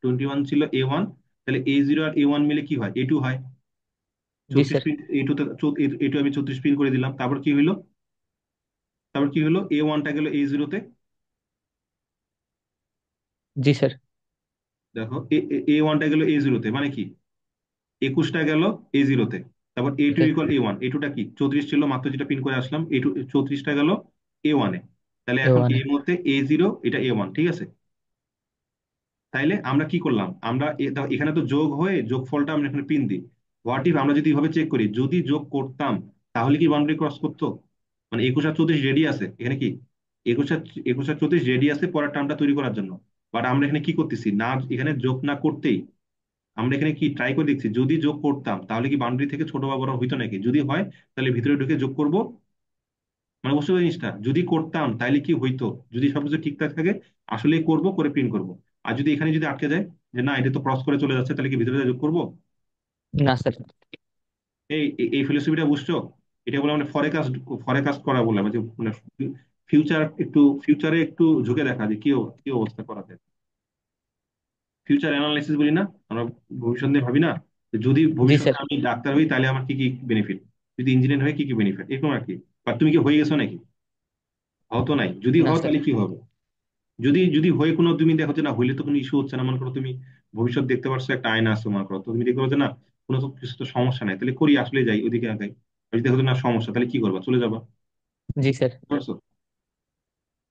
21 ছিল A1। তাহলে A0 আর A1 মিলে কি হয়? A2 হয়। জি 34 স্যার। প্রিন্ট A2 তে, A2 আমি 34 প্রিন্ট করে দিলাম। তারপর কি হইলো? তারপর কি হলো? A1টা গেল A0 তে। জি স্যার। দেখো A1টা গেল A0 তে, মানে কি? 21টা গেল A0 তে। তারপর A2 স্যার। ইকুয়াল A1, A2টা কি? 34 ছিল মাত্র, যেটা পিন করে আসলাম। A2, 34টা গেল A1 এ। তাহলে এখন A1 এ। এর মধ্যে A0, এটা A1, ঠিক আছে? তাইলে আমরা কি করলাম? আমরা দেখো এখানে তো যোগ হয়ে যোগফলটা আমরা এখানে পিন দিই। হোয়াট ইফ আমরা যদি এভাবে চেক করি, যদি যোগ করতাম তাহলে কি বাউন্ডারি ক্রস করতো? মানে 21 আর 34 রেডি আছে এখানে কি? 21 আর 34 রেডি আছে পরের টার্মটা তৈরি করার জন্য। বাট আমরা এখানে কি করতেছি না, এখানে যোগ না করতেই আমরা এখানে কি ট্রাই করে দেখছি, যদি যোগ করতাম তাহলে কি বাউন্ডারি থেকে ছোট বা বড় হইতো নাকি? যদি হয় তাহলে ভিতরে ঢুকে যোগ করব। মানে বুঝতে পারি জিনিসটা, যদি করতাম তাহলে কি হইতো? যদি সবকিছু ঠিকঠাক থাকে আসলেই করব, করে প্রিন্ট করব। আর যদি এখানে যদি আটকে যায় যে না এটা তো ক্রস করে চলে যাচ্ছে, তাহলে কি ভিতরে যা যোগ করব? না স্যার। এই ফিলোসফিটা বুঝছো? এটা বলে মানে ফরেকাস্ট, ফরেকাস্ট করা বলে মানে, যে মানে ফিউচার, একটু ফিউচারে একটু ঝুঁকে দেখা যে কি কি অবস্থা করা যায়। ফিউচার অ্যানালাইসিস বলি না আমরা, ভবিষ্যৎ নিয়ে ভাবি না, যে যদি জি ভবিষ্যতে স্যার। আমি ডাক্তার হই তাহলে আমার কি কি বেনিফিট, যদি ইঞ্জিনিয়ার হই কি কি বেনিফিট, এরকম আর কি। বা তুমি কি হয়ে গেছো নাকি? হও তো নাই, যদি না হও স্যার। তাহলে কি হবে? যদি যদি হয়ে কোনো তুমি দেখো যে না হইলে তো কোনো ইস্যু হচ্ছে না, মনে করো তুমি ভবিষ্যৎ দেখতে পারছো, একটা আয়না আছে মনে করো, তো তুমি দেখতে পাচ্ছ না কোনো তো কিছু তো সমস্যা নাই, তাহলে করি আসলে যাই ওইদিকে আগাই। আর যদি দেখো যে না সমস্যা, তাহলে কি করবা? চলে যাবা। জি স্যার। বুঝতে পারছো?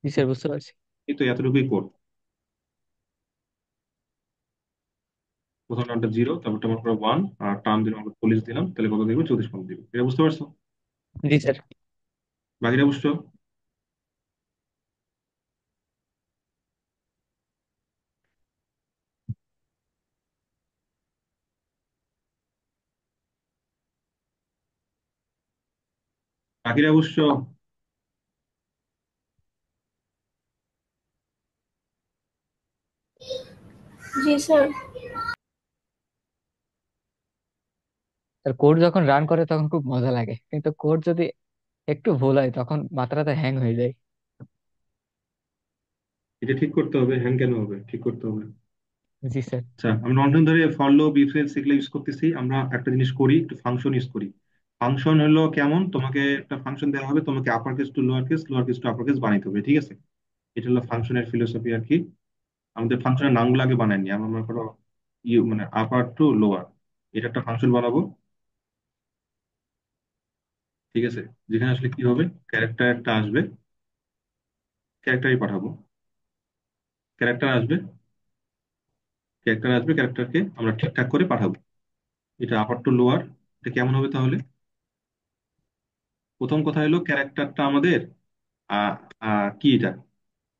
জি স্যার, বুঝতে পারছি। এই তো এতটুকুই কোড। প্রথম টার্মটা 0, তারপরটা মনে করো 1, আর টার্ম দিলাম আমরা 40 দিলাম, তাহলে কত দিবে? 34 কত দিবে। এটা বুঝতে পারছো? জি স্যার। বাকিটা বুঝছো? বাকিটা বুঝছো? जी सर। স্যার, কোড যখন রান করে তখন খুব মজা লাগে, কিন্তু কোড যদি একটু ভুল হয় তখন মাথাটা হ্যাং হয়ে যায়। এটা ঠিক করতে হবে। হ্যাং কেন হবে? ঠিক করতে হবে। জি স্যার। আচ্ছা, আমরা অনেকদিন ধরে ফর লুপ, ইফ এলস এগুলো ইউজ করতেছি। আমরা একটা জিনিস করি, একটু ফাংশন ইউজ করি। ফাংশন হলো কেমন, তোমাকে একটা ফাংশন দেওয়া হবে, তোমাকে upper case to lower case, lower case to upper case বানাইতে হবে, ঠিক আছে? এটা হলো ফাংশনের ফিলোসফি আর কি। আমাদের ফাংশনের নামগুলো আগে বানাই নি আমরা, মনে করো মানে আপার টু লোয়ার, এটা একটা ফাংশন বানাবো, ঠিক আছে? যেখানে আসলে কি হবে, ক্যারেক্টার একটা আসবে, ক্যারেক্টারই পাঠাবো, ক্যারেক্টার আসবে, ক্যারেক্টারকে আমরা ঠিকঠাক করে পাঠাবো। এটা আপার টু লোয়ার। এটা কেমন হবে তাহলে? প্রথম কথা হলো ক্যারেক্টারটা আমাদের আহ কি এটা,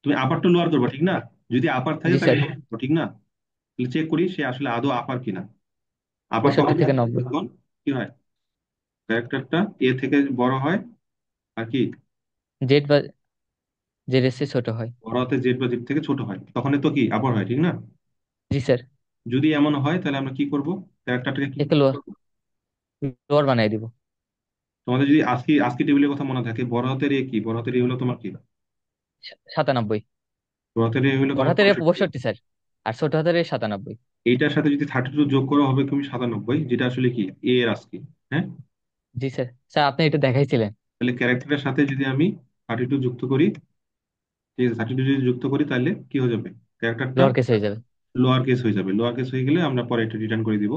তুমি আপার টু লোয়ার করবে, ঠিক না? যদি আপার থাকে জি তাহলে স্যার। lower করবো, ঠিক না? তাহলে চেক করি সে আসলে আদৌ আপার কিনা। আপার 65 থেকে 90। তখন কি হয়, ক্যারেক্টারটা এ থেকে বড় হয়, আর কি জেড বা জেড এর চেয়ে ছোট হয়। বড় হাতে জেড বা জেড থেকে ছোট হয়, তখন তো কি আপার হয়, ঠিক না? জি স্যার। যদি এমন হয় তাহলে আমরা কি করব, ক্যারেক্টারটাকে কি একে লোয়ার, করবো? লোয়ার বানিয়ে দিব। তোমাদের যদি আজকে আজকে টেবিলের কথা মনে থাকে, বড় হাতের এ কি, বড় হাতের এ হলো তোমার কি? 97। বড় হাতের এ হলো বড় তোমার হাতের 65। 62 স্যার, আর ছোট হাতের 97। এইটার সাথে যদি 32 যোগ করা হবে তুমি 97, যেটা আসলে কি এ এর আজকে। হ্যাঁ, জি স্যার। স্যার, আপনি এটা দেখাইছিলেন। তাহলে ক্যারেক্টারের সাথে যদি আমি 32 যুক্ত করি, ঠিক আছে, 32 যদি যুক্ত করি তাহলে কি হয়ে যাবে, ক্যারেক্টারটা লোয়ার কেস হয়ে যাবে। লোয়ার কেস হয়ে যাবে। লোয়ার কেস হয়ে গেলে আমরা পরে এটা রিটার্ন করে দিব।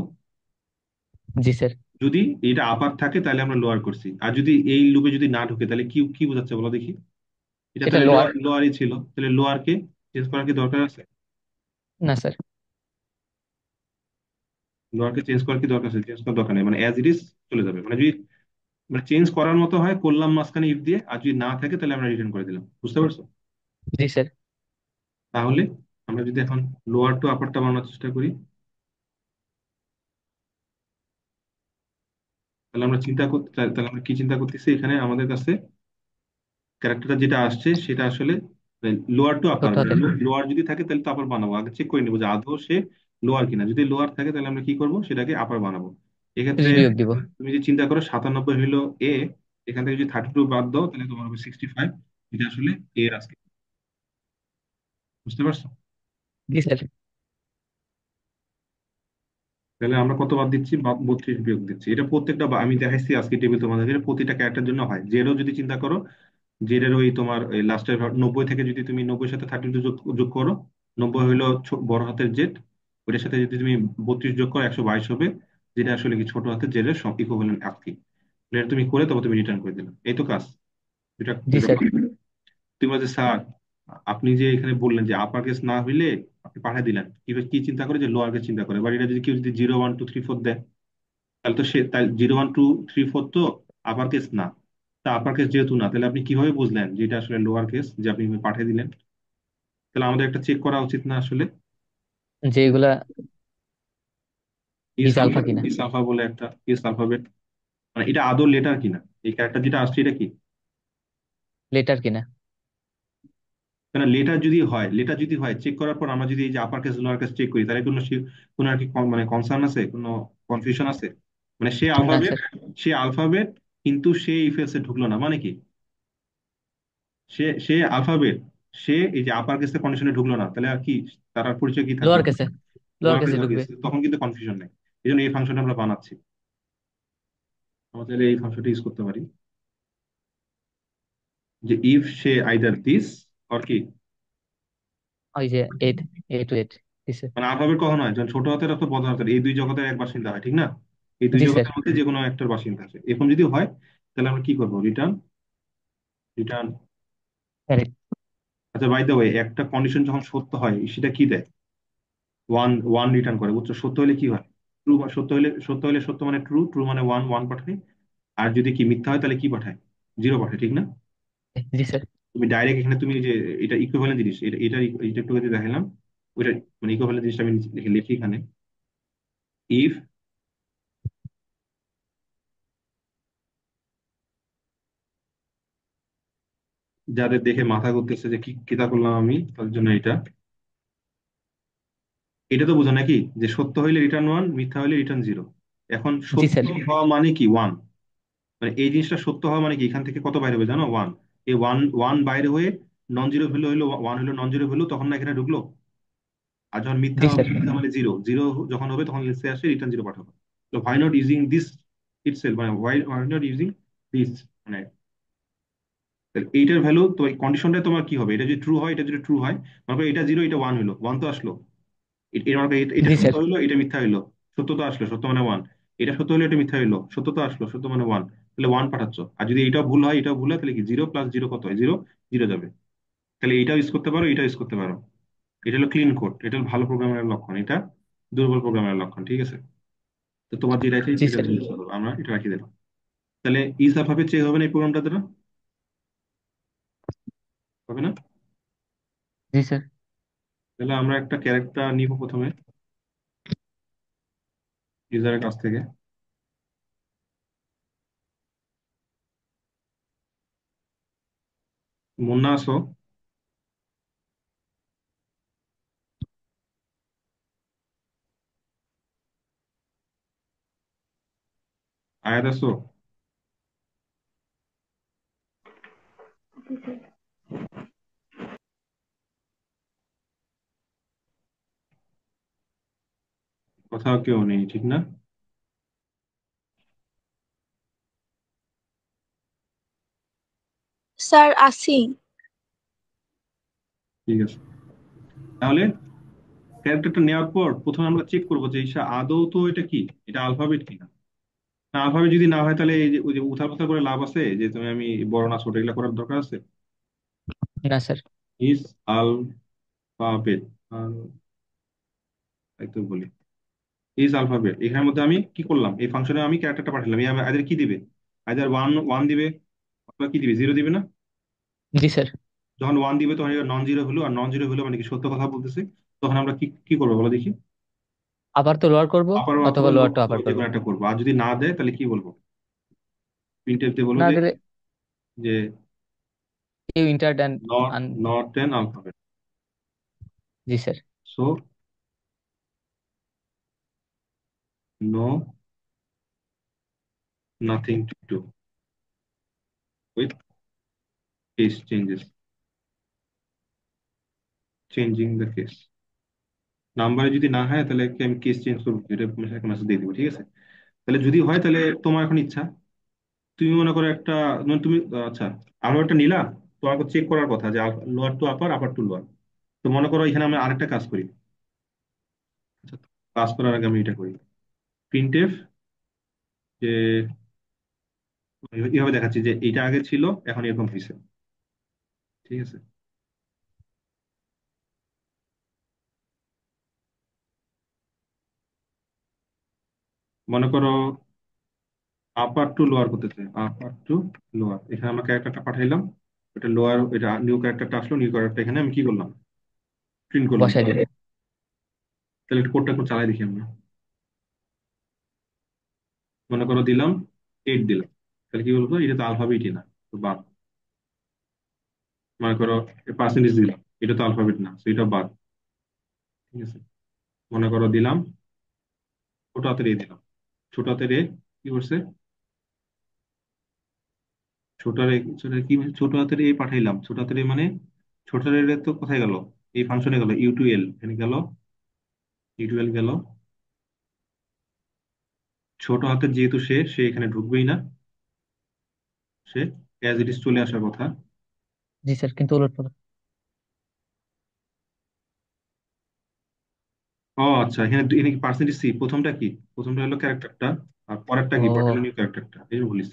জি স্যার। যদি এটা আপার থাকে তাহলে আমরা লোয়ার করছি, আর যদি এই লুপে যদি না ঢুকে তাহলে কি কি বোঝাচ্ছে বলো দেখি? এটা এটা তাহলে লোয়ার। লোয়ার, লোয়ারই ছিল, তাহলে লোয়ার কে চেঞ্জ করার কি দরকার আছে? না স্যার। লোয়ার কে চেঞ্জ করার কি দরকার আছে? চেঞ্জ করার দরকার নেই, মানে অ্যাজ ইট ইজ চলে যাবে। মানে যদি মানে চেঞ্জ করার মতো হয় করলাম মাঝখানে ইফ দিয়ে, আর যদি না থাকে তাহলে আমরা রিটার্ন করে দিলাম। বুঝতে পারছো? জি স্যার। তাহলে আমরা যদি এখন লোয়ার টু আপারটা বানানোর চেষ্টা করি, তাহলে আমরা চিন্তা করতে, তাহলে আমরা কি চিন্তা করতেছি, এখানে আমাদের কাছে ক্যারেক্টারটা যেটা আসছে সেটা আসলে লোয়ার টু আপার, ছোট মানে হাতের। লোয়ার যদি থাকে তাহলে তো আপার বানাবো, আগে চেক করে নেবো যে আদৌ সে লোয়ার কিনা। যদি লোয়ার থাকে তাহলে আমরা কি করব, সেটাকে আপার বানাবো। এক্ষেত্রে 3 বিয়োগ দিব। তুমি যে চিন্তা করো 97 হইলো এ, এখান থেকে যদি 32 বাদ দাও তাহলে তোমার হবে 65, এটা আসলে এ এর আজকে। বুঝতে পারছো? জি স্যার। তাহলে আমরা কত বাদ দিচ্ছি, 32 বিয়োগ দিচ্ছি। এটা প্রত্যেকটা আমি দেখাইছি আজকে টেবিল তোমাদের, এটা প্রতিটা ক্যারেক্টার জন্য হয়। জেরো যদি চিন্তা করো, জেডের ওই তোমার লাস্টের 90 থেকে যদি তুমি 90 সাথে 32 যোগ যোগ করো, 90 হইলো বড় হাতের জেড, ওইটার সাথে যদি তুমি 32 যোগ করো 122 হবে, যেটা আসলে কি ছোট হাতের জেডের সব ইকুইভ্যালেন্ট আর কি। এটা তুমি করে তবে তুমি রিটার্ন করে দিলে, এই তো কাজ। এটা জি এটা স্যার। তুমি বলছে স্যার, আপনি যে এখানে বললেন যে আপার কেস না হইলে আপনি পাঠিয়ে দিলেন, কি কি চিন্তা করে যে লোয়ার কেস চিন্তা করে, বাট এটা যদি কেউ যদি 0 1 2 3 4 দেয়, তাহলে তো সে তাই 0 1 2 3 4 তো আপার কেস না। তা আপার কেস যেহেতু না, তাহলে আপনি কিভাবে বুঝলেন যে এটা আসলে লোয়ার কেস, যে আপনি পাঠিয়ে দিলেন? তাহলে আমাদের একটা চেক করা উচিত না আসলে? যে এগুলা ইস ইজ আলফা, আলফা কিনা। ইস আলফা বলে একটা, ইস আলফাবেট, মানে এটা আদৌ লেটার কিনা, এই ক্যারেক্টার যেটা আসছে এটা কি। লেটার কিনা। কেন লেটার যদি হয়, লেটার যদি হয় চেক করার পর আমরা যদি এই যে upper case lower case check করি, তাহলে কোনো কোনো আর কি মানে কনসার্ন আছে, কোনো কনফিউশন আছে? মানে সে না আলফাবেট, স্যার। সে আলফাবেট কিন্তু সে ইফেলসে ঢুকলো না, মানে কি? সে সে আলফাবেট, সে এই যে আপার কেসের কন্ডিশনে ঢুকলো না, তাহলে আর কি তার আর পরিচয় কি থাকলো? লোয়ার কেসে। লোয়ার লোয়ার কেসে কেসে ঢুকবে। গেছে, তখন কিন্তু কনফিউশন নেই। এই জন্য এই ফাংশনটা আমরা বানাচ্ছি। আমরা চাইলে এই ফাংশনটা ইউজ করতে পারি, যে if say either this or কি, ওই যে 8, A to 8। G sir. মানে আলফাবেট কখন হয়, যখন ছোট হাতের অথবা বড় হাতের এই দুই জগতের এক বাসিন্দা হয়, ঠিক না? এই দুই জি স্যার। জগতের মধ্যে যে কোনো একটার বাসিন্দা আছে, এখন যদি হয় তাহলে আমরা কি করবো, রিটার্ন, রিটার্ন। Correct। আচ্ছা বাই দ্য ওয়ে, একটা কন্ডিশন যখন সত্য হয় সেটা কি দেয়? ওয়ান, ওয়ান রিটার্ন করে, বুঝছো? সত্য হলে কি হয়, ট্রু, সত্য হলে, সত্য হলে সত্য মানে ট্রু, ট্রু মানে ওয়ান, ওয়ান পাঠায়। আর যদি কি মিথ্যা হয় তাহলে কি পাঠায়, জিরো পাঠায়, ঠিক না? জি স্যার। তুমি ডাইরেক্ট এখানে তুমি যে এটা ইকুইভ্যালেন্ট জিনিস, এটা একটু আগে দেখালাম, ওইটা মানে ইকুইভ্যালেন্ট জিনিসটা আমি লিখে লিখি এখানে। ইফ, যাদের দেখে মাথা ঘুরতেছে যে কি কিতা করলাম আমি, তার জন্য এটা, এটা তো বোঝো নাকি যে সত্য হইলে রিটার্ন ওয়ান, মিথ্যা হইলে রিটার্ন জিরো। এখন জি সত্য স্যার। হওয়া মানে কি, ওয়ান। মানে এই জিনিসটা সত্য হওয়া মানে কি, এখান থেকে কত বাইরে হবে জানো, ওয়ান। এই ওয়ান, ওয়ান বাইরে হয়ে নন জিরো ভ্যালু হইলো, ওয়ান হইলো নন জিরো ভ্যালু, তখন না এখানে ঢুকলো। আর যখন মিথ্যা জি হবে, স্যার। মিথ্যা মানে জিরো, জিরো যখন হবে তখন লিস্টে আসে রিটার্ন জিরো পাঠাবো। তো why not using this itself, মানে হোয়াই নট ইউজিং দিস, মানে তাহলে এইটার ভ্যালু তো এই কন্ডিশনটা তোমার কি হবে, এটা যদি ট্রু হয়, এটা যদি ট্রু হয়, মনে করো এটা জিরো এটা ওয়ান হলো, ওয়ান তো আসলো। এর মানে এটা জি সত্য স্যার। হইলো, এটা মিথ্যা হইলো, সত্য তো আসলো, সত্য মানে ওয়ান। এটা সত্য হইলো, এটা মিথ্যা হইলো, সত্য তো আসলো, সত্য মানে ওয়ান, তাহলে ওয়ান পাঠাচ্ছ। আর যদি এটাও ভুল হয়, এটাও ভুল হয়, তাহলে কি জিরো প্লাস জিরো কত হয়, জিরো, জিরো যাবে। তাহলে এটাও ইউজ করতে পারো, এটাও ইউজ করতে পারো। এটা হলো ক্লিন কোড, এটা হলো ভালো প্রোগ্রামের লক্ষণ, এটা দুর্বল প্রোগ্রামের লক্ষণ, ঠিক আছে? তো তোমার যেটা আছে জি এটা স্যার। দিয়ে ইউজ করবো, আমরা এটা রাখি দিলাম। তাহলে ইজ ভাবে চেক হবে না এই প্রোগ্রামটা দ্বারা, হবে না? জি স্যার। তাহলে আমরা একটা ক্যারেক্টার নিব প্রথমে ইউজারের কাছ থেকে। মুন্না আসো, আয়াত আসো, কোথাও কেউ নেই, ঠিক না? স্যার আসি। ঠিক আছে, তাহলে ক্যারেক্টারটা নেওয়ার পর প্রথমে আমরা চেক করবো যে ঈশা আদৌ তো এটা কি, এটা আলফাবেট কিনা। না আলফাবেট যদি না হয় তাহলে এই যে ওই যে উথাল পাথাল করে লাভ আছে, যে তুমি আমি বড় না ছোট এগুলা করার দরকার আছে? না স্যার। ইস আলফাবেট, তাই তো বলি, ইজ আলফাবেট, এখানের মধ্যে আমি কি করলাম, এই ফাংশনে আমি ক্যারেক্টারটা পাঠালাম, এই আইদার কি দিবে, আইদার ওয়ান ওয়ান দিবে, অথবা কি দিবে, জিরো দিবে না? জি স্যার। যখন ওয়ান দিবে তখন নন জিরো হলো, আর নন জিরো হলো মানে কি সত্য কথা বলতেছে। তখন আমরা কি কি করবো বলো দেখি? আপার টু লোয়ার করব, আপার অথবা অথবা লোয়ার টু আপার অথবা যে করব। কোনো একটা করবো। আর যদি না দেয় তাহলে কি বলবো? প্রিন্টএফ দিয়ে বলবো না যে দিলে যে you enter and not an. Not an alphabet, জি sir. So no nothing to do with case changes, changing the case. নাম্বারে যদি না হয় তাহলে কি আমি কেস চেঞ্জ করবো, এটা একটা মেসেজ দিয়ে দিবো, ঠিক আছে? তাহলে যদি হয় তাহলে তোমার এখন ইচ্ছা, তুমি মনে করো একটা, মানে তুমি আচ্ছা, আমরা একটা নিলাম, তোমাকে চেক করার কথা যে লোয়ার টু আপার, আপার টু লোয়ার। তো মনে করো এখানে আমরা আরেকটা কাজ করি। আচ্ছা, কাজ করার আগে আমি এটা করি, প্রিন্টএফ যে এইভাবে দেখাচ্ছি যে এটা আগে ছিল, এখন এরকম হয়েছে, ঠিক আছে? মনে করো আপার টু লোয়ার করতেছে, আপার টু লোয়ার, এখানে আমরা ক্যারেক্টারটা পাঠাইলাম, এটা লোয়ার, এটা নিউ ক্যারেক্টারটা আসলো, নিউ ক্যারেক্টার এখানে আমি কি করলাম, প্রিন্ট করলাম। বসাই দিন। তাহলে কোডটা কোড চালাই দেখি আমরা। মনে করো দিলাম 8 দিলাম, তাহলে কি বলবো, এটা তো আলফাবেটই না, তো বাদ। মনে করো পার্সেন্টেজ দিলাম, এটা তো আলফাবেট না, তো এটা বাদ, ঠিক আছে? মনে করো দিলাম ছোট হাতের এ দিলাম, ছোট হাতের এ কি করছে, ছোট হাতের এ পাঠাইলাম, ছোট হাতের এ মানে ছোট হাতের এ তো কোথায় গেল, এই ফাংশনে গেল, ইউ2এল এখানে গেল, ইউ2এল গেল, ছোট হাতের যেহেতু সে সে এখানে ঢুকবেই না, সে অ্যাজ ইট ইজ চলে আসার কথা। জি স্যার, কিন্তু ওলট পালট। ও আচ্ছা, এখানে এখানে কি পার্সেন্টেজ সি, প্রথমটা কি, প্রথমটা হলো ক্যারেক্টারটা, আর পরেরটা কি পাঠালো, ও। নিউ ক্যারেক্টারটা, এই যে বলিস।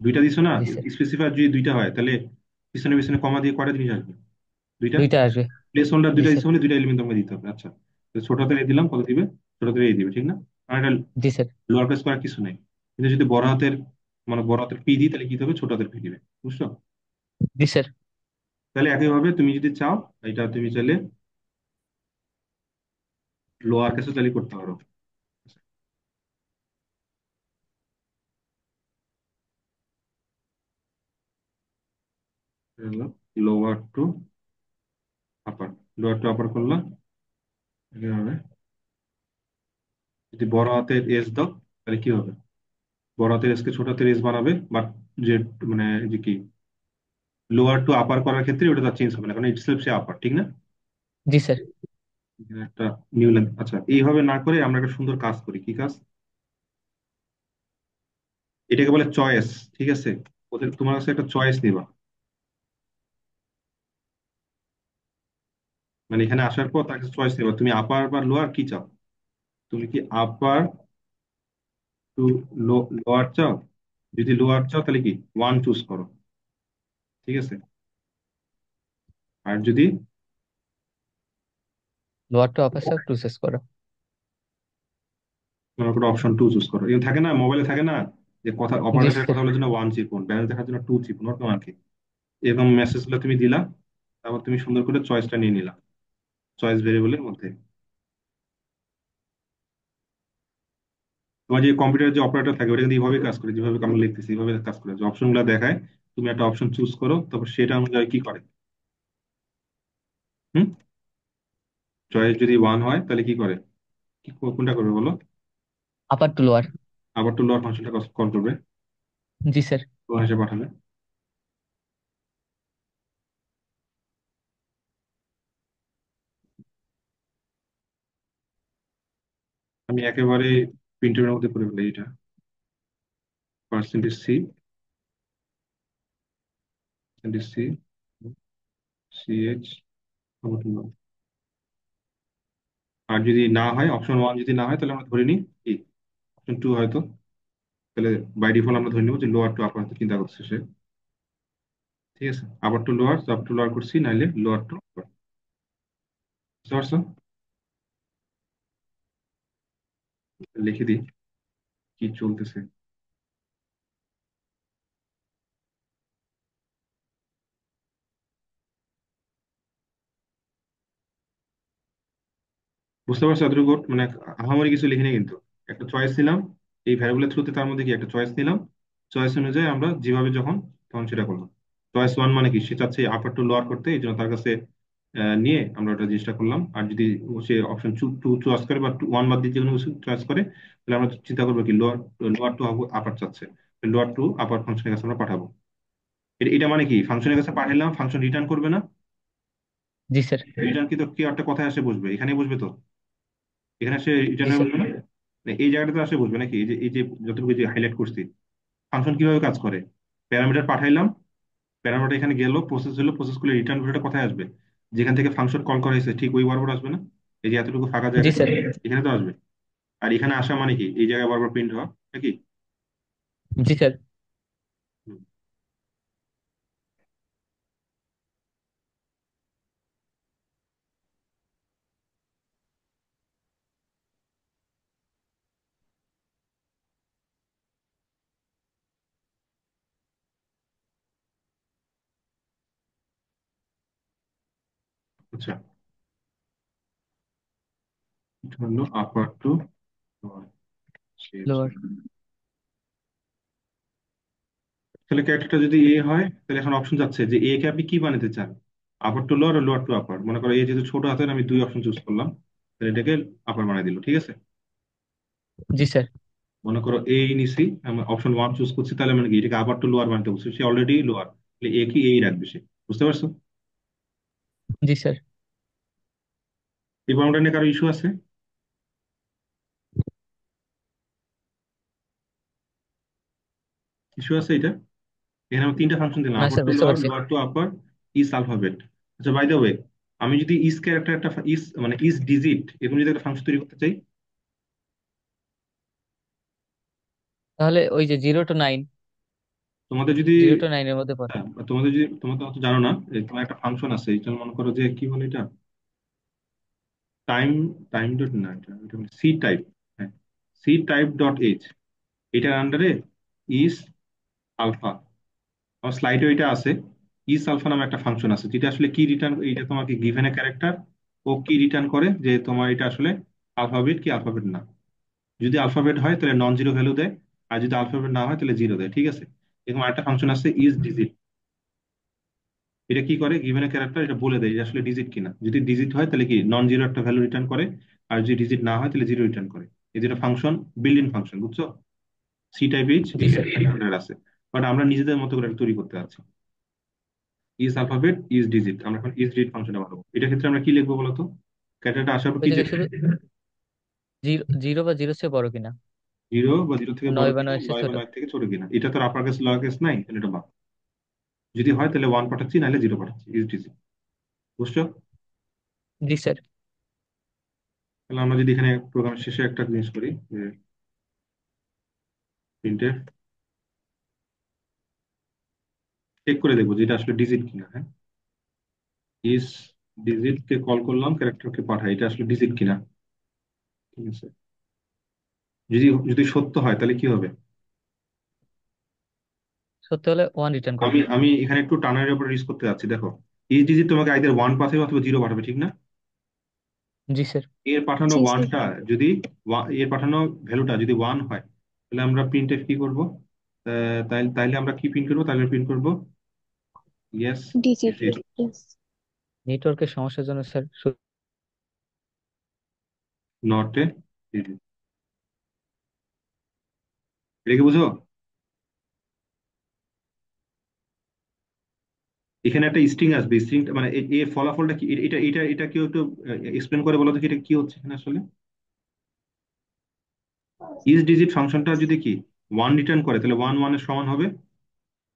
দুইটা দিছো না, জি স্যার। স্পেসিফায়ার যদি দুইটা হয় তাহলে পিছনে পিছনে কমা দিয়ে কয়টা জিনিস আসবে? দুইটা। দুইটা আসবে। প্লেস হোল্ডার জি দুইটা স্যার। দিচ্ছে মানে দুইটা এলিমেন্ট তোমাকে দিতে হবে। আচ্ছা, তো ছোট হাতের এ দিলাম, কত দিবে? ছোট হাতের এ দিবে, ঠিক না? আর এটা জি স্যার। লোয়ার কেস করার কিছু নেই। কিন্তু যদি বড় হাতের, মানে বড় হাতের পি দিই তাহলে কি হবে, ছোট হাতের পি দিবে, বুঝছো? জি স্যার। তাহলে একইভাবে তুমি যদি চাও, এটা তুমি চাইলে লোয়ার কেসও চাইলে করতে পারো। লোয়ার টু আপার, লোয়ার টু আপার করলাম একইভাবে। যদি বড় হাতের এস দাও তাহলে কি হবে, বড় হাতের এস কে ছোট হাতের এস বানাবে, বাট যে মানে যে কি লোয়ার টু আপার করার ক্ষেত্রে ওটা তার চেঞ্জ হবে না, কারণ ইটসেলফ সে আপার, ঠিক না? জি স্যার। এখানে একটা নিউ লাইন। আচ্ছা, এইভাবে না করে আমরা একটা সুন্দর কাজ করি, কি কাজ? এটাকে বলে চয়েস, ঠিক আছে? ওদের তোমার কাছে একটা চয়েস নিবা, মানে এখানে আসার পর তার কাছে চয়েস নিবা, তুমি আপার বা লোয়ার কি চাও? তুমি কি আপার টু লোয়ার চাও? যদি লোয়ার চাও তাহলে কি ওয়ান চুজ করো, ঠিক আছে? আর যদি লোয়ার টু আপার স্যার প্রসেস করো। মনে করো অপশন টু চুজ করো, এরকম থাকে না, মোবাইলে থাকে না যে কথা, জি অপারেটরের স্যার। কথা বলার জন্য ওয়ান চিপুন, ব্যালেন্স দেখার জন্য টু চিপুন, ওরকম আর কি। এরকম মেসেজ গুলো তুমি দিলা, তারপর তুমি সুন্দর করে চয়েসটা নিয়ে নিলা চয়েস ভেরিয়েবলের মধ্যে। তোমার যে কম্পিউটার যে অপারেটর থাকে ওটা কিন্তু এইভাবে কাজ করে, যেভাবে আমরা লিখতেছি এইভাবে কাজ করে, যে অপশন গুলো দেখায়, তুমি একটা অপশন চুজ করো, তারপর সেটা অনুযায়ী কি করে, হুম? চয়েস যদি ওয়ান হয় তাহলে কি করে, কোনটা করবে বলো? আপার টু লোয়ার। আবার তো লোয়ার ফাংশনটা কল করবে, জি স্যার। লোয়ার হিসেবে পাঠাবে। আমি একেবারে প্রিন্টের মধ্যে করে ফেলি এটা, percentage C, percentage C, CH. আর যদি না হয়, অপশন ওয়ান যদি না হয় তাহলে আমরা ধরে নিই কি অপশন টু হয়তো, তাহলে বাই ডিফল্ট আমরা ধরে নিবো যে লোয়ার টু আপার হয়তো চিন্তা করছে সে, ঠিক আছে? আবার to lower, up to lower করছি, নাইলে লোয়ার টু আপার। বুঝতে পারছো? লিখে দিই কি চলতেছে। বুঝতে পারছো এতটুকু মানে আহামরি কিছু লিখিনি কিন্তু। একটা চয়েস নিলাম, এই ভ্যারিয়েবলের থ্রুতে তার মধ্যে কি একটা চয়েস নিলাম, চয়েস অনুযায়ী আমরা যেভাবে যখন তখন সেটা করলাম। চয়েস ওয়ান মানে কি, সে চাচ্ছে আপার টু লোয়ার করতে, এই জন্য তার কাছে নিয়ে আমরা ওটা জিনিসটা করলাম। আর যদি সে অপশন টু চয়েস করে বা ওয়ান বাদ দিয়ে যে কোনো কিছু চয়েস করে, তাহলে আমরা চিন্তা করবো কি লোয়ার, লোয়ার টু আপার চাচ্ছে, লোয়ার টু আপার ফাংশনের কাছে আমরা পাঠাবো। এটা মানে কি, ফাংশনের কাছে পাঠালাম, ফাংশন রিটার্ন করবে না? জি স্যার। রিটার্ন কি, তো কি একটা কথায় আসে বসবে, এখানে বসবে তো, এখানে সে জি রিটার্ন স্যার। বসবে না? না, এই জায়গাটাতে আসে বসবে নাকি? এই যে যতটুকু যে হাইলাইট করছি, ফাংশন কিভাবে কাজ করে, প্যারামিটার পাঠাইলাম, প্যারামিটার এখানে গেল, প্রসেস হলো, প্রসেস করলে রিটার্ন ভ্যালুটা কোথায় আসবে? যেখান থেকে ফাংশন কল করা হয়েছে ঠিক ওই বরাবর আসবে না? এই যে এতটুকু ফাঁকা জি জায়গা, স্যার। এখানে তো আসবে। আর এখানে আসা মানে কি, এই জায়গায় বারবার প্রিন্ট হওয়া নাকি? জি স্যার। হুম, আচ্ছা, এটা হলো আপার টু, লোয়ার। তাহলে ক্যারেক্টারটা যদি এ হয়, তাহলে এখন অপশন যাচ্ছে যে এ কে আপনি কি বানাতে চান, আপার টু লোয়ার, লোয়ার টু আপার। মনে করো এ যেহেতু ছোট হাতের, আমি দুই অপশন চুজ করলাম, তাহলে এটাকে আপার বানিয়ে দিল, ঠিক আছে। জি স্যার। মনে করো এই নিছি, আমি অপশন ওয়ান চুজ করছি, তাহলে মানে কি এটাকে আপার টু লোয়ার বানাতে বলছি, সে অলরেডি লোয়ার, তাহলে এ কি এই রাখবে সে। বুঝতে পারছো? জি স্যার। এই বানানটা নিয়ে কারো ইস্যু আছে? ইস্যু আছে এটা? এখানে আমি তিনটা ফাংশন দিলাম, না আপার স্যার, টু বুঝতে লোয়ার, পারছি। লোয়ার টু আপার, ইস আলফাবেট। আচ্ছা, বাই দ্য ওয়ে, আমি যদি ইস ক্যারেক্টার একটা ইস মানে ইস ডিজিট এরকম যদি একটা ফাংশন তৈরি করতে চাই, তাহলে ওই যে 0 to 9, তোমাদের যদি 0 to 9 এর মধ্যে পড়ে। হ্যাঁ, তোমাদের যদি, তোমরা তো অত জানো না, তোমার একটা ফাংশন আছে, এটা মনে করো যে কি বলে এটা, টাইম, টাইম ডট না, এটা সি টাইপ, হ্যাঁ, সি টাইপ ডট এইচ, এটার আন্ডারে ইস আলফা, আমার স্লাইডে এটা আছে। ইস আলফা নামে একটা ফাংশন আছে, যেটা আসলে কি রিটার্ন, এটা তোমাকে গিভেন এ ক্যারেক্টার, ও কি রিটার্ন করে যে তোমার এটা আসলে আলফাবেট কি আলফাবেট না। যদি আলফাবেট হয় তাহলে নন জিরো ভ্যালু দেয়, আর যদি আলফাবেট না হয় তাহলে জিরো দেয়, ঠিক আছে। এরকম একটা ফাংশন আছে ইজ ডিজিট, এটা কি করে, গিভেন এ ক্যারেক্টার এটা বলে দেয় যে আসলে ডিজিট কিনা, যদি ডিজিট হয় তাহলে কি নন জিরো একটা ভ্যালু রিটার্ন করে, আর যদি ডিজিট না হয় তাহলে জিরো রিটার্ন করে। এই যেটা ফাংশন, বিল্ট ইন ফাংশন, বুঝছো? সি টাইপ এইচ জি স্যার। আছে, বাট আমরা নিজেদের মতো করে একটা তৈরি করতে যাচ্ছি। ইজ আলফাবেট, ইজ ডিজিট, আমরা এখন ইজ ডিজিট ফাংশনটা বানাবো। এটার ক্ষেত্রে আমরা কি লিখবো বলতো? ক্যারেক্টারটা আসার পর ওই কি যে, জায়গায় শুধু জিরো, জিরো বা জিরো চেয়ে বড় কিনা, জিরো বা জিরো থেকে বড় নয় বা কিনা, নয় চেয়ে নয় বা ছোট। নয় থেকে ছোট কিনা, এটা তো আপার কেস লোয়ার কেস নাই, তাহলে এটা বাদ। যদি হয় তাহলে ওয়ান পাঠাচ্ছি, নাহলে জিরো পাঠাচ্ছি, ইজ ডিজিট। বুঝছো? জি স্যার। তাহলে আমরা যদি এখানে প্রোগ্রাম শেষে একটা জিনিস করি, যে প্রিন্টএফ, চেক করে দেখবো যে এটা আসলে ডিজিট কিনা, হ্যাঁ, ইজ ডিজিট কে কল করলাম, ক্যারেক্টারকে পাঠাই, এটা আসলে ডিজিট কিনা, ঠিক আছে। যদি যদি সত্য হয় তাহলে কি হবে? সত্যি হলে 1 রিটার্ন আমি করবে। আমি এখানে একটু টানার উপর রিস্ক করতে যাচ্ছি, দেখো, ইজ ডিজিট তোমাকে আইদার ওয়ান পাঠাবে অথবা জিরো পাঠাবে, ঠিক না? জি স্যার। এর পাঠানো জি স্যার। ওয়ানটা যদি এর পাঠানো ভ্যালুটা যদি ওয়ান হয়, তাহলে আমরা প্রিন্টএফ কি করব, তাইলে তাইলে আমরা কি প্রিন্ট করবো, তাহলে প্রিন্ট করবো ইয়েস ডিজিট। Digit, yes. নেটওয়ার্কের সমস্যার জন্য স্যার নট এ ডিজিট। এটা কি বুঝো? এখানে একটা স্ট্রিং আসবে, স্ট্রিং মানে এর ফলাফলটা কি, এটা এটা এটা কেউ একটু এক্সপ্লেন করে বলো তো, কি এটা কি হচ্ছে এখানে আসলে? ইজ ডিজিট ফাংশনটা যদি কি ওয়ান রিটার্ন করে, তাহলে ওয়ান ওয়ানের সমান হবে,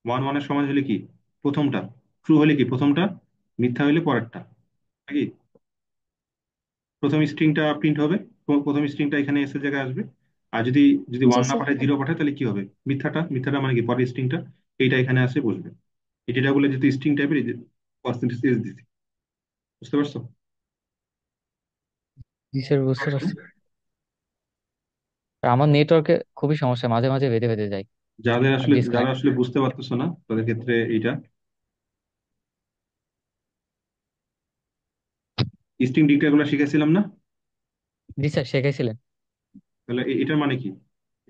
ওয়ান ওয়ানের সমান হলে কি প্রথমটা, ট্রু হলে কি প্রথমটা, মিথ্যা হলে পরেরটা, নাকি? প্রথম স্ট্রিংটা প্রিন্ট হবে, প্রথম স্ট্রিংটা এখানে এস এর জায়গায় আসবে। আর যদি যদি জি ওয়ান না স্যার। পাঠায়, জিরো পাঠায়, তাহলে কি হবে, মিথ্যাটা, মিথ্যাটা মানে কি পরের স্ট্রিংটা, এইটা এখানে আসে বসবে। এটা বলে যদি স্ট্রিং টাইপের পার্সেন্টেজ এস দিছি। বুঝতে পারছো? জি স্যার, বুঝতে পারছি। আর আমার নেটওয়ার্কে খুবই সমস্যা, মাঝে মাঝে বেঁধে বেঁধে যায় যাদের আর আসলে, যারা ডিসকানেক্ট। আসলে বুঝতে পারতেছো না, তাদের ক্ষেত্রে এইটা স্ট্রিং ডিক্লেয়ার গুলো শিখেছিলাম না, জি স্যার, শেখাইছিলেন। তাহলে এটার মানে কি?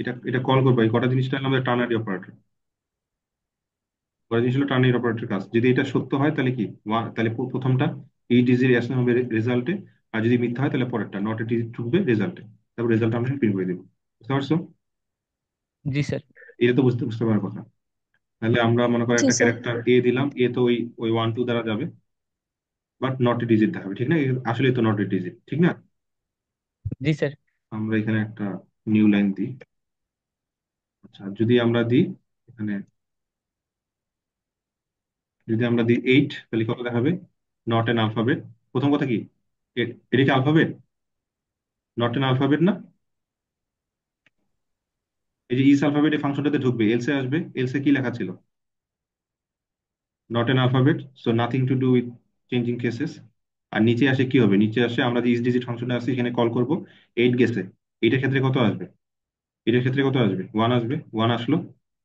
এটা এটা কল করবো, এই কটা জিনিসটা হলো আমাদের টার্নারি অপারেটর। কটা জিনিস হলো টার্নারি অপারেটর কাজ। যদি এটা সত্য হয় তাহলে কি, তাহলে প্রথমটা এই ডিজিট অ্যাসাইন হবে রেজাল্টে। আর যদি মিথ্যা হয় তাহলে পরেরটা নট এ ডিজিট ঢুকবে রেজাল্টে। তারপর রেজাল্ট আমরা প্রিন্ট করে দেবো। বুঝতে পারছো? জি স্যার। এটা তো বুঝতে বুঝতে পারার কথা। তাহলে আমরা মনে করো जी একটা सर। ক্যারেক্টার এ দিলাম, এ তো ওই ওই 1 2 দ্বারা যাবে, বাট নট এ ডিজিট দেখাবে, ঠিক না? আসলে তো নট এ ডিজিট, ঠিক না? জি স্যার। আমরা এখানে একটা নিউ লাইন দিই। আচ্ছা, যদি আমরা দিই এখানে, যদি আমরা দিই 8, তাহলে কত দেখাবে? Not an alphabet. প্রথম কথা কি, এটা কি আলফাবেট? নট এন আলফাবেট না? এই যে ইস আলফাবেট এই ফাংশনটাতে ঢুকবে, এলসে আসবে, এলসে কি লেখা ছিল? Not an alphabet, so nothing to do with changing cases. আর নিচে আসে কি হবে? নিচে আসে আমরা যে ইস ডিজিট ফাংশনটা আছে এখানে কল করব 8 গেছে। এইটার ক্ষেত্রে কত আসবে? এটার ক্ষেত্রে কত আসবে? 1 আসবে। 1 আসলো।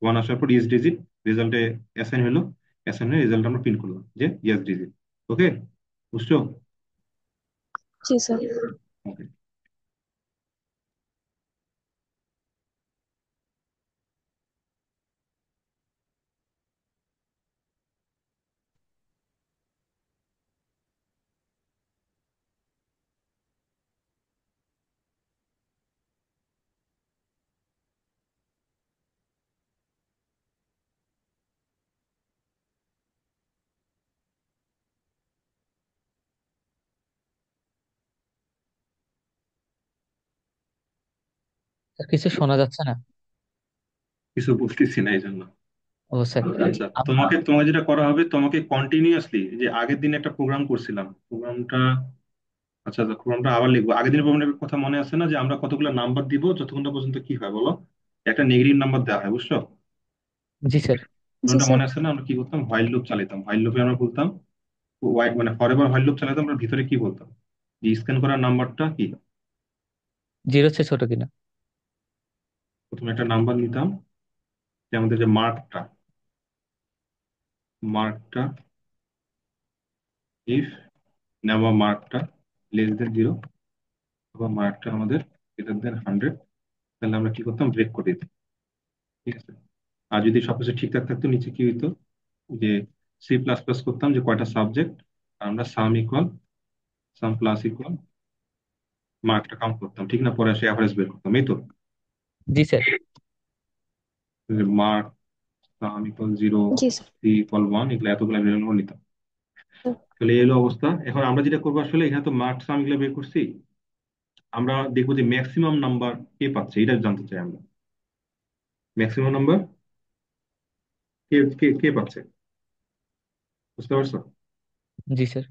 1 আসার পর ইস ডিজিট, রেজাল্টে অ্যাসাইন হলো। অ্যাসাইন হয়ে রেজাল্ট আমরা প্রিন্ট করলাম যে ইয়েস ডিজিট। ওকে, বুঝছো? जी सर। ওকে। স্যার, কিছু শোনা যাচ্ছে না। কিছু বুঝতেছি না এই জন্য। ও স্যার। আচ্ছা, আম- তোমাকে যেটা করা হবে, তোমাকে কন্টিনিউয়াসলি যে আগের দিন একটা প্রোগ্রাম করছিলাম, প্রোগ্রামটা, আচ্ছা প্রোগ্রামটা আবার লিখবো। আগের দিনের প্রোগ্রামের কথা মনে আছে না, যে আমরা কতগুলো নাম্বার দিব যতক্ষণ না পর্যন্ত কি হয় বলো, একটা নেগেটিভ নাম্বার দেওয়া হয়, বুঝছো? জি স্যার। जी প্রোগ্রামটা सर। মনে আছে না? আমরা কি করতাম, হোয়াইল লুপ চালাতাম। হোয়াইল লুপে আমরা বলতাম, মানে ফরএভার হোয়াইল লুপ চালাতাম, আমরা ভিতরে কি বলতাম, যে স্ক্যান করার নাম্বারটা কি। জিরো চেয়ে ছোট কিনা। প্রথমে একটা নাম্বার নিতাম, যে আমাদের যে মার্কটা, মার্কটা ইফ নেওয়া মার্কটা লেস দেন 0, অথবা মার্কটা আমাদের গ্রেটার দেন 100, তাহলে আমরা কি করতাম, ব্রেক করে দিতাম। ঠিক আছে? আর যদি সবকিছু ঠিকঠাক থাকতো, নিচে কি হইতো, যে সি প্লাস প্লাস করতাম, যে কয়টা সাবজেক্ট, আমরা sum equal, sum plus equal মার্কটা কাউন্ট করতাম, ঠিক না? পরে আসে অ্যাভারেজ বের করতাম, এই তো। জি স্যার। মার্ক, সাম ইকুয়াল 0, जी सर। সি ইকুয়াল 1, এগুলো এতগুলো ভেরিয়েবল নিতাম। তাহলে এই হলো অবস্থা। এখন আমরা যেটা করবো আসলে, এখানে তো মার্ক সাম এগুলো বের করছি, আমরা দেখবো যে ম্যাক্সিমাম নাম্বার কে পাচ্ছে, এটা জানতে চাই আমরা। ম্যাক্সিমাম নাম্বার কে কে কে পাচ্ছে, বুঝতে পারছো? জি স্যার।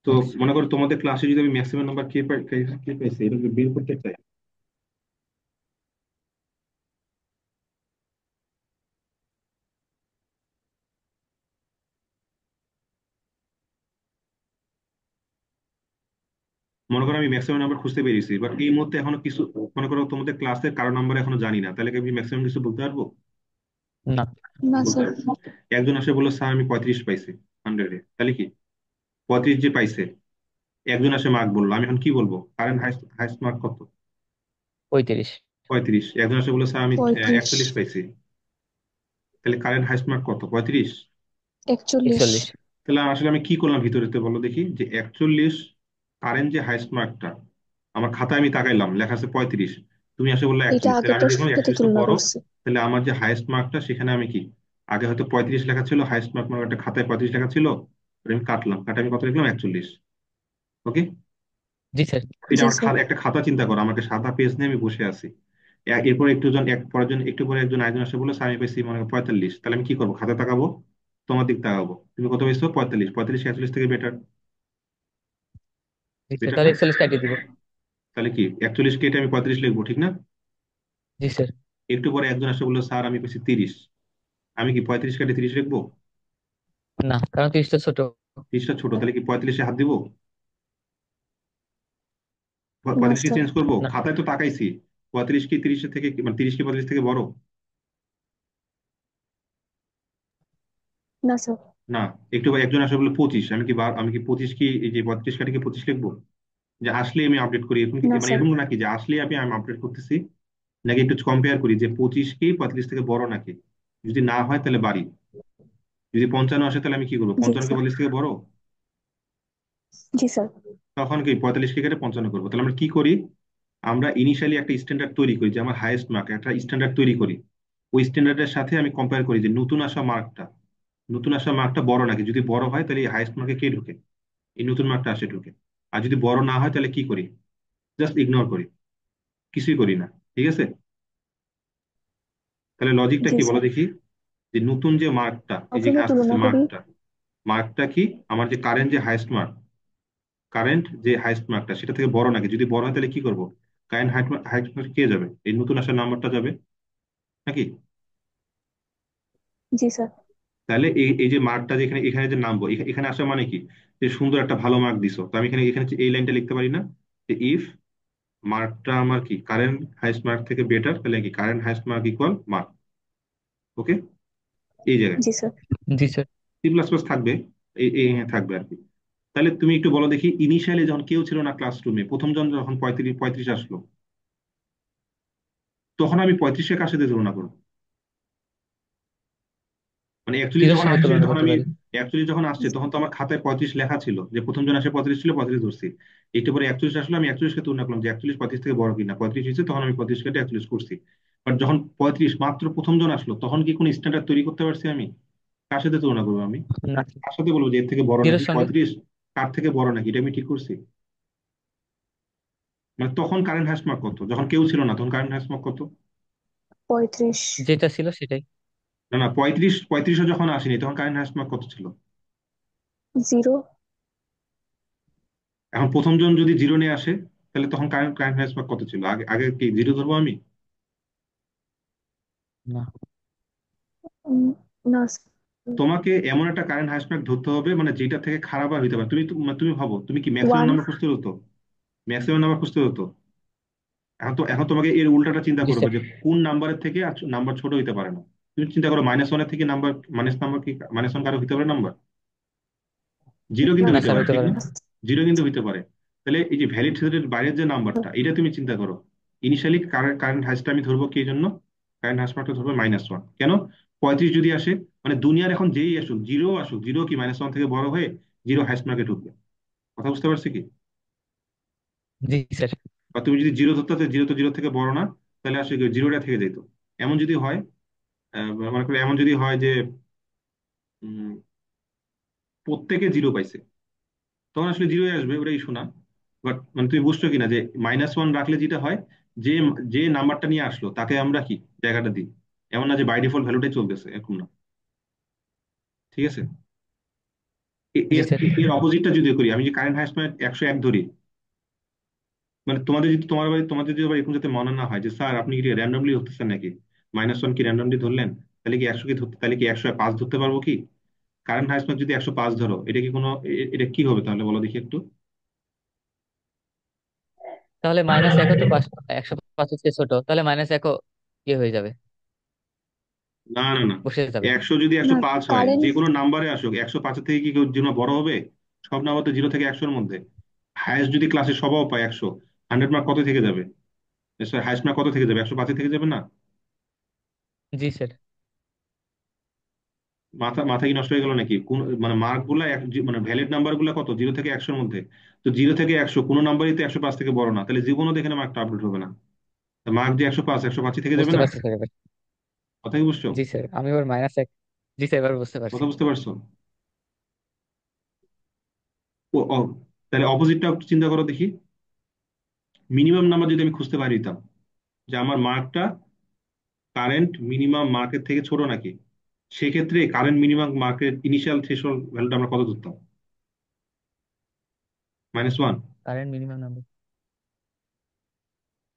তো মনে করো তোমাদের ক্লাসে যদি আমি ম্যাক্সিমাম নাম্বার কে পাইছে এটা যদি বের করতে চাই, মনে করো আমি ম্যাক্সিমাম নাম্বার খুঁজতে পেরেছি, বাট এই মুহূর্তে এখনো কিছু, মনে করো তোমাদের ক্লাসের কারো নাম্বার এখনো জানি না, তাহলে কি আমি ম্যাক্সিমাম কিছু বলতে পারবো? না। ना বলতে सर। পারবো না। একজন আসে বললো স্যার আমি 35 পাইছি 100-এ, তাহলে কি 35 যে পাইছে, একজন আসে মার্ক বললো, আমি এখন কি বলবো, কারেন্ট হাইস্ট হাইস্ট মার্ক কত? 35। 35। একজন আসে বললো স্যার আমি 35। 41 পাইছি, তাহলে কারেন্ট হাইস্ট মার্ক কত? 35। 41। 41। তাহলে আসলে আমি কি করলাম ভিতরেতে বলো দেখি, যে 41 কারেন্ট যে হাইস্ট মার্কটা, আমার খাতায় আমি তাকাইলাম লেখা আছে 35, তুমি আসে বললে এটা 41, তাহলে আমি আগেরটার দেখলাম সাথে 41 তো তুলনা বড়। করছি। তাহলে আমার যে হাইস্ট মার্কটা সেখানে আমি কি, আগে হয়তো 35 লেখা ছিল হাইস্ট মার্ক, আমার একটা খাতায় 35 লেখা ছিল, ওটা আমি কাটলাম, কাটে আমি কত লিখলাম, 41। ওকে। জি স্যার। এটা जी আমার सर। একটা খাতা, চিন্তা করো আমাকে সাদা পেজ নিয়ে আমি বসে আছি, এরপর পরের জন একটু পরে একজন আরেকজন আসে বলে স্যার আমি পাইছি মনে হয় 45, তাহলে আমি কি করবো, খাতা তাকাবো, তোমার দিক তাকাবো, তুমি কত পাইছো? 45। 45 41 থেকে বেটার, জি স্যার, বেটার তাহলে না? 41 কাটিয়ে দিব। তাহলে কি 41 কে এটা আমি 35 লিখবো, ঠিক না? জি স্যার। একটু পরে একজন আসে বললো স্যার আমি পেয়েছি 30, আমি কি 35 কাটে 30 লিখবো? না, কারণ 30টা ছোট। 30টা ছোট, তাহলে কি 35-এ হাত দিব? ना 35 কে सर। চেঞ্জ করবো? না। খাতায় তো তাকাইছি, 35 কি 30 এর থেকে মানে 30 কি 35 থেকে বড়? ना सर। না। একটু পরে একজন আসে বললো 25, আমি কি 25 কি এই যে 32 কাটে কি 25 লিখবো? যে আসলে আমি আপডেট করি, এরকম না মানে স্যার। এরকম নাকি যে আসলে আমি আপডেট করতেছি, নাকি একটু কম্পেয়ার করি যে 25 কি 35 থেকে বড় নাকি? যদি না হয় তাহলে বাড়ি, যদি 55 আসে তাহলে আমি কি করবো, জি 55 কি স্যার। 45 থেকে বড়? জি স্যার। তখন কি 45 কে কেটে 55 করবো। তাহলে আমরা কি করি, আমরা ইনিশিয়ালি একটা স্ট্যান্ডার্ড তৈরি করি, যে আমার হাইয়েস্ট মার্ক একটা স্ট্যান্ডার্ড তৈরি করি। ওই স্ট্যান্ডার্ডের সাথে আমি কম্পেয়ার করি যে নতুন আসা মার্কটা বড় নাকি। যদি বড় হয় তাহলে এই হাইয়েস্ট মার্কে কে ঢুকে, এই নতুন মার্কটা আসে ঢুকে। আর যদি বড় না হয় তাহলে কি করি, জাস্ট ইগনোর করি, কিছুই করি না। ঠিক আছে? তাহলে লজিকটা জি কি বলো স্যার। দেখি, যে নতুন যে মার্কটা, এই যে প্রথমে এখানে আসতেছে তুলনা করি। মার্কটা কি আমার যে কারেন্ট যে হাইস্ট মার্কটা সেটা থেকে বড় নাকি। যদি বড় হয় তাহলে কি করব, কারেন্ট হাইস্ট মার্ক কে যাবে, এই নতুন আসা নাম্বারটা যাবে নাকি। জি স্যার। তাহলে এই এই যে মার্কটা যে এখানে এখানে যে নামবো, এখানে আসা মানে কি, যে সুন্দর একটা ভালো মার্ক দিছো, তো আমি এখানে এখানে এই লাইনটা লিখতে পারি না, যে ইফ মার্কটা আমার কি কারেন্ট হাইস্ট মার্ক থেকে বেটার, তাহলে কি current highest mark equal mark. Okay, এই জায়গায় জি স্যার। জি স্যার। সি প্লাস প্লাস থাকবে, এই এই হ্যাঁ, থাকবে আর কি। তাহলে তুমি একটু বলো দেখি, ইনিশিয়ালি যখন কেউ ছিল না ক্লাসরুমে, প্রথম জন যখন 35 আসলো, তখন আমি 35-কে কার সাথে তুলনা করবো? মানে অ্যাকচুয়ালি জিরোর যখন সঙ্গে আসছে, তুলনা তখন করতে আমি পারি। অ্যাকচুয়ালি যখন আসছে তখন তো আমার খাতায় 35 লেখা ছিল, যে প্রথম জন আসে 35 ছিল, 35 ধরছি। একটু পরে 41 আসলে আমি 41-কে তুলনা করলাম, যে 41 35 থেকে বড় কিনা। 35 হয়েছে, তখন আমি 35 কেটে 41 করছি। বাট যখন 35 মাত্র প্রথম জন আসলো, তখন কি কোনো স্ট্যান্ডার্ড তৈরি করতে পারছি আমি? কার সাথে তুলনা করবো আমি? না, কার সাথে বলবো যে এর থেকে বড় জিরোর নাকি সঙ্গে। 35, কার থেকে বড় নাকি, এটা আমি ঠিক করছি? মানে তখন কারেন্ট হ্যাশমার্ক কত, যখন কেউ ছিল না তখন কারেন্ট হ্যাশমার্ক কত? 35। যেটা ছিল সেটাই। না না, 35ও যখন আসেনি তখন কারেন্ট হ্যাশমার্ক কত ছিল? 0। এখন প্রথম জন যদি জিরো নিয়ে আসে, তাহলে তখন কারেন্ট কারেন্ট হ্যাশমার্ক কত ছিল? আগে আগে কি জিরো ধরবো আমি? না। না তোমাকে এমন একটা কারেন্ট হ্যাশমার্ক ধরতে হবে মানে যেটা থেকে খারাপ আর হইতে পারে। তুমি ভাবো, তুমি কি ম্যাক্সিমাম 1। নাম্বার খুঁজতে হতো? ম্যাক্সিমাম নাম্বার খুঁজতে হতো। এখন তোমাকে এর উল্টাটা চিন্তা জি করবে, স্যার। যে কোন নাম্বারের থেকে নাম্বার ছোট হইতে পারে না। তুমি চিন্তা করো, -1-এর থেকে নাম্বার, নাম্বার কি -1 কারো হইতে পারে নাম্বার? জিরো না কিন্তু না হইতে স্যার, পারে, হইতে ঠিক পারে না? না। জিরো কিন্তু হইতে পারে। তাহলে এই যে ভ্যালিড সেটের বাইরের যে নাম্বারটা, এটা তুমি চিন্তা করো। ইনিশিয়ালি কারেন্ট হাইস্টটা আমি ধরবো কি জন্য, কারেন্ট হাইস্টটা ধরবো -1। কেন? 35 যদি আসে, মানে দুনিয়ার এখন যেই আসুক, জিরো কি -1 থেকে বড় হয়ে জিরো হাইস্ট মার্কে ঢুকবে। কথা বুঝতে পারছি কি? জি স্যার। বা তুমি যদি জিরো ধরতে, জিরো তো জিরো থেকে বড় না, তাহলে আসলে জিরোটা থেকে যেত। এমন যদি হয়, মনে করো এমন যদি হয় যে উম, প্রত্যেকে জিরো পাইছে, তখন আসলে জিরোই আসবে, ওটাই শোনা। বাট মানে তুমি বুঝছো কিনা, যে -1 রাখলে যেটা হয়, যে যে নাম্বারটা নিয়ে আসলো তাকে আমরা কি জায়গাটা দিই। এমন না যে বাই ডিফল্ট ভ্যালুটাই চলতেছে, এরকম না। ঠিক আছে? জি এর স্যার। এর অপোজিটটা যদি করি, আমি যে কারেন্ট হাইস্ট 101 ধরি, মানে তোমাদের যদি আবার এরকম যাতে মনে না হয় যে স্যার আপনি কি র্যান্ডমলি ধরতেছেন নাকি, -1 কি র্যান্ডমলি ধরলেন, তাহলে কি 100 কি ধরতে, তাহলে কি 105 ধরতে পারবো কি? কারেন্ট হাইস্ট যদি 105 ধরো, এটা কি কোনো এটা কি হবে তাহলে বলো দেখি একটু। তাহলে -1 তো 105 চেয়ে ছোট, তাহলে -1 ইয়ে হয়ে যাবে, না না না, বসে যাবে। 100 যদি না 105 হয়, যে কারেন্ট। কোনো নাম্বারে আসুক, 105 থেকে কি কেউ জীবন বড় হবে? সব নাম্বার তো 0 থেকে 100-এর মধ্যে। হায়েস্ট যদি ক্লাসে সবাও পায় 100, 100 মার্ক কত থেকে যাবে? হায়েস্ট মার্ক কত থেকে যাবে, 105 থেকে যাবে না? জি স্যার। মাথা মাথা কি নষ্ট হয়ে গেল নাকি? কোন মানে মার্ক গুলা মানে ভ্যালিড নাম্বার গুলা কত, 0 থেকে 100-এর মধ্যে। তো 0 থেকে 100 কোনো নাম্বারই তো 105 থেকে বড় না, তাহলে জীবনও দেখে মার্কটা আপডেট হবে না। মার্ক যে 105, 105 থেকে যাবে বুঝতে না। পারছি স্যার এবার। কথা কি বুঝছো? জি স্যার, আমি এবার -1। জি স্যার, এবার বুঝতে পারছি। কথা বুঝতে পারছো? ও, তাহলে অপোজিটটা একটু চিন্তা করো দেখি। মিনিমাম নাম্বার যদি আমি খুঁজতে পারিতাম, যে আমার মার্কটা কারেন্ট মিনিমাম মার্কের থেকে ছোট নাকি, সেক্ষেত্রে কারেন্ট মিনিমাম মার্কের ইনিশিয়াল থ্রেশহোল্ড ভ্যালুটা আমরা কত ধরতাম? -1, কারেন্ট মিনিমাম নাম্বার।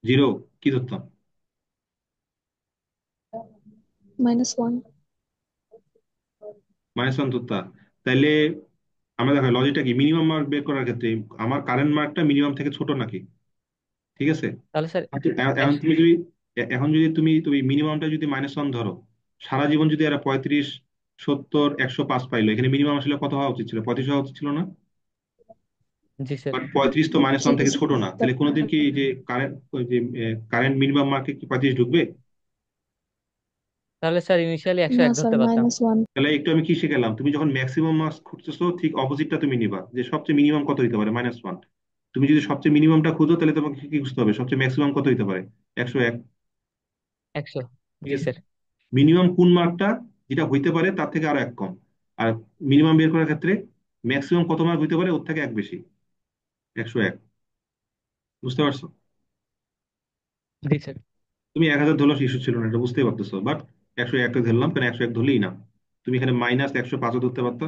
0, কি ধরতাম? -1। -1 ধরতাম। তাইলে আমরা দেখো লজিকটা কি, মিনিমাম মার্ক বের করার ক্ষেত্রে আমার কারেন্ট মার্কটা মিনিমাম থেকে ছোট নাকি? ঠিক আছে? তাহলে স্যার আচ্ছা, এখন 100। তুমি যদি এখন যদি তুমি তুমি মিনিমামটা যদি -1 ধরো, সারা জীবন যদি এরা 35, 70, 105 পাইলো, এখানে মিনিমাম আসলে কত হওয়া উচিত ছিল? 35 হওয়া উচিত ছিল না? জি স্যার। বাট 35 তো -1 জি থেকে ছোট না, স্যার। তাহলে কোনোদিন কি যে কারেন্ট, ওই যে কারেন্ট মিনিমাম মার্কে কি 35 ঢুকবে? তাহলে স্যার ইনিশিয়ালি একশো না এক স্যার, ধরতে পারতাম। -1। তাহলে একটু আমি কি শিখেলাম, তুমি যখন ম্যাক্সিমাম মার্কস খুঁজতেছো ঠিক অপোজিটটা তুমি নিবা, যে সবচেয়ে মিনিমাম কত হইতে পারে, -1। তুমি যদি সবচেয়ে মিনিমামটা খুঁজো তাহলে তোমাকে কি কি খুঁজতে হবে, সবচেয়ে ম্যাক্সিমাম কত হইতে পারে, 101। 100। ঠিক জি আছে, স্যার। মিনিমাম কোন মার্কটা যেটা হইতে পারে তার থেকে আরো এক কম। আর মিনিমাম বের করার ক্ষেত্রে ম্যাক্সিমাম কত মার্ক হইতে পারে ওর থেকে এক বেশি, 101। বুঝতে পারছো? জি স্যার। তুমি 1000 ধরলে শিশু ছিল না, এটা বুঝতেই পারতেছো, বাট 101 ধরলাম কেন, 101 ধরলেই না। তুমি এখানে -105 ধরতে পারতা,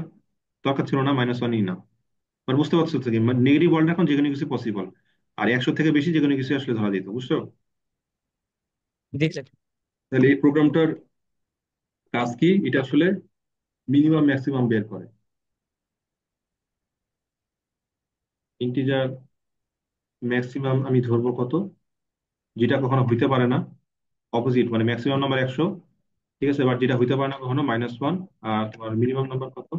দরকার ছিল না -1ই না। মানে বুঝতে পারছো তো কি, নেগেটিভ ওয়ার্ল্ড এখন যে কোনো কিছু পসিবল, আর 100 থেকে বেশি যে কোনো কিছু আসলে ধরা যেত, বুঝছো? জি স্যার। তাহলে এই প্রোগ্রামটার কাজ কি, এটা আসলে মিনিমাম ম্যাক্সিমাম বের করে। ইন্টিজার ম্যাক্সিমাম আমি ধরবো কত, যেটা কখনো হইতে পারে না, অপোজিট মানে ম্যাক্সিমাম নাম্বার 100, ঠিক আছে, বাট যেটা হইতে পারে না কখনো -1। আর তোমার মিনিমাম নাম্বার কত,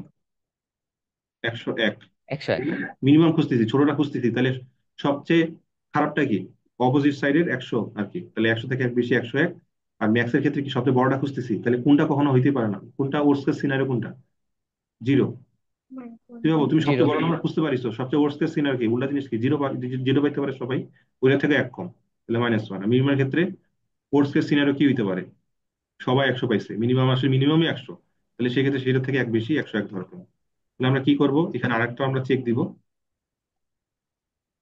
101। 101। মিনিমাম খুঁজতেছি, ছোটটা খুঁজতেছি, তাহলে সবচেয়ে খারাপটা কি, অপোজিট সাইডের 100 আর কি, তাহলে 100 থেকে এক বেশি 101। আর ম্যাক্সের ক্ষেত্রে কি সবচেয়ে বড়টা খুঁজতেছি, তাহলে কোনটা কখনো হইতে পারে না, কোনটা ওর্স্ট কেস সিনারিও কোনটা, 0। কি ভাবো, তুমি জিরো। সবচেয়ে বড় নাম্বার খুঁজতে পারিছো, সবচেয়ে ওর্স্ট কেস সিনারিও কি, উল্টা জিনিস কি, 0। 0 পাইতে পারে সবাই, ওইটা থেকে এক কম, তাহলে -1। মিনিমামের ক্ষেত্রে ওর্স্ট কেস সিনারিও কি হইতে পারে, সবাই 100 পাইছে, মিনিমাম আসলে মিনিমামই 100, তাহলে সেক্ষেত্রে সেটা থেকে এক বেশি 101 ধরতে হবে। তাহলে আমরা কি করব, এখানে আরেকটা আমরা চেক দিব,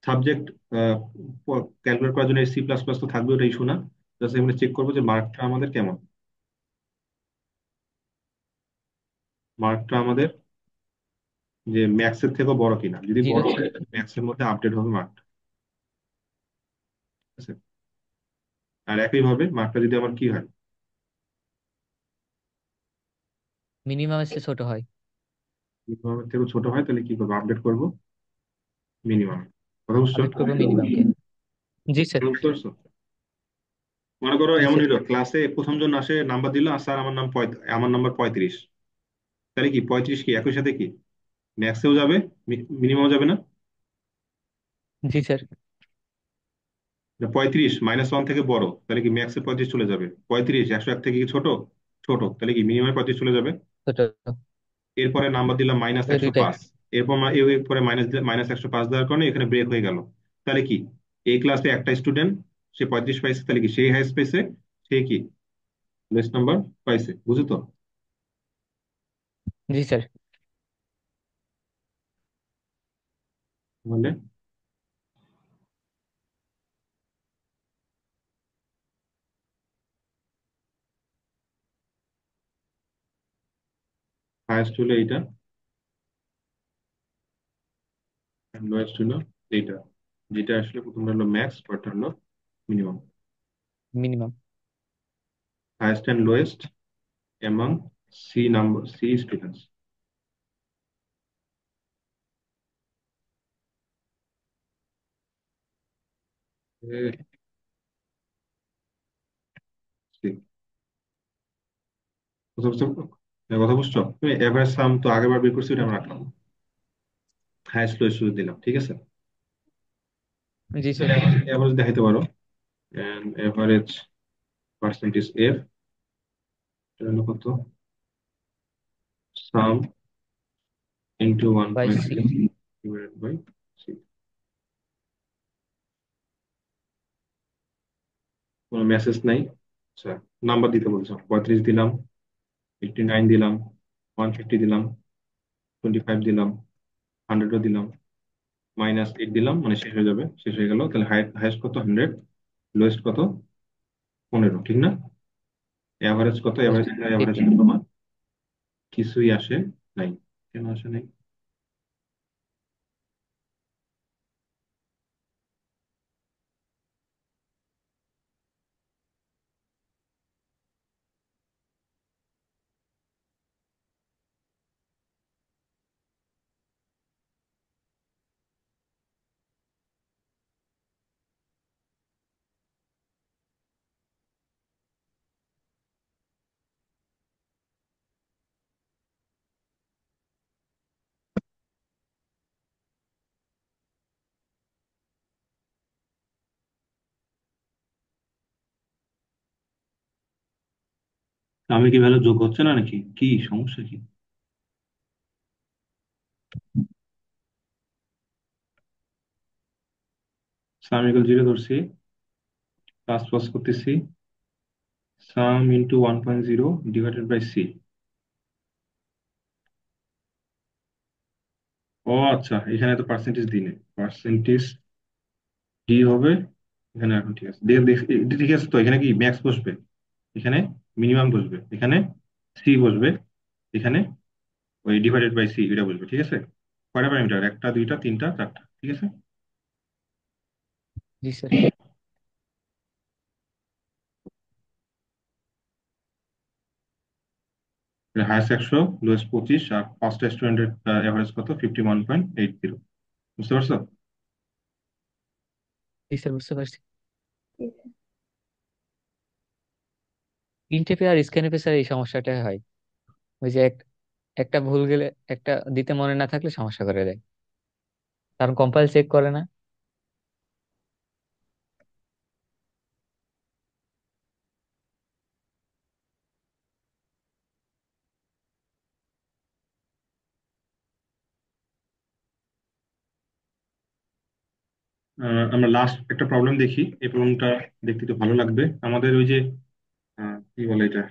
সাবজেক্ট ক্যালকুলেট করার জন্য C++ তো থাকবে, ওটা ইস্যু না। জাস্ট আমরা চেক করবো যে মার্কটা আমাদের কেমন, মার্কটা আমাদের যে ম্যাক্সের থেকেও বড় কিনা, যদি জিরো বড় স্যার। হয় ম্যাক্সের মধ্যে আপডেট হবে মার্কটা, ঠিক আছে? আর একইভাবে মার্কটা যদি আমার কি হয়, মিনিমামের চেয়ে ছোট হয়। মিনিমামের থেকেও ছোট হয়, তাহলে কি করবো, আপডেট করবো মিনিমাম। কথা বুঝছো? আপডেট করবো মিনিমামকে। জি স্যার। বুঝতে পারছো? মনে করো জি এমন স্যার। হইলো, ক্লাসে প্রথম জন আসে নাম্বার দিল, আর স্যার আমার নাম্বার 35, তাহলে কি 35 কি একই সাথে কি ম্যাক্সেও যাবে, মিনিমামও যাবে না? জি স্যার। 35 -1 থেকে বড়, তাহলে কি ম্যাক্সে 35 চলে যাবে, 35 101 থেকে কি ছোট, ছোট, তাহলে কি মিনিমাম 35 চলে যাবে। ছোট। এরপরে নাম্বার দিলাম ওই দুইটাই। -105, এরপর এরপরে -105 দেওয়ার কারণে এখানে ব্রেক হয়ে গেল। তাহলে কি এই ক্লাসে একটা স্টুডেন্ট সে 35 পাইছে, তাহলে কি সেই হাইস্ট পাইছে, সে কি বেস্ট নাম্বার পাইছে, বুঝো তো? জি স্যার। মানে হাইস্ট হলো এইটা, লোয়েস্ট হলো এইটা, যেটা আসলে প্রথমটা হলো ম্যাক্স, পরটা হলো minimum. Minimum. Highest and lowest among C students. কথা বুঝছো? কথা বুঝছো? তুমি এভারেজ সাম তো আগের বার বের করছি, ওটা আমরা রাখলাম, হাইস্ট লোয়েস্ট শুধু দিলাম, ঠিক আছে? জি স্যার। এভারেজ দেখাইতে পারো, এন্ড এভারেজ পার্সেন্টেজ এফ, এটা হলো কত, sum into one by point C. Three divided by C. কোনো মেসেজ নাই। আচ্ছা, নাম্বার দিতে বলছো, 35 দিলাম, 89 দিলাম, 150 দিলাম, 25 দিলাম, 100ও দিলাম, -8 দিলাম, মানে শেষ হয়ে যাবে, শেষ হয়ে গেল। তাহলে হাইয়েস্ট কত, 100, লোয়েস্ট কত, 15, ঠিক না? এভারেজ কত, এভারেজ, এভারেজ 15। তোমার কিছুই আসে নাই। কেন আসে নাই? আমি কি ভ্যালু যোগ হচ্ছে না নাকি, কি সমস্যা কি? সাম ইকুয়াল জিরো ধরছি, প্লাস প্লাস করতেছি, সাম ইন্টু 1.0 ডিভাইডেড বাই সি। ও আচ্ছা, এখানে তো পার্সেন্টেজ দিনে, পার্সেন্টেজ ডি হবে এখানে। এখন ঠিক আছে, এটা ঠিক আছে। তো এখানে কি ম্যাক্স বসবে, এখানে মিনিমাম বসবে, এখানে সি বসবে, এখানে ওই ডিভাইডেড বাই সি এটা বসবে, ঠিক আছে। কয়টা প্যারামিটার, একটা দুইটা তিনটা চারটা, ঠিক আছে। জি স্যার। হায়েস্ট 100, লোয়েস্ট 25, আর ফার্স্ট স্টুডেন্টের এভারেজ কত, 51.80। বুঝতে পারছো? জি স্যার, বুঝতে পারছি। ठीक है। ইনটেপে আর স্ক্যানেপে স্যার এই সমস্যাটা হয়। ওই যে একটা ভুল গেলে, একটা দিতে মনে না থাকলে সমস্যা করে দেয়, কারণ কম্পাইল চেক করে না। আমরা লাস্ট একটা প্রবলেম দেখি, এই প্রবলেমটা দেখতে তো ভালো লাগবে আমাদের। ওই যে কি বলে এটা,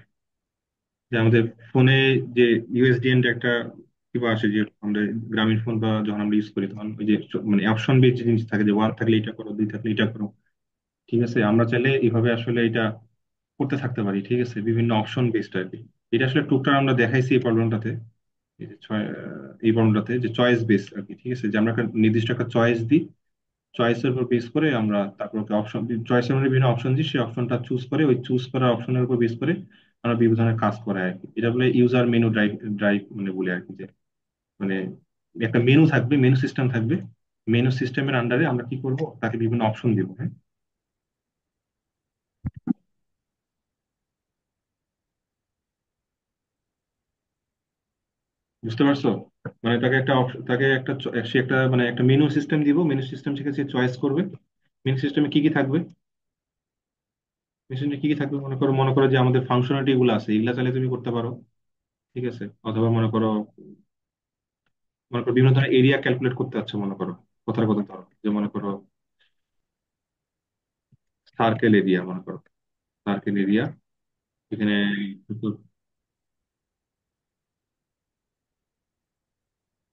যে আমাদের ফোনে যে ইউএসডিএন একটা কিবা আসে, যে আমাদের গ্রামীণ ফোন বা যখন আমরা ইউজ করি তখন ওই যে মানে অপশন বেস জিনিস থাকে, যে ওয়ান থাকলে এটা করো, দুই থাকলে এটা করো। ঠিক আছে, আমরা চাইলে এইভাবে আসলে এটা করতে থাকতে পারি, ঠিক আছে, বিভিন্ন অপশন বেসড আর কি। এটা আসলে টুকটাক আমরা দেখাইছি এই প্রবলেমটাতে, এই যে এই প্রবলেমটাতে যে চয়েস বেস আর কি। ঠিক আছে, যে আমরা একটা নির্দিষ্ট একটা চয়েস দিই, চয়েসের উপর বেস করে আমরা তারপর অপশন, চয়েসের মধ্যে বিভিন্ন অপশন দিই, সেই অপশনটা চুজ করে ওই চুজ করা অপশনের উপর বেস করে আমরা বিভিন্ন ধরনের কাজ করাই আর কি। এটা বলে ইউজার মেনু ড্রাইভ ড্রাইভ মানে বলে আর কি। যে মানে একটা মেনু থাকবে, মেনু সিস্টেম থাকবে, মেনু সিস্টেমের আন্ডারে আমরা কি করব, তাকে বিভিন্ন অপশন দিব, হ্যাঁ। বুঝতে পারছো? মানে তাকে একটা তাকে একটা সে একটা মানে একটা মেনু সিস্টেম দিব, মেনু সিস্টেম থেকে সে চয়েস করবে। মেনু সিস্টেমে কি কি থাকবে, মেনু কি কি থাকবে, মনে করো যে আমাদের ফাংশনালিটি গুলো আছে, এগুলা চাইলে তুমি করতে পারো, ঠিক আছে। অথবা মনে করো বিভিন্ন ধরনের এরিয়া ক্যালকুলেট করতে চাচ্ছ, মনে করো কথার কথা ধরো, যে মনে করো সার্কেল এরিয়া, মনে করো সার্কেল এরিয়া, এখানে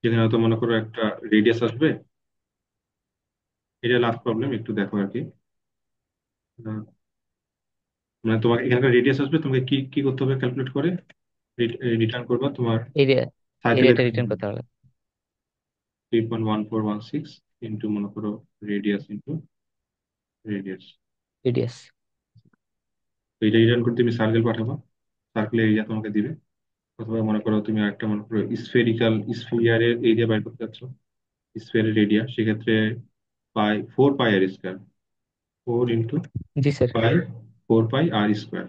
যেখানে হয়তো মনে করো একটা রেডিয়াস আসবে। এটা লাস্ট প্রবলেম, একটু দেখো আর কি। আহ, মানে তোমার এখানকার রেডিয়াস আসবে, তোমাকে কি কি করতে হবে ক্যালকুলেট করে রিটার্ন করবা তোমার এরিয়া, সার্কেলের এরিয়াটা রিটার্ন করতে হবে। 3.1416 ইন্টু মনে করো রেডিয়াস ইন্টু রেডিয়াস। রেডিয়াস। তো এটা রিটার্ন করতে তুমি সার্কেল পাঠাবা, সার্কেলের এরিয়া তোমাকে দিবে। অথবা মনে করো তুমি একটা মনে করো স্ফেরিক্যাল, স্ফিয়ারের এরিয়া বাইর করতে চাচ্ছ, স্ফিয়ারের এরিয়া, সেক্ষেত্রে পাই 4 পাই আর স্কোয়ার, 4 ইন্টু জি স্যার। পাই, 4 পাই আর স্কোয়ার।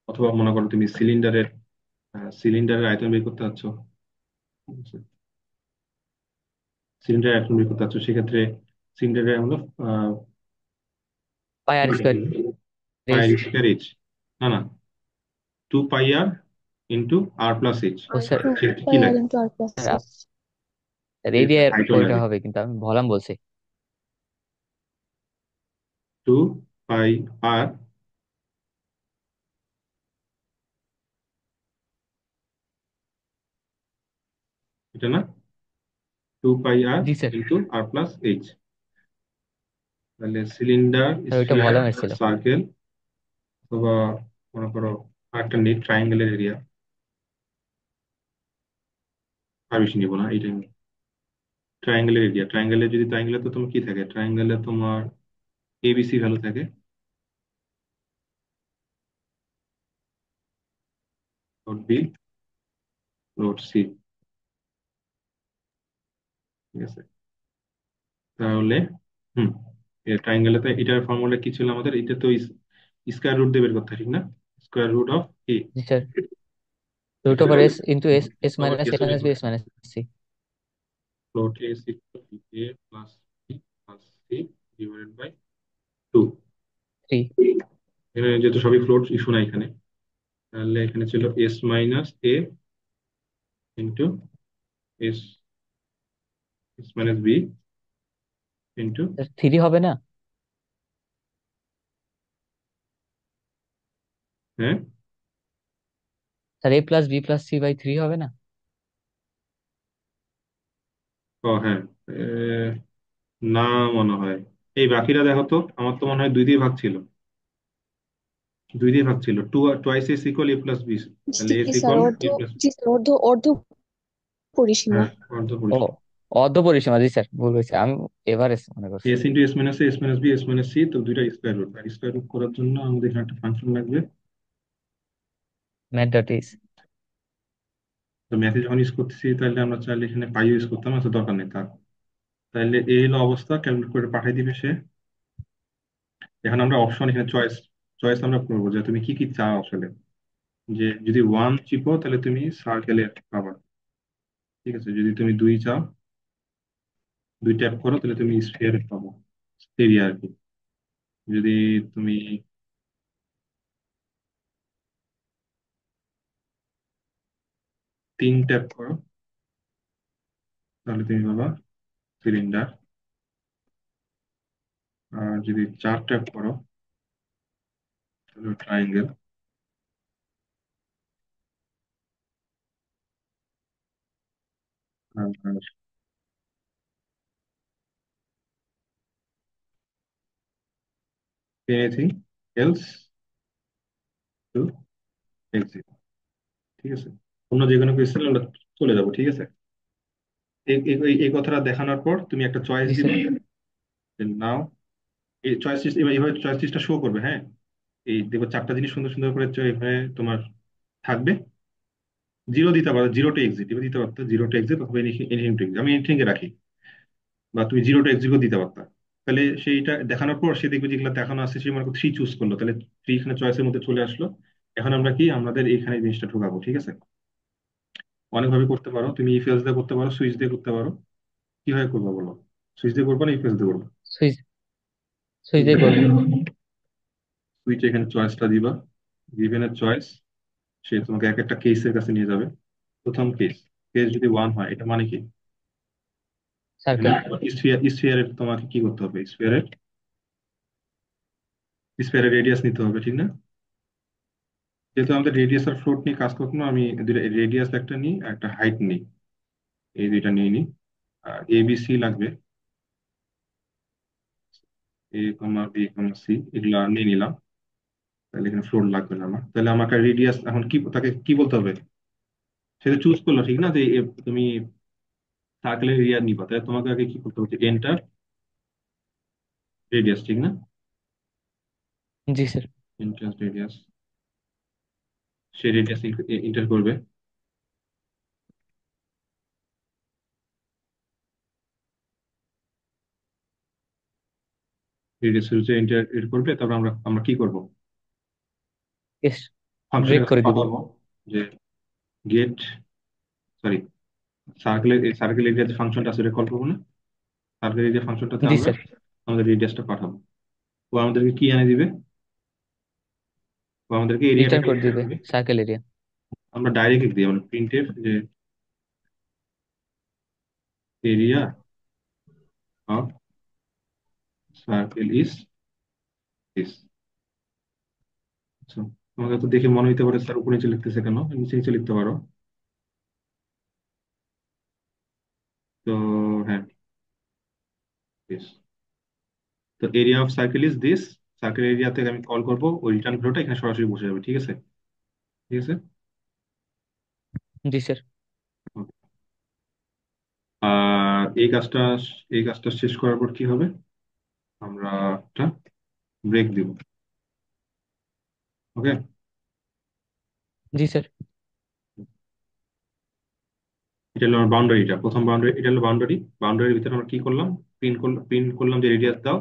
অথবা মনে করো তুমি সিলিন্ডারের আয়তন বের করতে চাচ্ছ, ঠিক আছে? সিলিন্ডারের আয়তন বের করতে চাচ্ছ, সেক্ষেত্রে সিলিন্ডারের হলো পাই আর স্কোয়ার পাই রেজ। আর স্কোয়ার এইচ, না না, 2 pi R into R plus H. ও স্যার, टू সেক্ষেত্রে কি पाई आर লাগে, इंटू आर प्लस सिक्स। রেডিয়ার হাইটও ওইটা লাগে। হবে, কিন্তু আমি ভলাম বলছি। 2 পাই আর, এটা না, 2 পাই আর জি sir. Into R plus H. তাহলে সিলিন্ডার, আর ওইটা স্ফিয়ার, ভলামের ছিল। সার্কেল, অথবা মনে করো আরেকটা নেট ট্রায়াঙ্গেলের এরিয়া। আর বেশি নিবো না, এইটাই ট্রায়াঙ্গেলের এরিয়া। ট্রায়াঙ্গেলের যদি ট্রায়াঙ্গেলে তো তোমার কি থাকে, ট্রায়াঙ্গেলে তোমার এবিসি ভ্যালু থাকে, নোট বি, নোট সি, ঠিক আছে। তাহলে হুম, ট্রায়াঙ্গেলে তো এটার ফর্মুলা কি ছিল আমাদের, এটা তো স্কোয়ার রুট দিয়ে বের করতে হয়, ঠিক না? স্কোয়ার রুট অফ এ, জি sir. Root over S into S, S আবার মাইনাস এ এসও বের মাইনাস বি এস করতে হয়। Minus C. Plot A is equal to A plus B plus C divided by 2। Three. এখানে যেহেতু সবই ফ্লোট, ইস্যু নাই এখানে। তাহলে এখানে ছিল S minus A into S S minus B into, three হবে না হ্যাঁ, sir? A plus B plus C by three হবে না? ও হ্যাঁ, না মনে হয়। এই বাকিটা দেখো তো, আমার তো মনে হয় দুই দিয়ে ভাগ ছিল, দুই দিয়ে ভাগ ছিল, টোয়াইস এস ইকুয়াল এ প্লাস বি, তাহলে এস জি স্যার, ইকুয়াল অর্ধ। এ প্লাস, জি স্যার, অর্ধ অর্ধ পরিসীমা। হ্যাঁ অর্ধ ও, পরিসীমা। অর্ধ পরিসীমা, জি স্যার, ভুল হয়েছে, আমি এভারেজ মনে করছি। S into S minus A, S minus B, S minus C, তো দুইটা স্কোয়ার রুট, আর স্কোয়ার রুট করার জন্য আমাদের এখানে একটা ফাংশন লাগবে। Math dot is. তো ম্যাথে যখন ইউজ করতেছি তাহলে আমরা চাইলে এখানে পাই ইউজ করতাম, আচ্ছা দরকার নেই তার। তাহলে এই হলো অবস্থা, ক্যালকুলেট করে পাঠিয়ে দিবে সে। এখন আমরা অপশন, এখানে চয়েস, চয়েস আমরা করবো যে তুমি কি কি চাও আসলে। যে যদি ওয়ান চিপো তাহলে তুমি সার্কেলে পাবা, ঠিক আছে, যদি তুমি দুই চাও, দুই ট্যাপ করো তাহলে তুমি স্ফিয়ার পাবো, এরিয়া আর কি। যদি তুমি তিন ট্যাপ করো তাহলে তুমি পাবা সিলিন্ডার, আর যদি চার ট্যাপ করো তাহলে ট্রায়াঙ্গেল, আর এনিথিং এলস টু এক্সিট, ঠিক আছে। অন্য যে কোনো কোয়েশ্চেন আমরা চলে যাবো, ঠিক আছে। এই কথাটা দেখানোর পর তুমি একটা চয়েস জি দিবে, স্যার। নাও এই চয়েস, এইভাবে চয়েস লিস্টটা শো করবে, হ্যাঁ। এই দেখো চারটা জিনিস সুন্দর সুন্দর করে এখানে তোমার থাকবে। জিরো দিতে পারো, জিরো টু এক্সিট এবার দিতে পারতো, জিরো টু এক্সিট অথবা এনিথিং টু এক্সিট, আমি এনিথিং এ রাখি, বা তুমি জিরো টু এক্সিটও দিতে পারতা। তাহলে সেইটা দেখানোর পর সে দেখবে যেগুলো দেখানো আছে, সে মনে করো থ্রি চুজ করলো, তাহলে থ্রি এখানে চয়েসের মধ্যে চলে আসলো। এখন আমরা কি আমাদের এইখানে জিনিসটা ঢোকাবো, ঠিক আছে। অনেকভাবে করতে পারো, তুমি ইফ এলস দিয়ে করতে পারো, সুইচ দিয়ে করতে পারো। কিভাবে করবো বলো? সুইচ দিয়ে করবো না ইফ এলস দিয়ে করবো? সুইচ, সুইচ দিয়ে করবো। সুইচ এখানে চয়েসটা দিবা, গিভেনের চয়েস, সে তোমাকে এক একটা কেসের কাছে নিয়ে যাবে। প্রথম কেস, কেস যদি ওয়ান হয় এটা মানে কি, এখানে সার্কেল। স্ফিয়ারের তোমাকে কি করতে হবে, স্ফিয়ারের স্ফিয়ারের রেডিয়াস নিতে হবে, ঠিক না? যেহেতু আমাদের রেডিয়াস আর ফ্লোট নিয়ে কাজ করবো না, আমি রেডিয়াস একটা নিই আর একটা হাইট নিই, এই দুইটা নিয়ে নিই। আর এ বি সি লাগবে, এ কমা বি কমা সি, এগুলা নিয়ে নিলাম। তাহলে এখানে ফ্লোট লাগবে না আমার, তাহলে আমাকে রেডিয়াস এখন কি, তাকে কি বলতে হবে? সেটা চুজ করলো, ঠিক না, যে তুমি সার্কেলের এরিয়া নিবা, তাহলে তোমাকে আগে কি করতে হবে, এন্টার রেডিয়াস, ঠিক না? জি স্যার। এন্টার রেডিয়াস, সে রেডিয়াস এন্টার করবে। রেডিয়াস হচ্ছে এন্টার করবে, তারপর আমরা আমরা কি করব, ফাংশনের ব্রেক কাছে করে দিব। পাঠাবো যে গেট, সরি, সার্কেলের এরিয়া যে ফাংশনটা আছে, এটা কল করবো না। সার্কেলের যে ফাংশনটাতে জি আমরা স্যার। আমাদের রেডিয়াসটা পাঠাবো। ও আমাদেরকে কি এনে দিবে, ও আমাদেরকে রিটার্ন এরিয়াটাকে করে এনে দিবে দিবে। Circle area. আমরা ডাইরেক্ট দিই, আমরা প্রিন্টের যে area of circle is this. আচ্ছা, তোমাকে তো দেখে মনে হইতে পারে স্যার উপরে নিচে লিখতেছে কেন, নিচে নিচে লিখতে পারো। তো হ্যাঁ, দিস, তো area of circle is this. Circle area থেকে আমি কল করবো, ওই রিটার্ন ভ্যালুটা এখানে সরাসরি বসে যাবে, ঠিক আছে, ঠিক আছে। জি স্যার। আর এই কাজটা শেষ করার পর কি হবে, আমরা একটা ব্রেক দিব, ওকে। জি স্যার। এটা হলো আমার বাউন্ডারিটা, প্রথম বাউন্ডারি, এটা হলো বাউন্ডারি। বাউন্ডারির ভিতরে আমরা কি করলাম, প্রিন্ট করলাম যে রেডিয়াস দাও,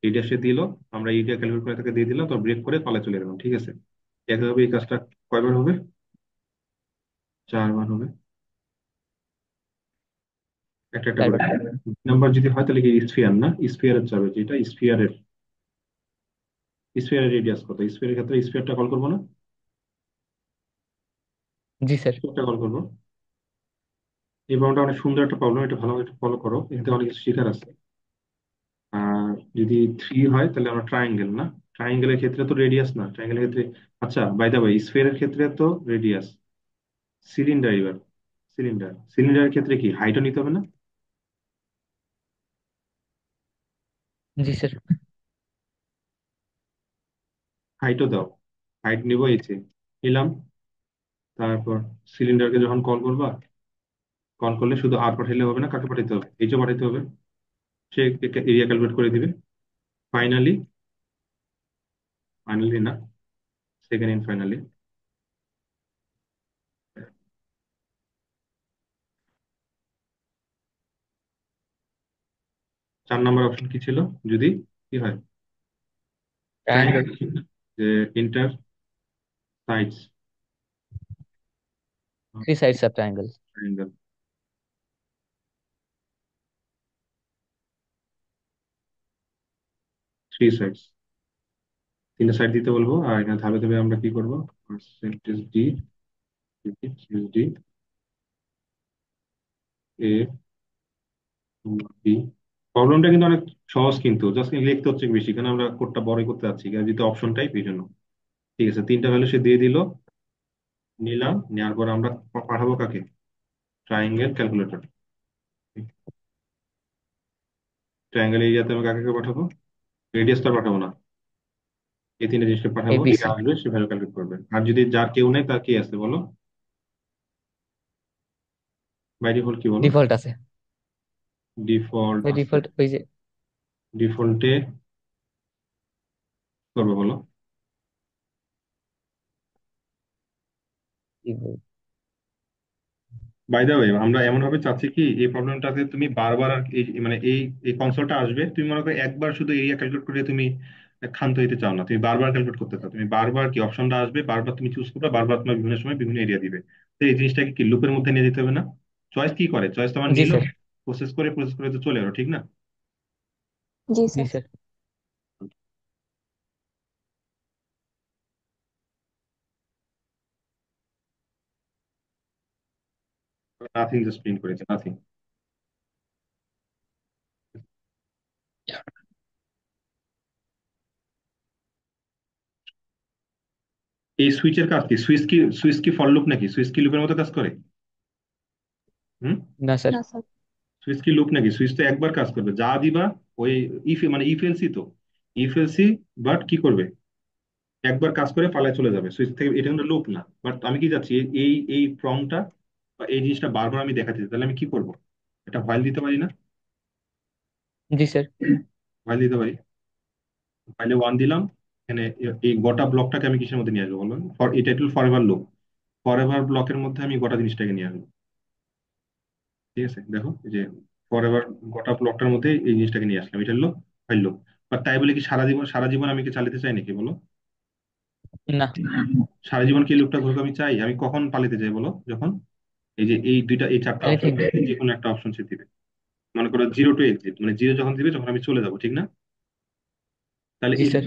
রেডিয়াসে দিল, আমরা এরিয়া ক্যালকুলেট করে তাকে দিয়ে দিলাম, তো ব্রেক করে পালা চলে গেলাম, ঠিক আছে। একইভাবে এই কাজটা কয়বার হবে, চারবার হবে, একটা একটা করে। চারবার। নাম্বার যদি হয় তাহলে কি স্ফিয়ার, না স্ফিয়ারের যাবে, যেটা স্ফিয়ারের, স্ফিয়ারের রেডিয়াস কত, স্ফিয়ারের ক্ষেত্রে স্ফিয়ারটা কল করবো না। জি স্যার। একটা কল করবো। এই প্রবলেমটা অনেক সুন্দর একটা প্রবলেম, এটা ভালোভাবে ফলো করো, এতে অনেক কিছু শেখার আছে। আর যদি থ্রি হয় তাহলে আমরা ট্রায়াঙ্গেল না, ট্রায়াঙ্গেলের ক্ষেত্রে তো রেডিয়াস না, ট্রায়াঙ্গেলের ক্ষেত্রে, আচ্ছা বাই দা ওয়ে স্ফিয়ারের ক্ষেত্রে তো রেডিয়াস। সিলিন্ডার এবার, সিলিন্ডারের ক্ষেত্রে কি হাইটও নিতে হবে না? জি স্যার। হাইটও দাও, হাইট নিব এই যে নিলাম। তারপর সিলিন্ডারকে যখন কল করবা, কল করলে শুধু আর পাঠাইলে হবে না, কাকে পাঠাইতে হবে, এইচও পাঠাইতে হবে। সে এরিয়া ক্যালকুলেট করে দিবে। ফাইনালি, ফাইনালি না, second in finally, 4 number option কি ছিল? যদি কি হয়, ট্রায়াঙ্গেল। ট্রায়াঙ্গেল, যে inter sides three sides of triangle. Triangle, three sides, 3টে সাইড দিতে বলবো। আর এখানে ধাপে ধাপে আমরা কি করবো, পার্সেন্টেজ ডি, ডি, এ, বি। প্রবলেমটা কিন্তু অনেক সহজ, কিন্তু জাস্ট লিখতে হচ্ছে বেশি, কারণ আমরা কোডটা বড়ই করতে যাচ্ছি, কারণ যেহেতু অপশন টাইপ এই জন্য। ঠিক আছে, 3টা ভ্যালু সে দিয়ে দিল, নিলাম, নেওয়ার পর আমরা পাঠাবো কাকে, ট্রায়াঙ্গেল ক্যালকুলেটর। ট্রায়াঙ্গেল এরিয়াতে আমি কাকে কাকে পাঠাবো, রেডিয়াসটা পাঠাবো না, এই 3টে জিনিসকে পাঠাবো, এটা এবিসি। আসবে, সে ভ্যালু ক্যালকুলেট করবে। আর যদি যার কেউ নেই, তার কি আছে বলো, বাই ডিফল্ট কি বলো, ডিফল্ট আছে। ডিফল্ট ওই আছে, ডিফল্ট ওই যে ডিফল্টে করবে বলো। কি বাই দা ওয়ে, আমরা এমন ভাবে চাচ্ছি কি এই প্রবলেমটাতে তুমি বারবার আর এই মানে এই এই কনসোলটা আসবে, তুমি মনে করো একবার শুধু এরিয়া ক্যালকুলেট করে তুমি ক্ষান্ত হইতে চাও না, তুমি বারবার ক্যালকুলেট করতে চাও, তুমি বারবার কি অপশনটা আসবে, বারবার তুমি চুজ করবে, বারবার তোমার বিভিন্ন সময় বিভিন্ন এরিয়া দিবে। তো এই জিনিসটাকে কি লুপের মধ্যে নিয়ে যেতে হবে না? চয়েস কি করে, চয়েস তোমার জি নিল, স্যার। প্রসেস করে তো চলে এলো, ঠিক না? জি জি sir. Sir. Nothing, just print করেছে নাথিং। এই সুইচের কাজ কি, সুইচ কি ফর লুপ নাকি, সুইচ কি লুপের মতো কাজ করে? হুম, না স্যার। না স্যার। সুইচ কি লুপ নাকি? সুইচ তো একবার কাজ করবে, যা দিবা ওই ইফ মানে ইফ এলসি তো, ইফ এলসি, বাট কি করবে, একবার কাজ করে পালায় চলে যাবে সুইচ থেকে, এটা কিন্তু লুপ না। বাট আমি কি যাচ্ছি, এই এই ফর্মটা বা এই জিনিসটা বারবার আমি দেখাতে চাই, তাহলে আমি কি করব, এটা ফাইল দিতে পারি না? জি স্যার। ফাইল দিতে পারি, ফাইলে ওয়ান দিলাম, এখানে এই গোটা ব্লকটাকে আমি কিসের মধ্যে নিয়ে আসবো বলুন, ফর এটা একটু for ever loop, for ever ব্লকের মধ্যে আমি গোটা জিনিসটাকে নিয়ে আসবো। ঠিক আছে, দেখো এই যে ফর এভার গোটা ব্লকটার মধ্যে এই জিনিসটাকে নিয়ে আসলাম, এটা হলো ফাইল লুপ। বাট তাই বলে কি সারা জীবন আমি কি চালাতে চাই নাকি বলো? না। সারা জীবন কি লুপটা ঘুরবে আমি চাই? আমি কখন পালাতে চাই বলো, যখন এই যে এই দুইটা এই 4টা অপশন, এনিথিং। যে কোনো একটা অপশন সে দিবে। মনে করো 0 টু এক্সিট, মানে 0 যখন দিবে তখন আমি চলে যাবো, ঠিক না? তাহলে জি এই স্যার।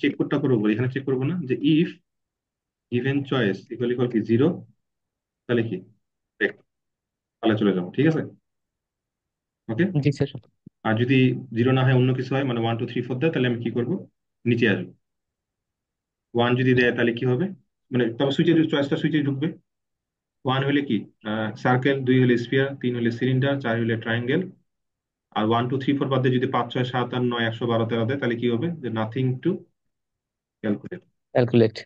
চেক কোডটা করবো বলি, এখানে চেক করবো না যে if given choice equal equal কি 0, তাহলে কি দেখ, তাহলে চলে যাবো, ঠিক আছে, ওকে। জি স্যার। আর যদি 0 না হয়, অন্য কিছু হয়, মানে 1 2 3 4 দেয়, তাহলে আমি কি করবো, নিচে আসবো। 1 যদি দেয় তাহলে কি হবে, মানে তবে সুইচের চয়েসটা সুইচে ঢুকবে। 1 হলে কি সার্কেল, 2 হলে স্ফিয়ার, 3 হলে সিলিন্ডার, 4 হলে ট্রায়াঙ্গেল। আর 1 2 3 4 বাদ দিয়ে যদি 5 6 7 8 9 100 12 13 দেয়, তাহলে কি হবে, যে নাথিং টু ক্যালকুলেট। ক্যালকুলেট।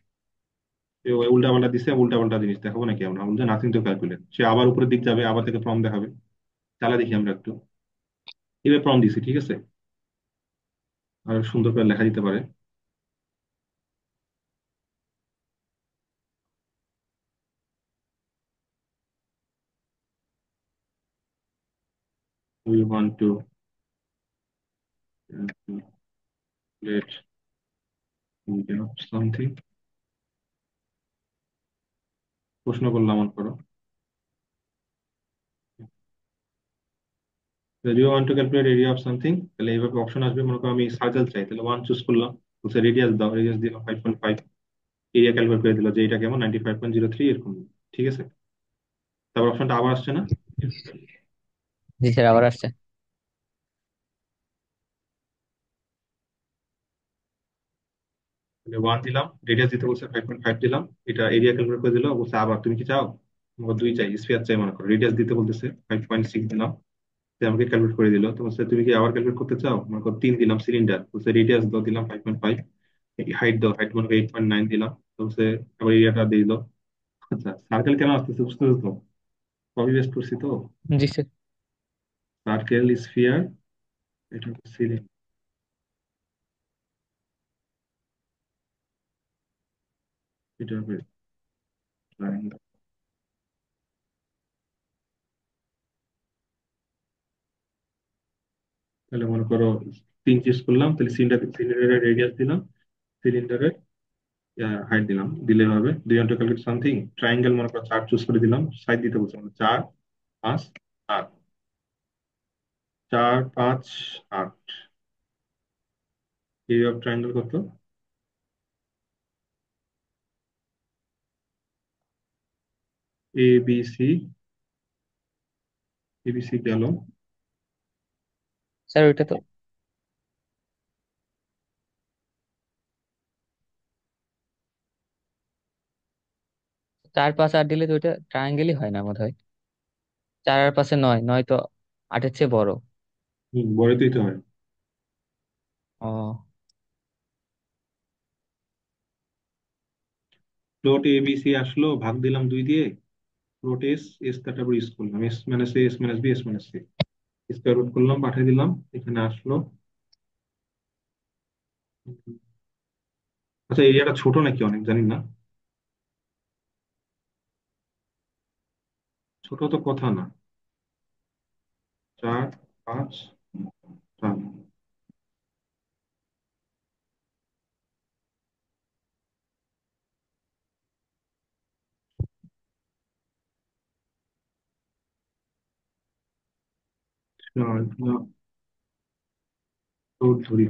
উল্টা পাল্টা দিচ্ছে, উল্টা পাল্টা জিনিস দেখাবো নাকি আমরা, আমরা নাথিং টু ক্যালকুলেট, সে আবার উপরের দিক যাবে, আবার থেকে ফর্ম দেখাবে। চালা দেখি আমরা একটু, এবার ফর্ম দিছি, ঠিক আছে, আর সুন্দর করে লেখা দিতে পারে। We want to let something, প্রশ্ন করলাম মনে করো, যদি you want to calculate area of something, তাহলে এইভাবে অপশন আসবে। মনে করো আমি সার্কেল চাই, তাহলে 1 চুজ করলাম, বলছে রেডিয়াস দাও, রেডিয়াস দিলাম 5.5, এরিয়া ক্যালকুলেট করে দিল যে এটা কেমন 95.03 এরকম, ঠিক আছে? তারপর অপশনটা আবার আসছে না? জি স্যার, আবার আসছে। ওয়ান দিলাম, রেডিয়াস দিতে বলছে 5.5 দিলাম, এটা এরিয়া ক্যালকুলেট করে দিল, বলছে আবার তুমি কি চাও? আমার দুই চাই, স্ফিয়ার চাই মনে করো, রেডিয়াস দিতে বলতেছে 5.6 দিলাম, সে আমাকে ক্যালকুলেট করে দিল, তো বলছে তুমি কি আবার ক্যালকুলেট করতে চাও? মনে করো তিন দিলাম সিলিন্ডার, বলছে রেডিয়াস দাও, দিলাম 5.5, হাইট দাও, হাইট মনে করো 8.9 দিলাম, তো বলছে আবার এরিয়াটা দিয়ে দিল। আচ্ছা, সার্কেল কেন আসতেছে বুঝতেছো তো? কপি পেস্ট করছি তো। জি স্যার। সার্কেল, স্ফিয়ার, এটা হচ্ছে সিলিন্ডার, এটা হবে triangle। তাহলে মনে করো তিন চেস করলাম, তাহলে সিলিন্ডারের রেডিয়াস দিলাম, সিলিন্ডারের হাইট দিলাম, দিলে হবে দুই ঘন্টা ক্যালকুলেট সামথিং। ট্রায়াঙ্গেল মনে করো চার চুজ করে দিলাম, সাইড দিতে বলছে মানে চার, পাঁচ, আট, চার, পাঁচ, আট। এরিয়া অফ ট্রায়াঙ্গেল কত? A B C, A B C গেল। স্যার ওইটা তো 4 5 8 দিলে তো ওইটা ট্রায়াঙ্গেলই হয় না বোধ হয়। 4 আর 5 9, 9 তো 8-এর চেয়ে বড়। বড় দিতে হয়। ও। ফ্লোট এ বি সি আসলো, ভাগ দিলাম দুই দিয়ে, ফ্লোট এস, এস কাটার পর ইউজ করলাম, S minus A, S minus B, S minus C, square root করলাম, পাঠিয়ে দিলাম, এখানে আসলো। আচ্ছা, এরিয়াটা ছোট নাকি অনেক জানি না। ছোট তো কথা না। চার, পাঁচ, চার। ধরি।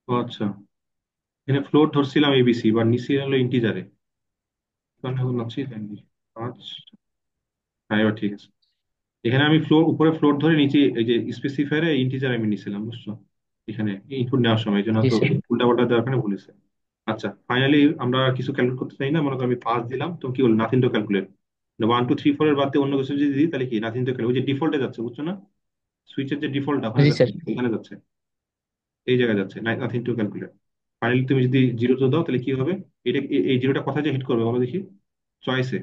ও আচ্ছা, এখানে ফ্লোট ধরছিলাম এবিসি, বা নিচে হলো ইন্টিজারে, কারণ এখন আছে পাঁচ। হ্যাঁ, এবার ঠিক আছে। এখানে আমি ফ্লোর উপরে ফ্লোর ধরে, নিচে এই যে স্পেসিফায়ারে ইন্টিজার আমি নিছিলাম, বুঝছো? এখানে ইনপুট নেওয়ার সময় এই জন্য জি তো স্যার। উল্টা পাল্টা দেওয়ার কারণে ভুলেছে। আচ্ছা, ফাইনালি আমরা কিছু ক্যালকুলেট করতে চাই না, মনে করো আমি পাঁচ দিলাম, তো কি বল নাথিং টু ক্যালকুলেট, 1 2 3 4 এর বাদ দিয়ে অন্য কিছু যদি দিই তাহলে কি নাথিং টু ক্যালকুলেট, ওই যে ডিফল্টে যাচ্ছে, বুঝছো না? সুইচের যে ডিফল্ট ওখানে জি যাচ্ছে, স্যার। এখানে যাচ্ছে, এই জায়গায় যাচ্ছে, নাথিং টু ক্যালকুলেট। ফাইনালি তুমি যদি জিরো তো দাও তাহলে কি হবে? এটা এই জিরোটা কোথায় যে হিট করবে বলো দেখি? চয়েসে।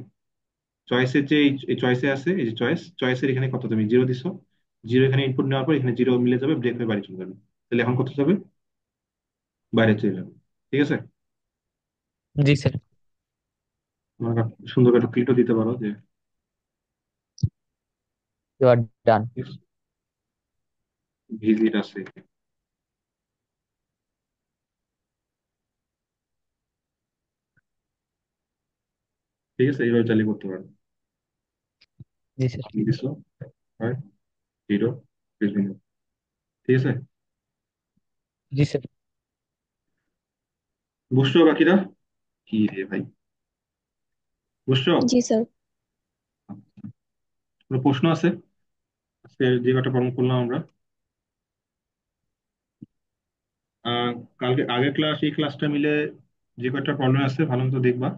চয়েসের যে এই চয়েসে আছে, এই যে চয়েসের এখানে কত তুমি জিরো দিছো, জিরো এখানে ইনপুট নেওয়ার পর এখানে জিরো মিলে যাবে, ব্রেক হয়ে বাইরে চলে যাবে। তাহলে এখন কত যাবে? বাইরে চলে যাবে। ঠিক আছে? জি স্যার। তোমার সুন্দর একটা ক্লিটও দিতে পারো যে ইউ আর ডান। ভিজিট আছে। ঠিক আছে, এইভাবে চালিয়ে করতে পারো। জি স্যার। কি দিছো? হয় জিরো, ঠিক আছে। জি স্যার। বুঝছো বাকিরা? কি রে ভাই, বুঝছো? জি স্যার। কোনো প্রশ্ন আছে? আজকে যে কটা প্রবলেম করলাম আমরা, আহ কালকে আগের ক্লাস এই ক্লাসটা মিলে যে কয়টা প্রবলেম আছে ভালো মতো দেখবা।